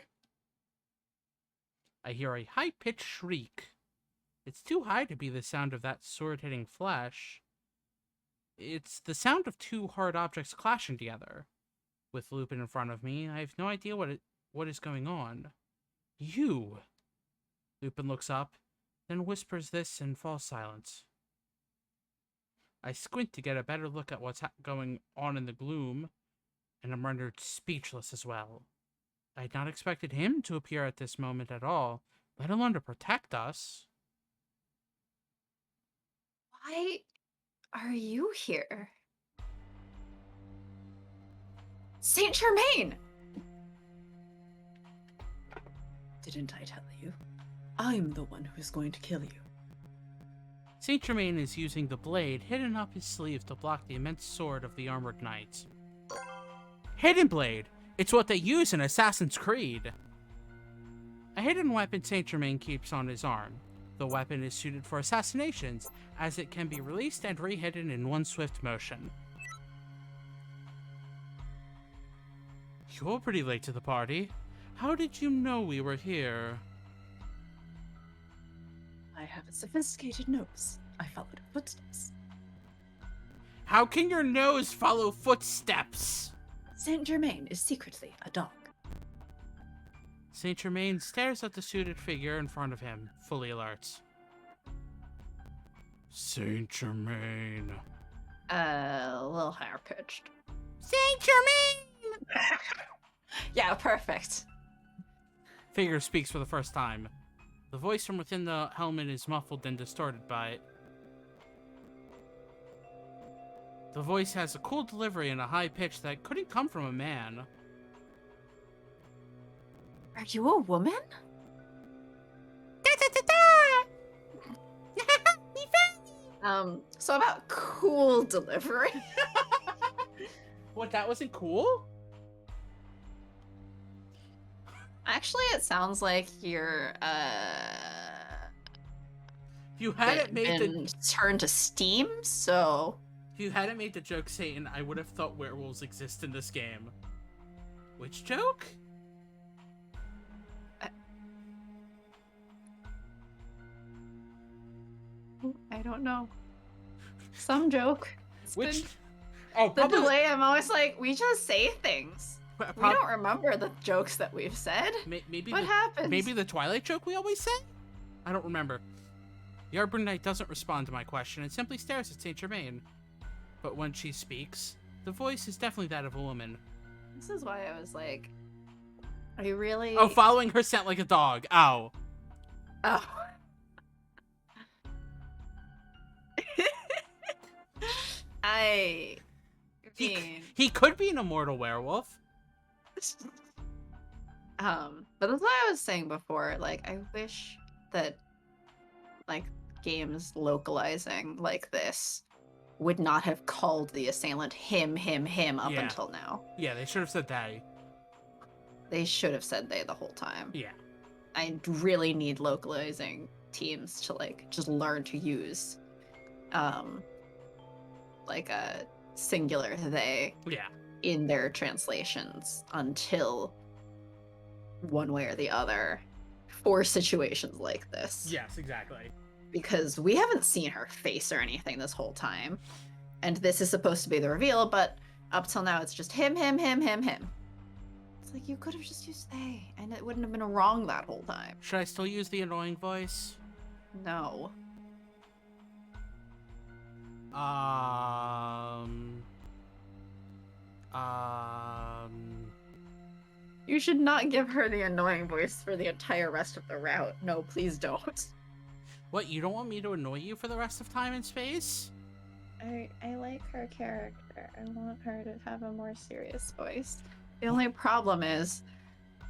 hear a high-pitched shriek. It's too high to be the sound of that sword hitting flesh. It's the sound of two hard objects clashing together. With Lupin in front of me, I have no idea what is going on. You! Lupin looks up, then whispers this and falls silent. I squint to get a better look at what's going on in the gloom, and I'm rendered speechless as well. I had not expected him to appear at this moment at all, let alone to protect us. Why are you here? Saint-Germain! Didn't I tell you? I'm the one who's going to kill you. Saint-Germain is using the blade hidden up his sleeve to block the immense sword of the armored knight. Hidden blade! It's what they use in Assassin's Creed! A hidden weapon Saint-Germain keeps on his arm. The weapon is suited for assassinations, as it can be released and re-hidden in one swift motion. You're pretty late to the party. How did you know we were here? I have a sophisticated nose. I followed footsteps. How can your nose follow footsteps? Saint-Germain is secretly a dog. Saint-Germain stares at the suited figure in front of him, fully alert. Saint-Germain. A little higher pitched. Saint-Germain! Yeah, perfect. Figure speaks for the first time. The voice from within the helmet is muffled and distorted by it. The voice has a cool delivery and a high pitch that couldn't come from a man. Are you a woman? So about cool delivery. What, that wasn't cool? Actually, it sounds like you're, If you hadn't made the turned to steam, so... If you hadn't made the joke, Satan, I would have thought werewolves exist in this game. Which joke? I don't know. Some joke. Which? Been... Oh, the probably... delay, I'm always like, we just say things. We don't remember the jokes that we've said. Maybe what happens? Maybe the Twilight joke we always say? I don't remember. The Arbor Knight doesn't respond to my question and simply stares at Saint-Germain. But when she speaks, the voice is definitely that of a woman. This is why I was like, are you really... Oh, following her scent like a dog. Ow. Oh. I mean... He could be an immortal werewolf. But that's what I was saying before. Like, I wish that, like, games localizing like this would not have called the assailant him up until now. Yeah, they should have said they. They should have said they the whole time. Yeah. I really need localizing teams to, like, just learn to use, like, a singular they in their translations until one way or the other for situations like this. Yes, exactly. Because we haven't seen her face or anything this whole time. And this is supposed to be the reveal, but up till now it's just him. It's like, you could have just used they, and it wouldn't have been wrong that whole time. Should I still use the annoying voice? No. You should not give her the annoying voice for the entire rest of the route. No, please don't. What, you don't want me to annoy you for the rest of time and space? I like her character. I want her to have a more serious voice. The only problem is,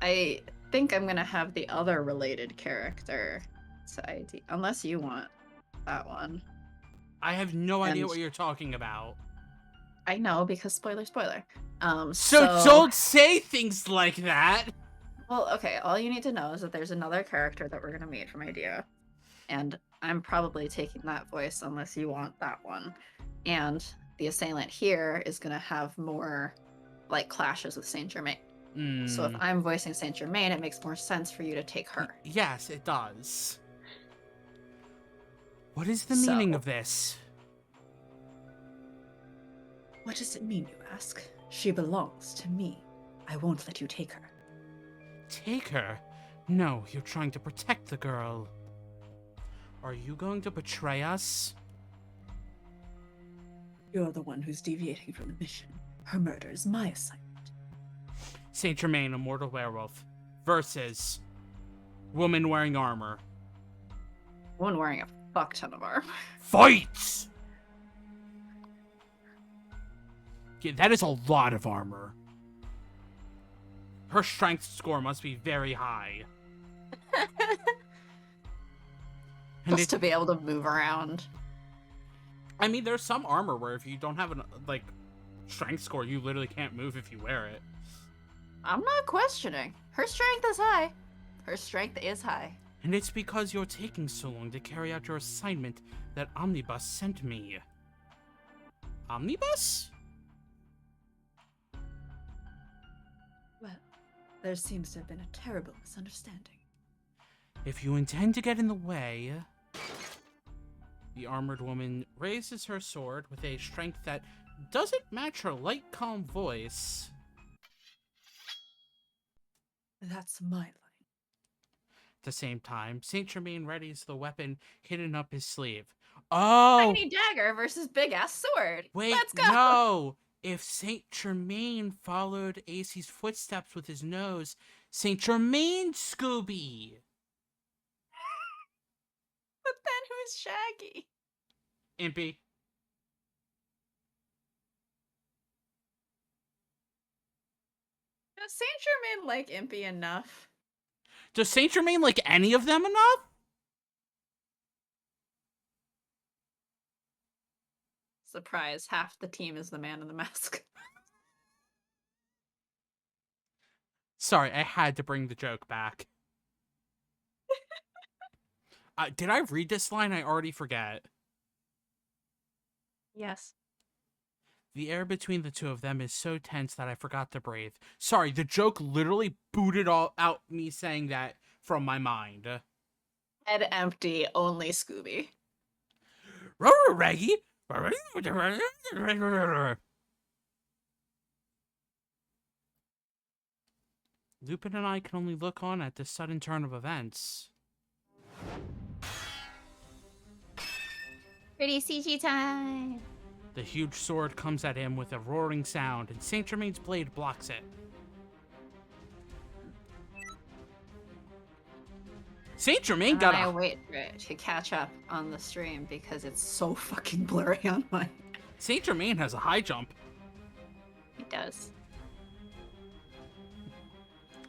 I think I'm gonna have the other related character to ID, unless you want that one. I have no idea what you're talking about. I know, because spoiler. So don't say things like that! Well, okay, all you need to know is that there's another character that we're gonna meet from Idea. And I'm probably taking that voice unless you want that one. And the assailant here is gonna have more, like, clashes with Saint-Germain. So if I'm voicing Saint-Germain, it makes more sense for you to take her. Yes, it does. What is the meaning of this? What does it mean, you ask? She belongs to me. I won't let you take her. Take her? No, you're trying to protect the girl. Are you going to betray us? You're the one who's deviating from the mission. Her murder is my assignment. Saint-Germain, a mortal werewolf, versus woman wearing armor. One wearing a fuck ton of armor. Fight! Yeah, that is a lot of armor. Her strength score must be very high. Just to be able to move around. I mean, there's some armor where if you don't have an, like, strength score, you literally can't move if you wear it. I'm not questioning. Her strength is high. Her strength is high. And it's because you're taking so long to carry out your assignment that Omnibus sent me. Omnibus? Well, there seems to have been a terrible misunderstanding. If you intend to get in the way... The armored woman raises her sword with a strength that doesn't match her light, calm voice. That's my line. At the same time, Saint-Germain readies the weapon hidden up his sleeve. Oh! Tiny dagger versus big-ass sword. Wait, let's go! No! If Saint-Germain followed AC's footsteps with his nose, Saint-Germain Scooby! But then who's Shaggy? Impy. Does Saint-Germain like Impy enough? Does Saint-Germain like any of them enough? Surprise, half the team is the man in the mask. Sorry, I had to bring the joke back. Did I read this line? I already forget. Yes. The air between the two of them is so tense that I forgot to breathe. Sorry, the joke literally booted all out me saying that from my mind. Head empty, only Scooby. Raggy. Lupin and I can only look on at this sudden turn of events. Pretty CG time. The huge sword comes at him with a roaring sound, and Saint-Germain's blade blocks it. Saint-Germain got I wait for it to catch up on the stream because it's so fucking blurry on mine. Saint-Germain has a high jump. He does.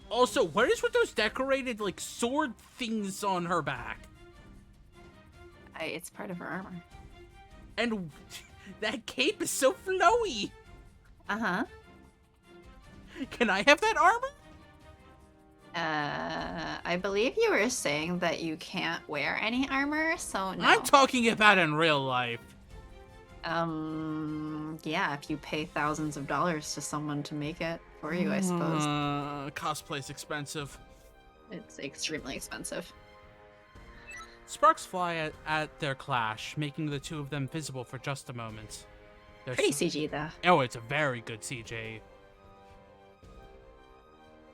Also, what is with those decorated, like, sword things on her back? It's part of her armor. And that cape is so flowy. Uh-huh. Can I have that armor? I believe you were saying that you can't wear any armor, so no. I'm talking about in real life. Yeah, if you pay thousands of dollars to someone to make it for you, I suppose. Cosplay's expensive. It's extremely expensive. Sparks fly at their clash, making the two of them visible for just a moment. Pretty CG, though. Oh, it's a very good CG.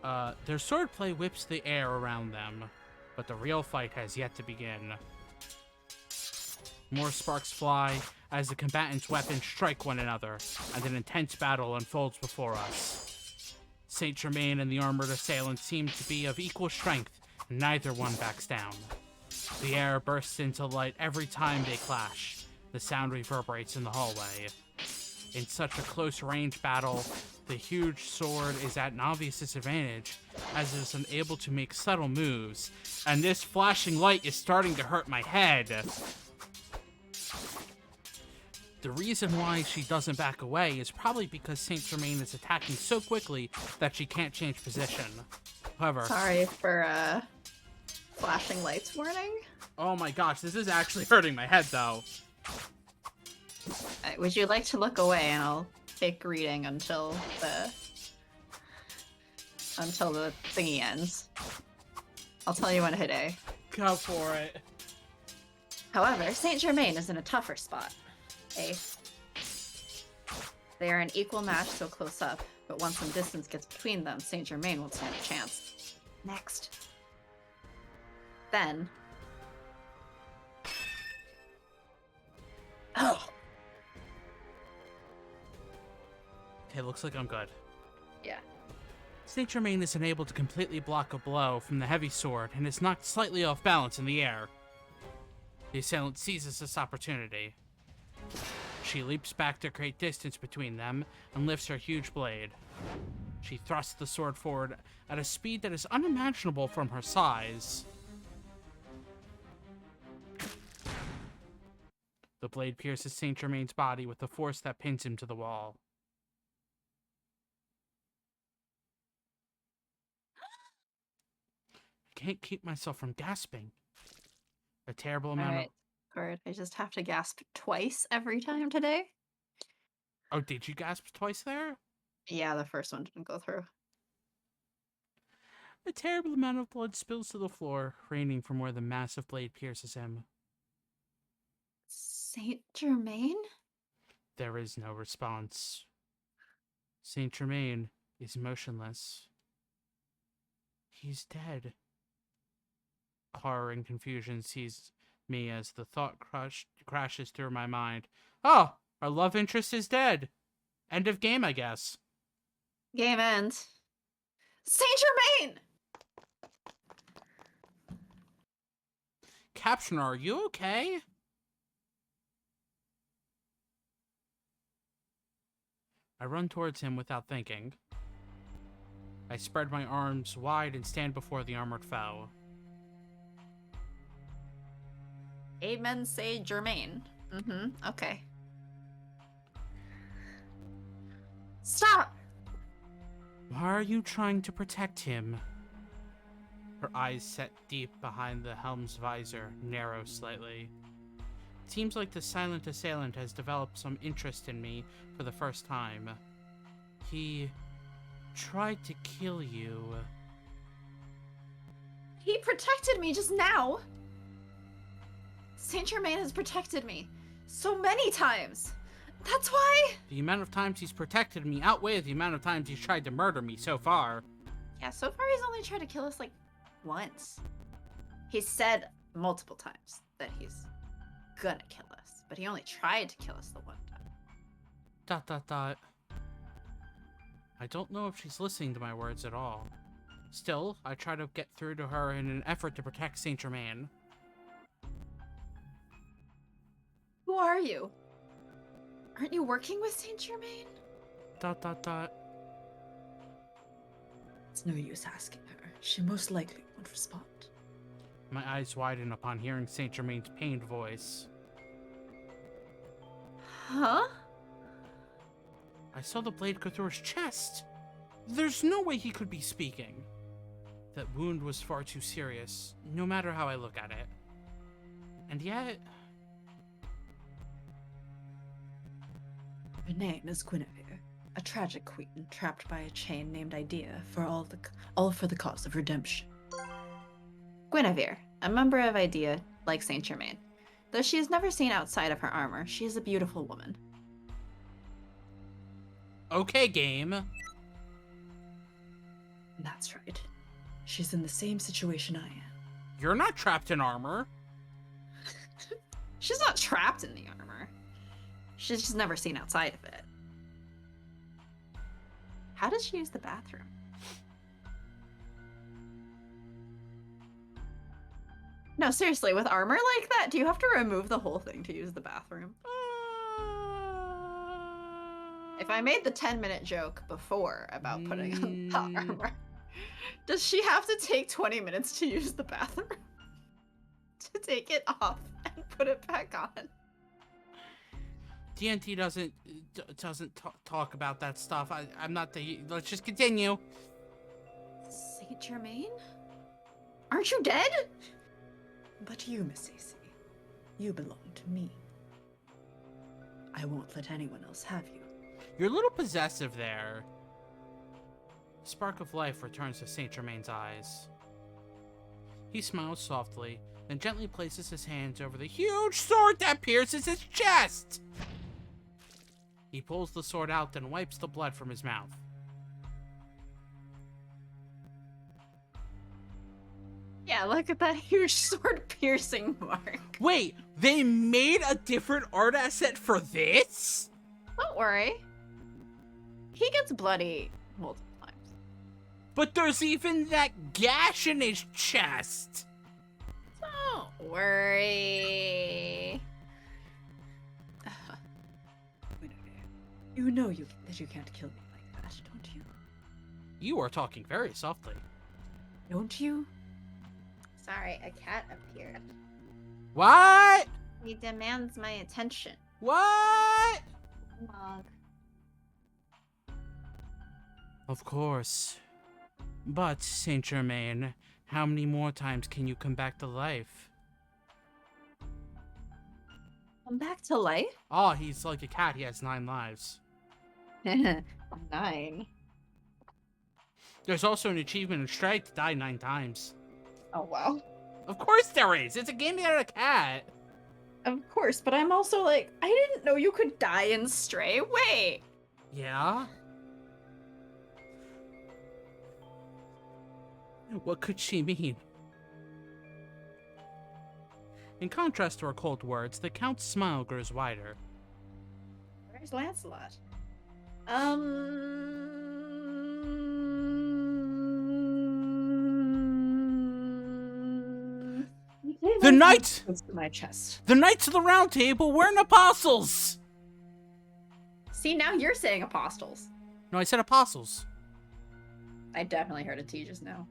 Their swordplay whips the air around them, but the real fight has yet to begin. More sparks fly as the combatants' weapons strike one another, and an intense battle unfolds before us. Saint-Germain and the armored assailant seem to be of equal strength, and neither one backs down. The air bursts into light every time they clash. The sound reverberates in the hallway. In such a close-range battle, the huge sword is at an obvious disadvantage, as it is unable to make subtle moves, and this flashing light is starting to hurt my head. The reason why she doesn't back away is probably because Saint-Germain is attacking so quickly that she can't change position. However... Sorry for, flashing lights warning. Oh my gosh, this is actually hurting my head, though. Would you like to look away, and I'll take reading until the thingy ends. I'll tell you when to hit A. Go for it. However, Saint-Germain is in a tougher spot. A. They are an equal match so close up, but once some distance gets between them, Saint-Germain won't stand a chance. Next. Then... Oh! Okay, looks like I'm good. Yeah. Saint-Germain is unable to completely block a blow from the heavy sword and is knocked slightly off balance in the air. The assailant seizes this opportunity. She leaps back to create distance between them and lifts her huge blade. She thrusts the sword forward at a speed that is unimaginable from her size. The blade pierces Saint-Germain's body with a force that pins him to the wall. can't keep myself from gasping. A terrible amount of... Alright, I just have to gasp twice every time today. Oh, did you gasp twice there? Yeah, the first one didn't go through. A terrible amount of blood spills to the floor, raining from where the massive blade pierces him. Saint-Germain? There is no response. Saint-Germain is motionless. He's dead. Horror and confusion seize me as the thought crashes through my mind. Oh, our love interest is dead. End of game, I guess. Game end. Saint-Germain! Captioner, are you okay? I run towards him without thinking. I spread my arms wide and stand before the armored foe. Amen, Saint-Germain. Okay. Stop! Why are you trying to protect him? Her eyes set deep behind the helm's visor, narrow slightly. It seems like the silent assailant has developed some interest in me for the first time. He tried to kill you. He protected me just now. Saint-Germain has protected me so many times. That's why. The amount of times he's protected me outweighs the amount of times he's tried to murder me so far. Yeah, so far he's only tried to kill us like once. He's said multiple times that he's gonna kill us, but he only tried to kill us the one time. ... I don't know if she's listening to my words at all. Still, I try to get through to her in an effort to protect Saint-Germain. Who are you? Aren't you working with Saint-Germain? ... It's no use asking her. She most likely won't respond. My eyes widen upon hearing Saint-Germain's pained voice. Huh? I saw the blade go through his chest. There's no way he could be speaking. That wound was far too serious, no matter how I look at it. And yet... Her name is Guinevere, a tragic queen trapped by a chain named Idea for all for the cause of redemption. Guinevere, a member of Idea, like Saint-Germain. Though she is never seen outside of her armor, she is a beautiful woman. Okay, game. That's right. She's in the same situation I am. You're not trapped in armor. She's not trapped in the armor. She's just never seen outside of it. How does she use the bathroom? No, seriously, with armor like that, do you have to remove the whole thing to use the bathroom? If I made the 10-minute joke before about putting on the armor, does she have to take 20 minutes to use the bathroom? To take it off and put it back on? D&D doesn't talk about that stuff. I'm not the... Let's just continue. Saint-Germain? Aren't you dead? But you, Miss AC, you belong to me. I won't let anyone else have you. You're a little possessive there. The spark of life returns to Saint-Germain's eyes. He smiles softly, then gently places his hands over the huge sword that pierces his chest. He pulls the sword out, then wipes the blood from his mouth. Yeah, look at that huge sword piercing mark. Wait, they made a different art asset for this? Don't worry. He gets bloody multiple times. But there's even that gash in his chest. Don't worry. You know that you can't kill me like that, don't you? You are talking very softly. Don't you? Sorry, a cat appeared. What? He demands my attention. What? Mog. Of course. But, Saint-Germain, How many more times can you come back to life? Come back to life? Oh, he's like a cat. He has 9 lives. 9. There's also an achievement in Strike to die 9 times. Oh, wow. Of course there is. It's a game about a cat. Of course, but I'm also like, I didn't know you could die in Stray. Wait. Yeah? What could she mean? In contrast to her cold words, the Count's smile grows wider. Where's Lancelot? The Knights! To my chest. The Knights of the Round Table weren't apostles! See, now you're saying apostles. No, I said apostles. I definitely heard a T just now.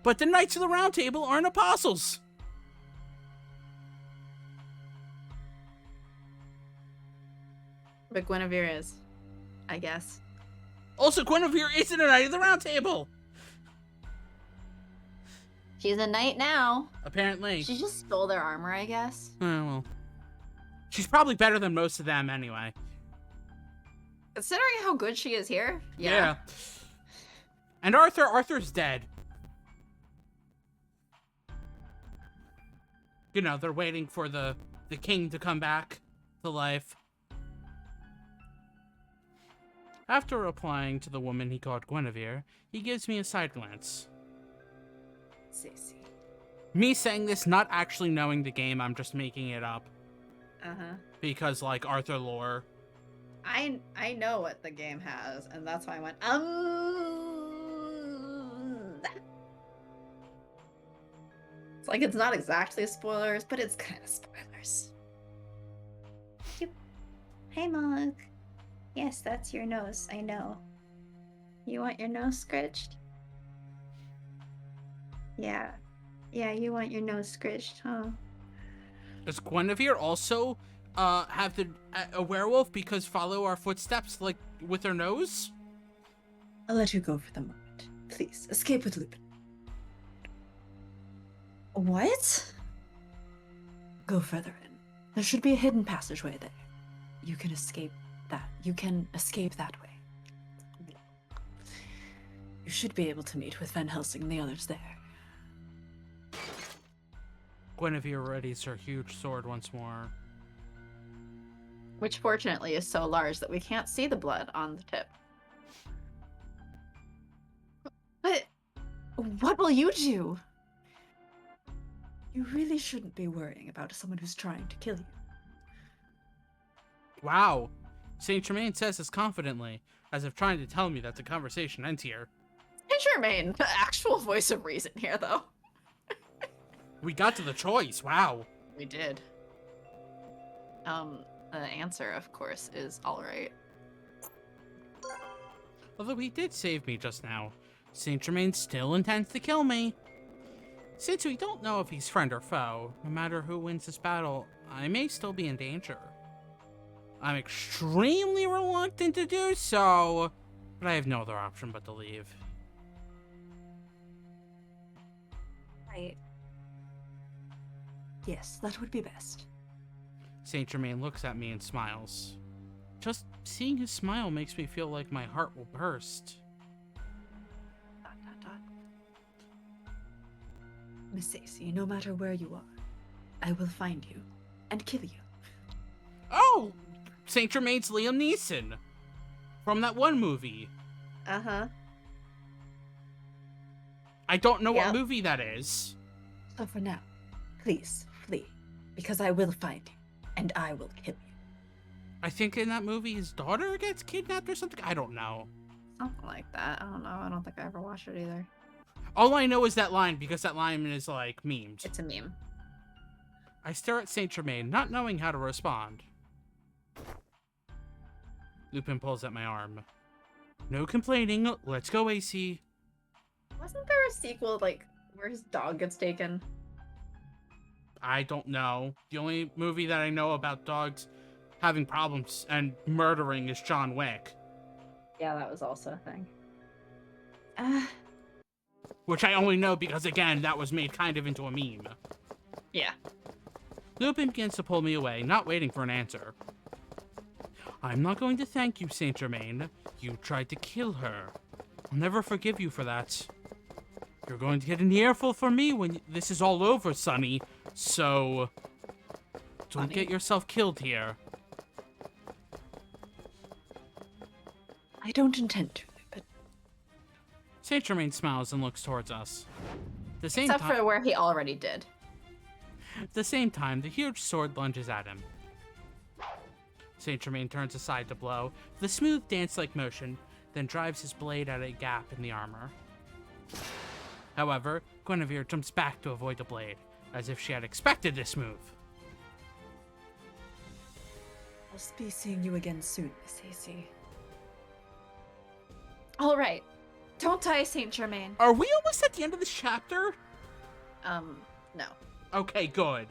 But the Knights of the Round Table aren't apostles. But Guinevere is, I guess. Also, Guinevere isn't a Knight of the Round Table. She's a knight now. Apparently. She just stole their armor, I guess. Oh, well. She's probably better than most of them anyway. Considering how good she is here. Yeah. And Arthur's dead. You know, they're waiting for the king to come back to life. After replying to the woman he called Guinevere, he gives me a side glance. Sissy. Me saying this, not actually knowing the game, I'm just making it up. Uh-huh. Because, like, Arthur lore. I know what the game has, and that's why I went, It's like, it's not exactly spoilers, but it's kind of spoilers. Yep. Hey, Mog. Yes, that's your nose, I know. You want your nose scratched? Yeah. Yeah, you want your nose scratched, huh? Does Guinevere also have a werewolf because follow our footsteps, like, with her nose? I'll let you go for the moment. Please, escape with Lupin. What? Go further in. There should be a hidden passageway there. You can escape that. You can escape that way. You should be able to meet with Van Helsing and the others there. Guinevere readies her huge sword once more. Which fortunately is so large that we can't see the blood on the tip. But what will you do? You really shouldn't be worrying about someone who's trying to kill you. Wow. Saint-Germain says this confidently, as if trying to tell me that the conversation ends here. Saint-Germain, the actual voice of reason here, though. We got to the choice, wow. We did. The answer, of course, is alright. Although he did save me just now, Saint-Germain still intends to kill me. Since we don't know if he's friend or foe, no matter who wins this battle, I may still be in danger. I'm extremely reluctant to do so, but I have no other option but to leave. Right. Yes, that would be best. Saint-Germain looks at me and smiles. Just seeing his smile makes me feel like my heart will burst. ... Miss Stacey, no matter where you are, I will find you and kill you. Oh! Saint-Germain's Liam Neeson! From that one movie. Uh-huh. I don't know what movie that is. So for now, please flee, because I will find you, and I will kill you. I think in that movie his daughter gets kidnapped or something? I don't know. Something like that. I don't know. I don't think I ever watched it either. All I know is that line, because that line is, like, memed. It's a meme. I stare at Saint-Germain, not knowing how to respond. Lupin pulls at my arm. No complaining, let's go, AC. Wasn't there a sequel, like, where his dog gets taken? I don't know. The only movie that I know about dogs having problems and murdering is John Wick. Yeah, that was also a thing. Which I only know because, again, that was made kind of into a meme. Yeah. Lupin begins to pull me away, not waiting for an answer. I'm not going to thank you, Saint-Germain. You tried to kill her. I'll never forgive you for that. You're going to get an earful from me when this is all over, Sonny. So, don't get yourself killed here. I don't intend to, but... Saint-Germain smiles and looks towards us. Except for where he already did. At the same time, the huge sword lunges at him. Saint-Germain turns aside to blow, with a smooth dance-like motion, then drives his blade at a gap in the armor. However, Guinevere jumps back to avoid the blade, as if she had expected this move. I'll be seeing you again soon, Miss Hasty. All right. Don't die, Saint-Germain. Are we almost at the end of this chapter? No. Okay, good.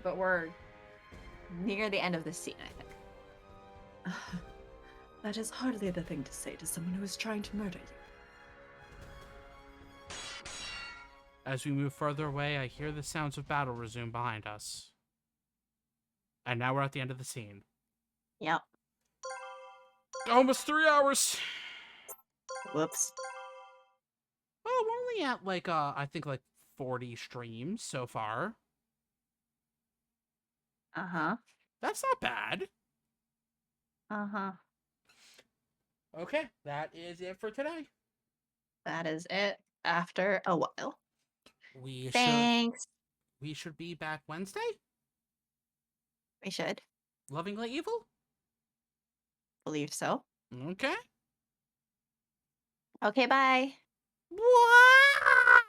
But we're near the end of this scene, I think. That is hardly the thing to say to someone who is trying to murder you. As we move further away, I hear the sounds of battle resume behind us. And now we're at the end of the scene. Yep. Almost 3 hours. Whoops. Well, we're only at like, I think like 40 streams so far. Uh-huh. That's not bad. Uh-huh. Okay, that is it for today. That is it after a while. Thanks. We should be back Wednesday? We should. Lovingly Evil? Believe so. Okay. Okay, bye. Why?